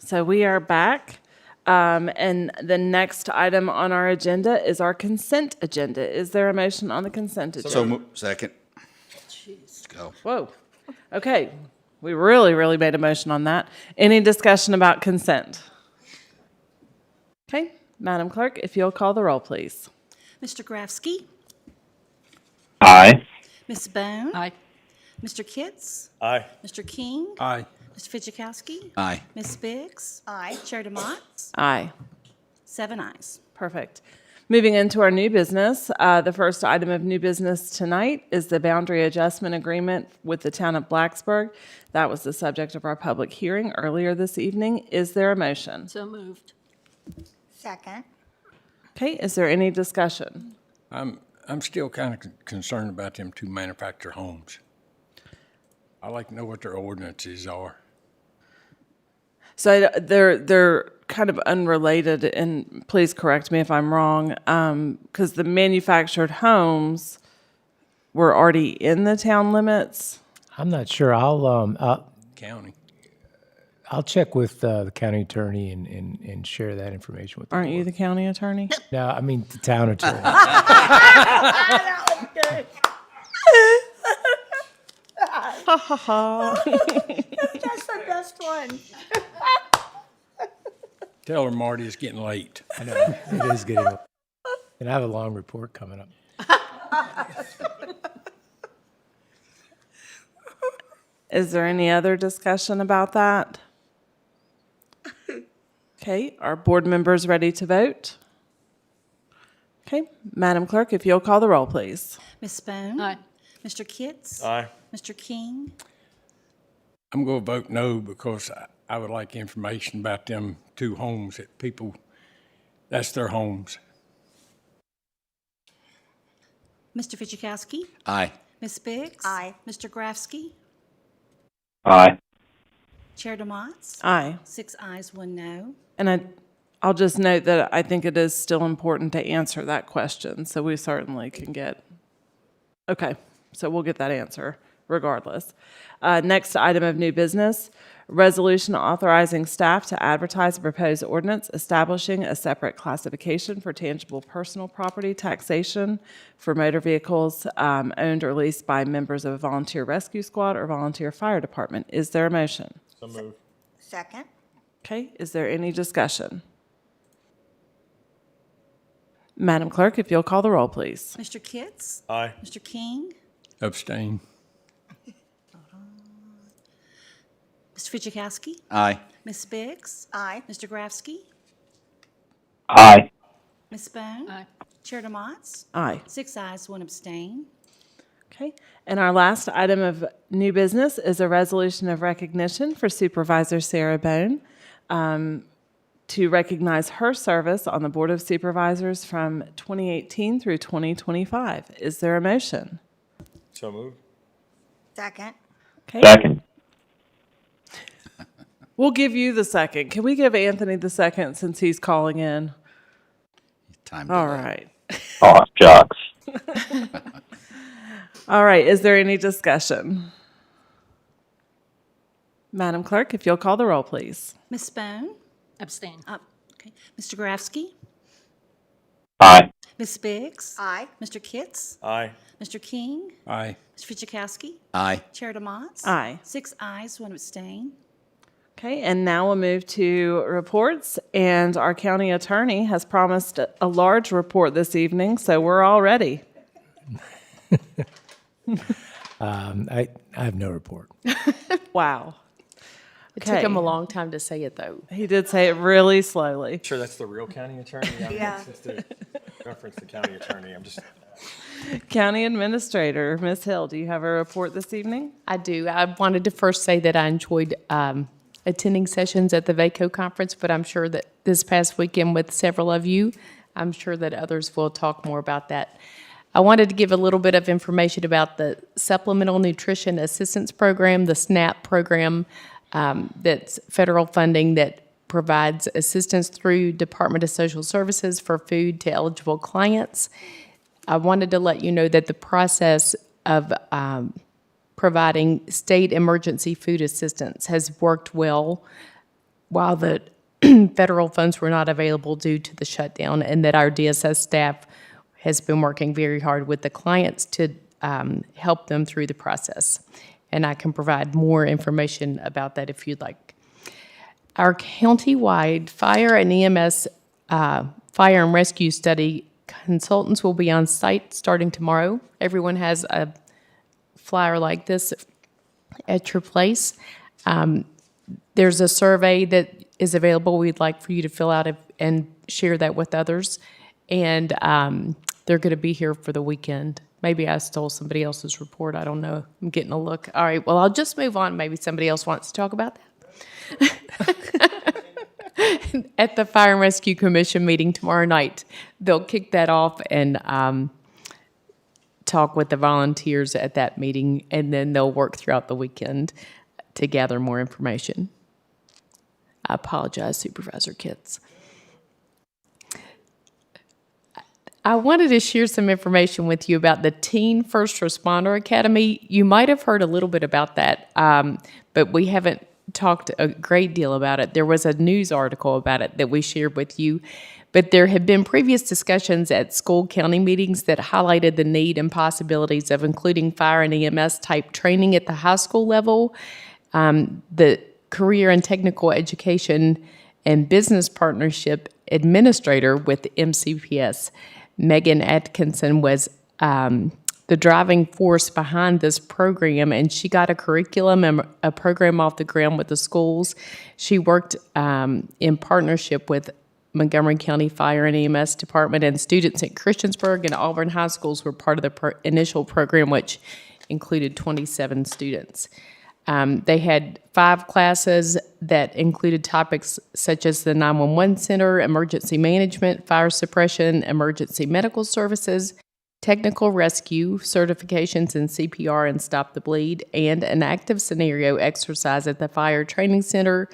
So we are back. And the next item on our agenda is our consent agenda. Is there a motion on the consent agenda? Second. Let's go. Whoa. Okay. We really made a motion on that. Any discussion about consent? Okay. Madam Clerk, if you'll call the roll, please. Mr. Grafsky, Aye. Ms. Bone, Aye. Mr. Kitts, Aye. Mr. King, Aye. Mr. Fitchikowski, Aye. Ms. Biggs. Aye. Chair DeMott, Aye. 7 ayes. Perfect. Moving into our new business, the first item of new business tonight is the boundary adjustment agreement with the town of Blacksburg. That was the subject of our public hearing earlier this evening. Is there a motion? So moved. Second. Okay, is there any discussion? I'm still kind of concerned about them two manufactured homes. I like to know what their ordinances are. So they're kind of unrelated, and please correct me if I'm wrong, because the manufactured homes were already in the town limits. I'm not sure. County. I'll check with the county attorney and share that information with the Aren't you board. the county attorney? No, I mean the town attorney. Ha ha ha. That's the best one. Tell her Marty it's getting late. I know, it is getting old. And I have a long report coming up. Is there any other discussion about that? Okay, are board members ready to vote? Okay, Madam Clerk, if you'll call the roll, please. Ms. Bone. Aye. Mr. Kitts. Aye. Mr. King. I'm going to vote no because I would like information about them two homes that people, that's their homes. Mr. Fitchikowski. Aye. Ms. Biggs. Aye. Mr. Grafsky. Aye. Chair DeMott, Aye. 6 ayes, 1 no. And I'll just note that I think it is still important to answer that question, so we certainly can get, okay, so we'll get that answer regardless. Next item of new business, resolution authorizing staff to advertise a proposed ordinance establishing a separate classification for tangible personal property taxation for motor vehicles owned or leased by members of a volunteer rescue squad or volunteer fire department. Is there a motion? So moved. Second. Okay, is there any discussion? Madam Clerk, if you'll call the roll, please. Mr. Kitts. Aye. Mr. King. Abstain. Mr. Fitchikowski. Aye. Ms. Biggs. Aye. Mr. Grafsky. Aye. Ms. Bone. Aye. Chair DeMott, Aye. 6 ayes, 1 abstain. Okay, and our last item of new business is a resolution of recognition for Supervisor Sarah Bone to recognize her service on the Board of Supervisors from 2018 through 2025. Is there a motion? So moved. Second. Okay, Second. we'll give you the second. Can we give Anthony the second since he's calling in? Time. All right. Aw, shucks. All right, is there any discussion? Madam Clerk, if you'll call the roll, please. Ms. Bone. Abstain. Okay. Mr. Grafsky. Aye. Ms. Biggs. Aye. Mr. Kitts. Aye. Mr. King. Aye. Mr. Fitchikowski. Aye. Chair DeMott. Aye. 6 ayes, 1 abstain. Okay, and now we'll move to reports, and our county attorney has promised a large report this evening, so we're all ready. I have no report. Wow. It took him a long time to say it, though. He did say it really slowly. Sure, that's the real county attorney? Yeah. It's to reference the county attorney. I'm just, County Administrator, Ms. Hill, do you have a report this evening? I do. I wanted to first say that I enjoyed attending sessions at the VACO conference, but I'm sure that this past weekend with several of you, I'm sure that others will talk more about that. I wanted to give a little bit of information about the Supplemental Nutrition Assistance Program, the SNAP program, that's federal funding that provides assistance through Department of Social Services for food to eligible clients. I wanted to let you know that the process of providing state emergency food assistance has worked well while the federal funds were not available due to the shutdown, and that our DSS staff has been working very hard with the clients to help them through the process. And I can provide more information about that if you'd like. Our county-wide fire and EMS fire and rescue study consultants will be on site starting tomorrow. Everyone has a flyer like this at your place. There's a survey that is available we'd like for you to fill out and share that with others. And they're going to be here for the weekend. Maybe I stole somebody else's report. I don't know. I'm getting a look. All right, well, I'll just move on. Maybe somebody else wants to talk about that. At the Fire and Rescue Commission meeting tomorrow night, they'll kick that off and talk with the volunteers at that meeting, and then they'll work throughout the weekend to gather more information. I apologize, Supervisor Kitts. I wanted to share some information with you about the Teen First Responder Academy. You might have heard a little bit about that, but we haven't talked a great deal about it. There was a news article about it that we shared with you, but there have been previous discussions at school county meetings that highlighted the need and possibilities of including fire and EMS type training at the high school level. The Career and Technical Education and Business Partnership Administrator with MCPS, Megan Atkinson, was the driving force behind this program, and she got a curriculum and a program off the ground with the schools. She worked in partnership with Montgomery County Fire and EMS Department, and students at Christiansburg and Auburn High Schools were part of the initial program, which included 27 students. They had 5 classes that included topics such as the 911 Center, emergency management, fire suppression, emergency medical services, technical rescue, certifications in CPR and Stop the Bleed, and an active scenario exercise at the Fire Training Center.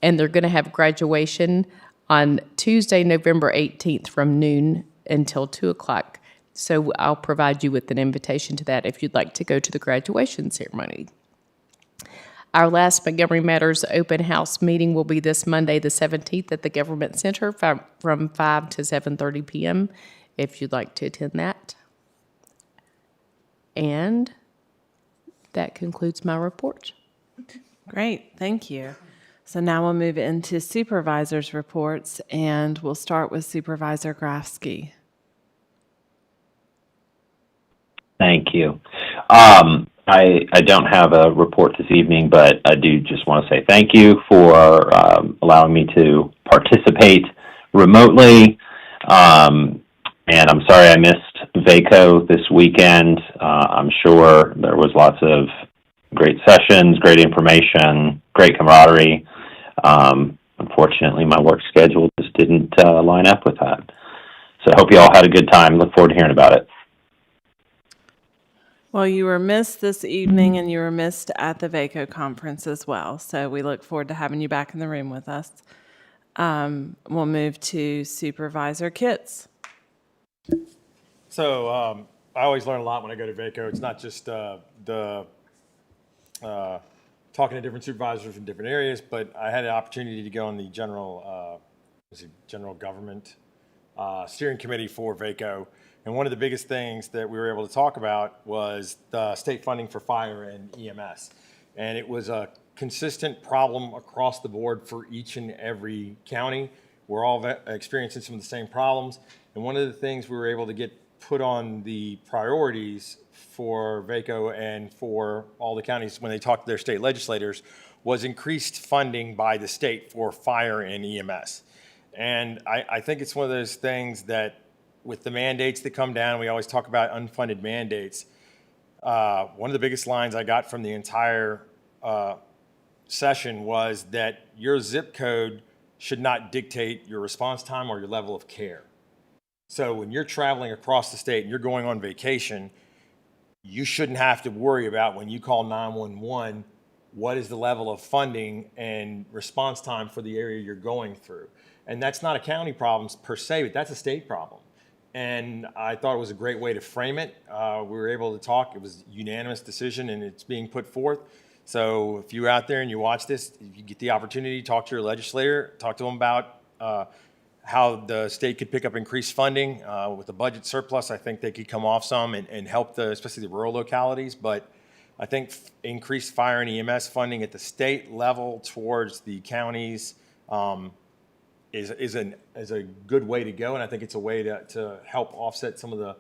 And they're going to have graduation on Tuesday, November 18th from noon until 2 o'clock. So I'll provide you with an invitation to that if you'd like to go to the graduation ceremony. Our last Montgomery Matters open house meeting will be this Monday, the 17th, at the Government Center from 5 to 7:30 p.m. if you'd like to attend that. And that concludes my report. Great, thank you. So now we'll move into supervisors' reports, and we'll start with Supervisor Grafsky. Thank you. I don't have a report this evening, but I do just want to say thank you for allowing me to participate remotely. And I'm sorry I missed VACO this weekend. I'm sure there was lots of great sessions, great information, great camaraderie. Unfortunately, my work schedule just didn't line up with that. So I hope you all had a good time. Look forward to hearing about it. Well, you were missed this evening, and you were missed at the VACO conference as well. So we look forward to having you back in the room with us. We'll move to Supervisor Kitts. So I always learn a lot when I go to VACO. It's not just talking to different supervisors from different areas, but I had an opportunity to go on the general government steering committee for VACO. And one of the biggest things that we were able to talk about was the state funding for fire and EMS. And it was a consistent problem across the board for each and every county. We're all experiencing some of the same problems. And one of the things we were able to get put on the priorities for VACO and for all the counties when they talked to their state legislators was increased funding by the state for fire and EMS. And I think it's one of those things that with the mandates that come down, we always talk about unfunded mandates. One of the biggest lines I got from the entire session was that your zip code should not dictate your response time or your level of care. So when you're traveling across the state and you're going on vacation, you shouldn't have to worry about when you call 911, what is the level of funding and response time for the area you're going through. And that's not a county problem per se, but that's a state problem. And I thought it was a great way to frame it. We were able to talk. It was a unanimous decision, and it's being put forth So if you're out there and you watch this, if you get the opportunity, talk to your legislator, talk to them about how the state could pick up increased funding. With the budget surplus, I think they could come off some and help especially the rural localities. But I think increased fire and EMS funding at the state level towards the counties is a good way to go. And I think it's a way to help offset some of the,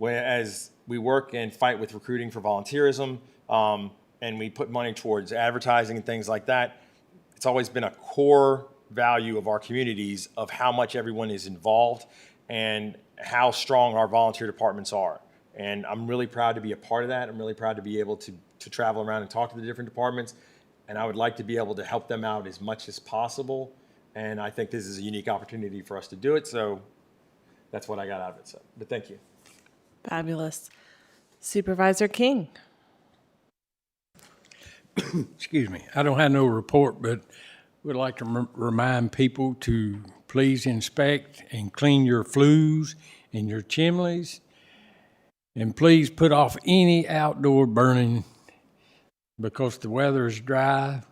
as we work and fight with recruiting for volunteerism, and we put money towards advertising and things like that. It's always been a core value of our communities of how much everyone is involved and how strong our volunteer departments are. And I'm really proud to be a part of that. I'm really proud to be able to travel around and talk to the different departments. And I would like to be able to help them out as much as possible. And I think this is a unique opportunity for us to do it. So that's what I got out of it. So, but thank you. Fabulous. Supervisor King. Excuse me. I don't have no report, but we'd like to remind people to please inspect and clean your flues and your chimneys. And please put off any outdoor burning because the weather is dry.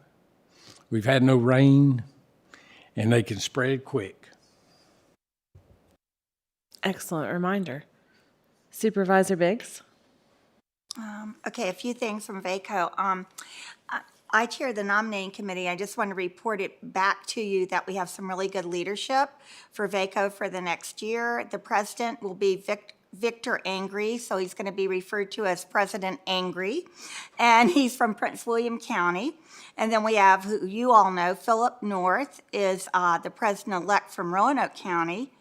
We've had no rain, and they can spread quick. Excellent reminder. Supervisor Biggs. Okay, a few things from VACO. I chair the nominating committee. I just want to report it back to you that we have some really good leadership for VACO for the next year. The president will be Victor Angry, so he's going to be referred to as President Angry, and he's from Prince William County. And then we have, who you all know, Philip North is the president-elect from Roanoke County,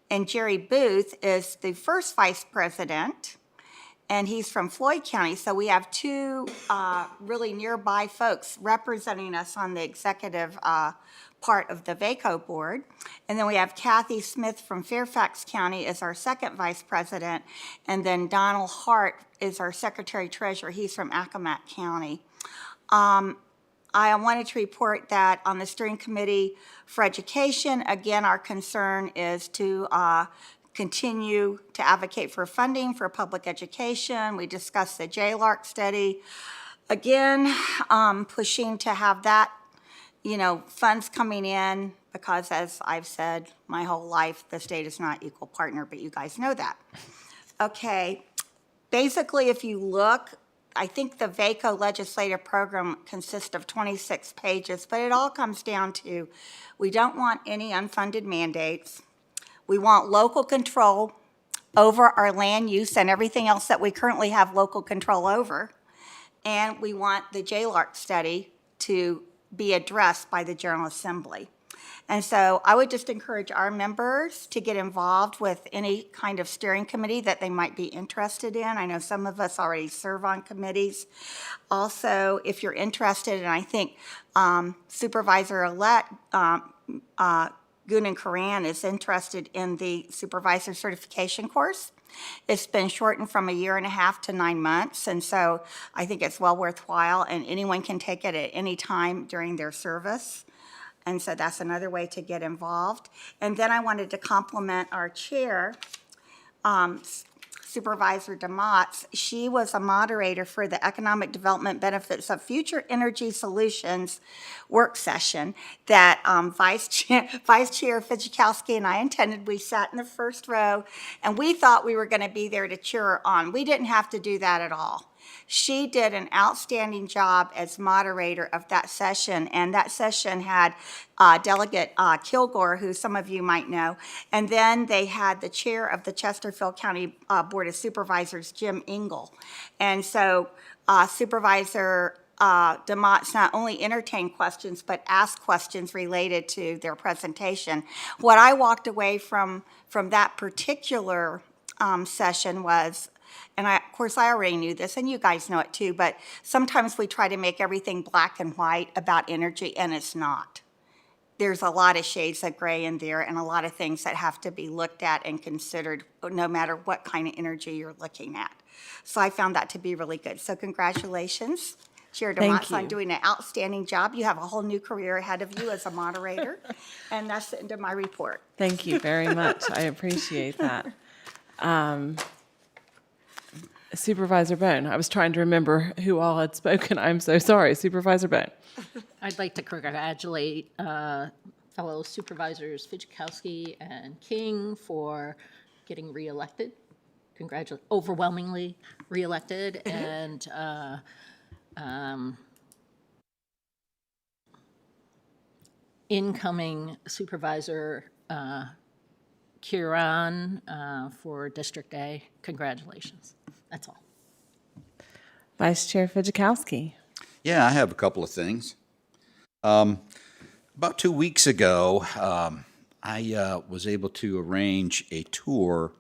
and Jerry Booth is the first vice president, and he's from Floyd County. So we have two really nearby folks representing us on the executive part of the VACO board. And then we have Kathy Smith from Fairfax County as our second vice president. And then Donald Hart is our secretary treasurer. He's from Accomack County. I wanted to report that on the steering committee for education, again, our concern is to continue to advocate for funding for public education. We discussed the JLARC study. Again, pushing to have that, funds coming in because, as I've said my whole life, the state is not equal partner, but you guys know that. Okay, basically, if you look, I think the VACO legislative program consists of 26 pages, but it all comes down to we don't want any unfunded mandates. We want local control over our land use and everything else that we currently have local control over. And we want the JLARC study to be addressed by the General Assembly. And so I would just encourage our members to get involved with any kind of steering committee that they might be interested in. I know some of us already serve on committees. Also, if you're interested, and I think Supervisor-elect Gunan Karan is interested in the supervisor certification course. It's been shortened from 1.5 years to 9 months, and so I think it's well worthwhile, and anyone can take it at any time during their service. And so that's another way to get involved. And then I wanted to compliment our chair, Supervisor DeMotts. She was a moderator for the Economic Development Benefits of Future Energy Solutions work session that Vice Chair Fidzikowski and I attended. We sat in the first row, and we thought we were going to be there to cheer her on. We didn't have to do that at all. She did an outstanding job as moderator of that session, and that session had Delegate Kilgore, who some of you might know, and then they had the chair of the Chesterfield County Board of Supervisors, Jim Engel. And so Supervisor DeMotts not only entertained questions, but asked questions related to their presentation. What I walked away from that particular session was, and of course I already knew this, and you guys know it too, but sometimes we try to make everything black and white about energy, and it's not. There's a lot of shades of gray in there and a lot of things that have to be looked at and considered no matter what kind of energy you're looking at. So I found that to be really good. So congratulations, Chair DeMotts, on doing an outstanding job. You have a whole new career ahead of you as a moderator, and that's the end of my report. Thank you very much. I appreciate that. Supervisor Bone. I was trying to remember who all had spoken. I'm so sorry. Supervisor Bone. I'd like to congratulate fellow supervisors Fidzikowski and King for getting reelected. Overwhelmingly reelected, and incoming Supervisor Kieran for District A. Congratulations. That's all. Vice Chair Fidzikowski. Yeah, I have a couple of things. About 2 weeks ago, I was able to arrange a tour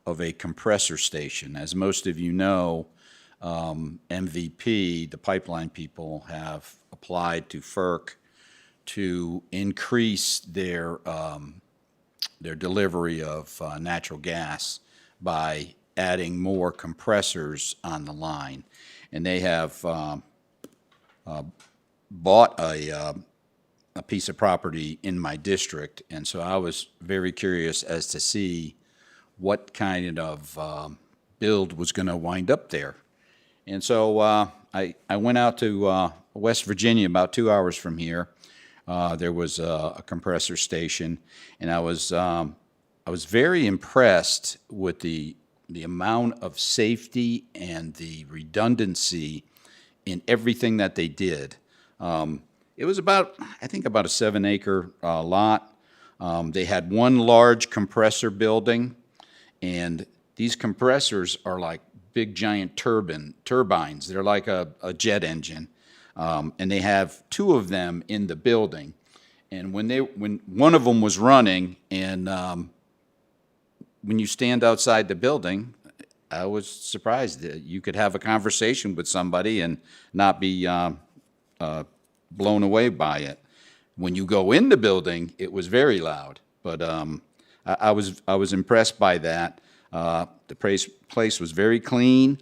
of a compressor station. As most of you know, MVP, the pipeline people, have applied to FERC to increase their delivery of natural gas by adding more compressors on the line. And they have bought a piece of property in my district, and so I was very curious as to see what kind of build was going to wind up there. And so I went out to West Virginia, about 2 hours from here. There was a compressor station, and I was very impressed with the amount of safety and the redundancy in everything that they did. It was about a 7-acre lot. They had one large compressor building, and these compressors are like big giant turbines. They're like a jet engine, and they have 2 of them in the building. And when one of them was running, and when you stand outside the building, I was surprised that you could have a conversation with somebody and not be blown away by it. When you go in the building, it was very loud, but I was impressed by that. The place was very clean.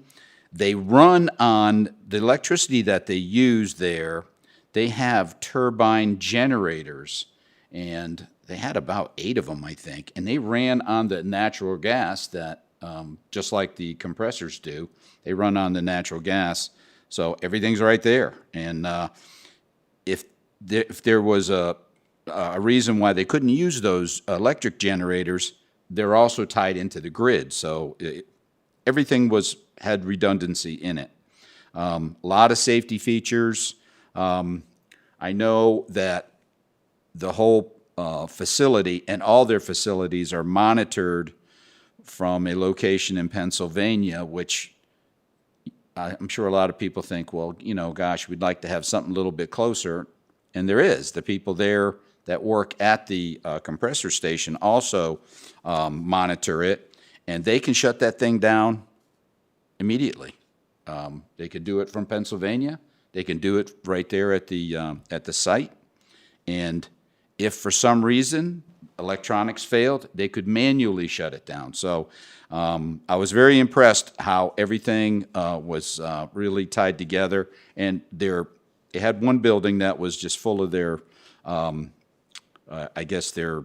They run on the electricity that they use there. They have turbine generators, and they had about 8 of them, I think, and they ran on the natural gas that, just like the compressors do, they run on the natural gas. So everything's right there. And if there was a reason why they couldn't use those electric generators, they're also tied into the grid. So everything had redundancy in it. A lot of safety features. I know that the whole facility and all their facilities are monitored from a location in Pennsylvania, which I'm sure a lot of people think, well, gosh, we'd like to have something a little bit closer. And there is. The people there that work at the compressor station also monitor it, and they can shut that thing down immediately. They could do it from Pennsylvania. They can do it right there at the site. And if for some reason electronics failed, they could manually shut it down. So I was very impressed how everything was really tied together. And they had one building that was just full of their, I guess, their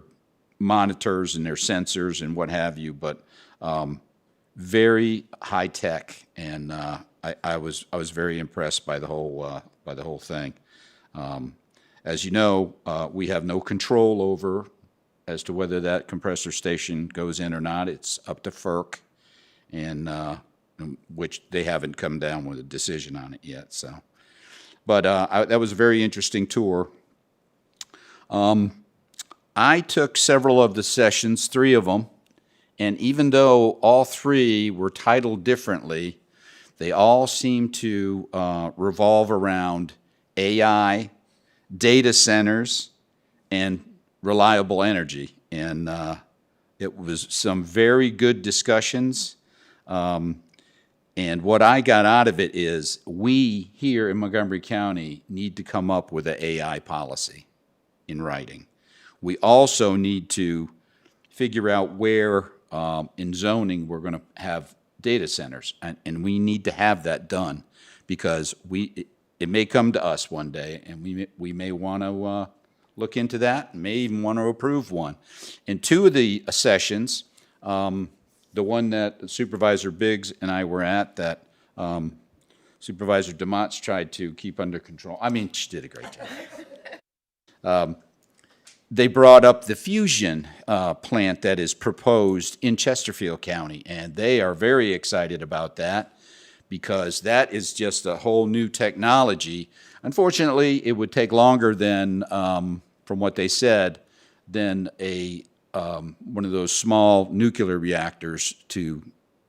monitors and their sensors and what have you, but very high tech. And I was very impressed by the whole thing. As you know, we have no control over as to whether that compressor station goes in or not. It's up to FERC, and which they haven't come down with a decision on it yet. So, but that was a very interesting tour. I took several of the sessions, 3 of them, and even though all 3 were titled differently, they all seem to revolve around AI, data centers, and reliable energy. And it was some very good discussions. And what I got out of it is we here in Montgomery County need to come up with an AI policy in writing. We also need to figure out where in zoning we're going to have data centers, and we need to have that done because it may come to us one day, and we may want to look into that, and may even want to approve one. In 2 of the sessions, the one that Supervisor Biggs and I were at, that Supervisor DeMott's tried to keep under control. I mean, she did a great job. They brought up the fusion plant that is proposed in Chesterfield County, and they are very excited about that because that is just a whole new technology. Unfortunately, it would take longer than, from what they said, than one of those small nuclear reactors to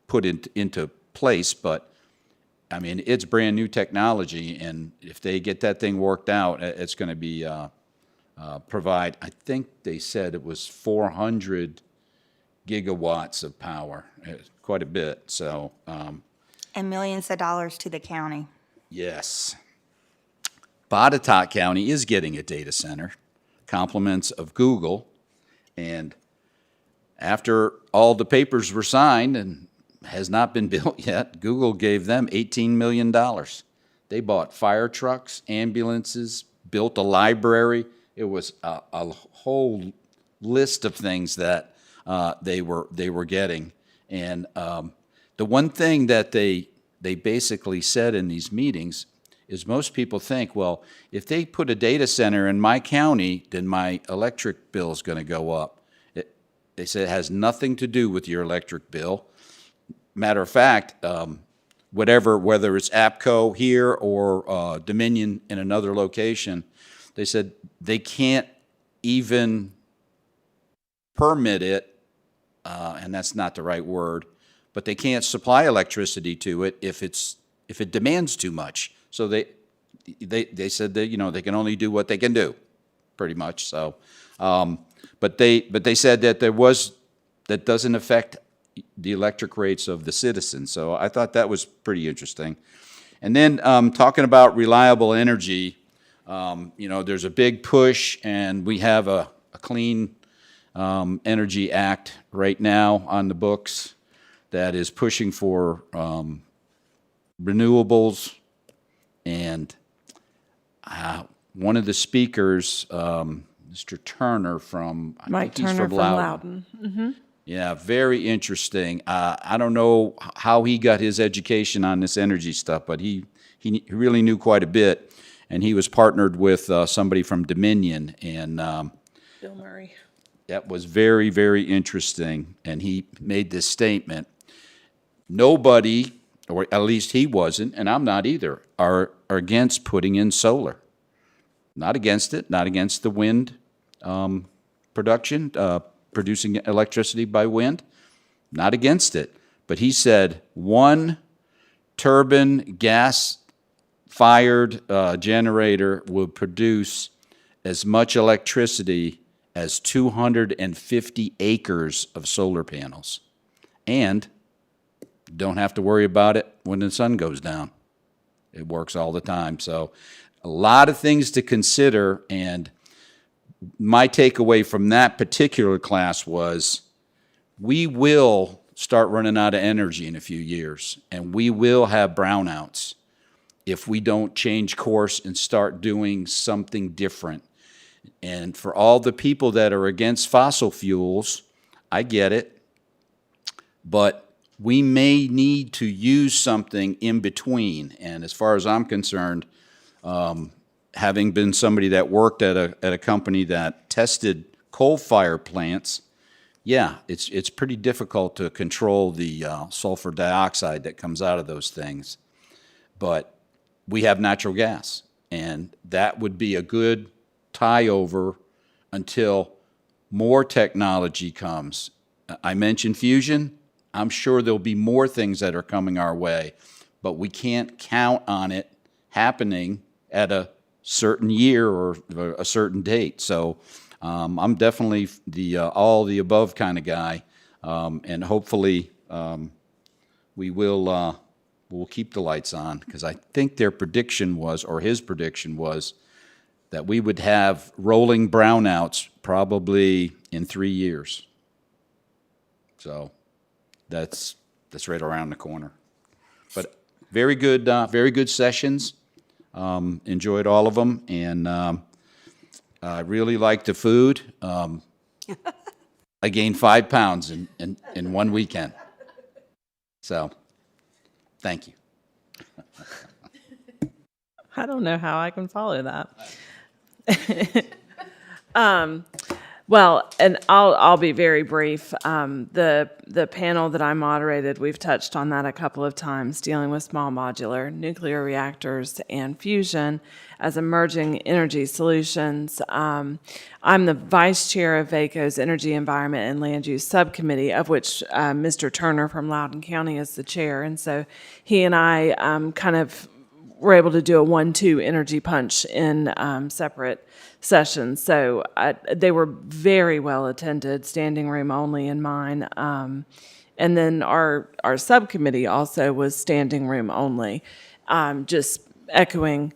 put into place, but I mean, it's brand new technology, and if they get that thing worked out, it's going to be provide, I think they said it was 400 gigawatts of power, quite a bit. So, And millions of dollars to the county. yes. Botetourt County is getting a data center, compliments of Google, and after all the papers were signed and has not been built yet, Google gave them $18 million. They bought fire trucks, ambulances, built a library. It was a whole list of things that they were getting. And the one thing that they basically said in these meetings is most people think, well, if they put a data center in my county, then my electric bill is going to go up. They said it has nothing to do with your electric bill. Matter of fact, whether it's APCO here or Dominion in another location, they said they can't even permit it, and that's not the right word, but they can't supply electricity to it if it demands too much. So they said that they can only do what they can do, pretty much. So, but they said that that doesn't affect the electric rates of the citizens. So I thought that was pretty interesting. And then talking about reliable energy, there's a big push, and we have a Clean Energy Act right now on the books that is pushing for renewables. And one of the speakers, Mr. Turner from, Mike Turner from Loudon. Mm-hmm. Yeah, very interesting. I don't know how he got his education on this energy stuff, but he really knew quite a bit. And he was partnered with somebody from Dominion, and Bill Murray. That was very, very interesting. And he made this statement: nobody, or at least he wasn't, and I'm not either, are against putting in solar. Not against it, not against the wind production, producing electricity by wind, not against it. But he said one turbine gas-fired generator would produce as much electricity as 250 acres of solar panels. And don't have to worry about it when the sun goes down. It works all the time. So a lot of things to consider, and my takeaway from that particular class was we will start running out of energy in a few years, and we will have brownouts if we don't change course and start doing something different. And for all the people that are against fossil fuels, I get it, but we may need to use something in between. And as far as I'm concerned, having been somebody that worked at a company that tested coal-fired plants, yeah, it's pretty difficult to control the sulfur dioxide that comes out of those things. But we have natural gas, and that would be a good tie-over until more technology comes. I mentioned fusion. I'm sure there'll be more things that are coming our way, but we can't count on it happening at a certain year or a certain date. So I'm definitely the all the above kind of guy, and hopefully we'll keep the lights on, because I think their prediction was, or his prediction was, that we would have rolling brownouts probably in 3 years. So that's right around the corner. But very good sessions. Enjoyed all of them, and I really liked the food. I gained 5 pounds in one weekend. So, thank you. I don't know how I can follow that. Well, and I'll be very brief. The panel that I moderated, we've touched on that a couple of times, dealing with small modular nuclear reactors and fusion as emerging energy solutions. I'm the vice chair of VACO's Energy, Environment, and Land Use Subcommittee, of which Mr. Turner from Loudoun County is the chair. And so he and I kind of were able to do a 1-2 energy punch in separate sessions. So they were very well attended, standing room only in mine. And then our subcommittee also was standing room only, just echoing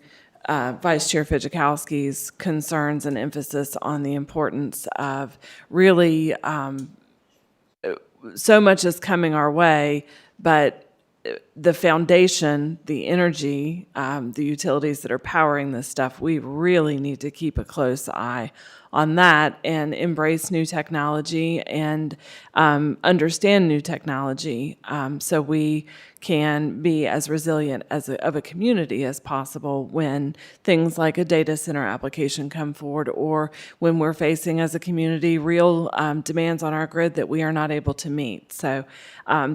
Vice Chair Fidzikowski's concerns and emphasis on the importance of really so much is coming our way, but the foundation, the energy, the utilities that are powering this stuff, we really need to keep a close eye on that and embrace new technology and understand new technology so we can be as resilient of a community as possible when things like a data center application come forward, or when we're facing as a community real demands on our grid that we are not able to meet. So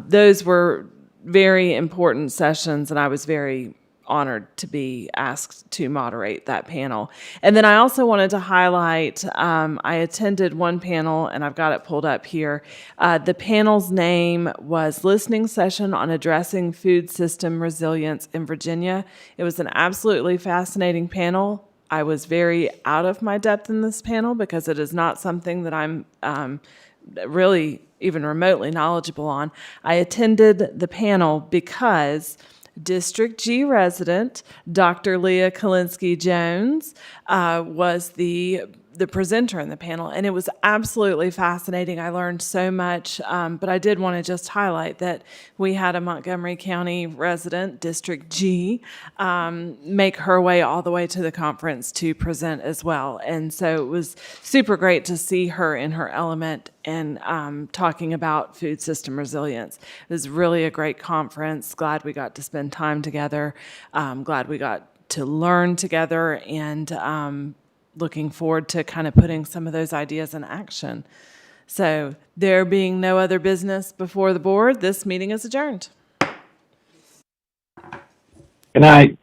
those were very important sessions, and I was very honored to be asked to moderate that panel. And then I also wanted to highlight, I attended one panel, and I've got it pulled up here. The panel's name was Listening Session on Addressing Food System Resilience in Virginia. It was an absolutely fascinating panel. I was very out of my depth in this panel because it is not something that I'm really even remotely knowledgeable on. I attended the panel because District G resident Dr. Leah Kalinsky-Jones was the presenter in the panel, and it was absolutely fascinating. I learned so much, but I did want to just highlight that we had a Montgomery County resident, District G, make her way all the way to the conference to present as well. And so it was super great to see her in her element and talking about food system resilience. It was really a great conference. Glad we got to spend time together. Glad we got to learn together, and looking forward to kind of putting some of those ideas in action. So there being no other business before the board, this meeting is adjourned. Good night.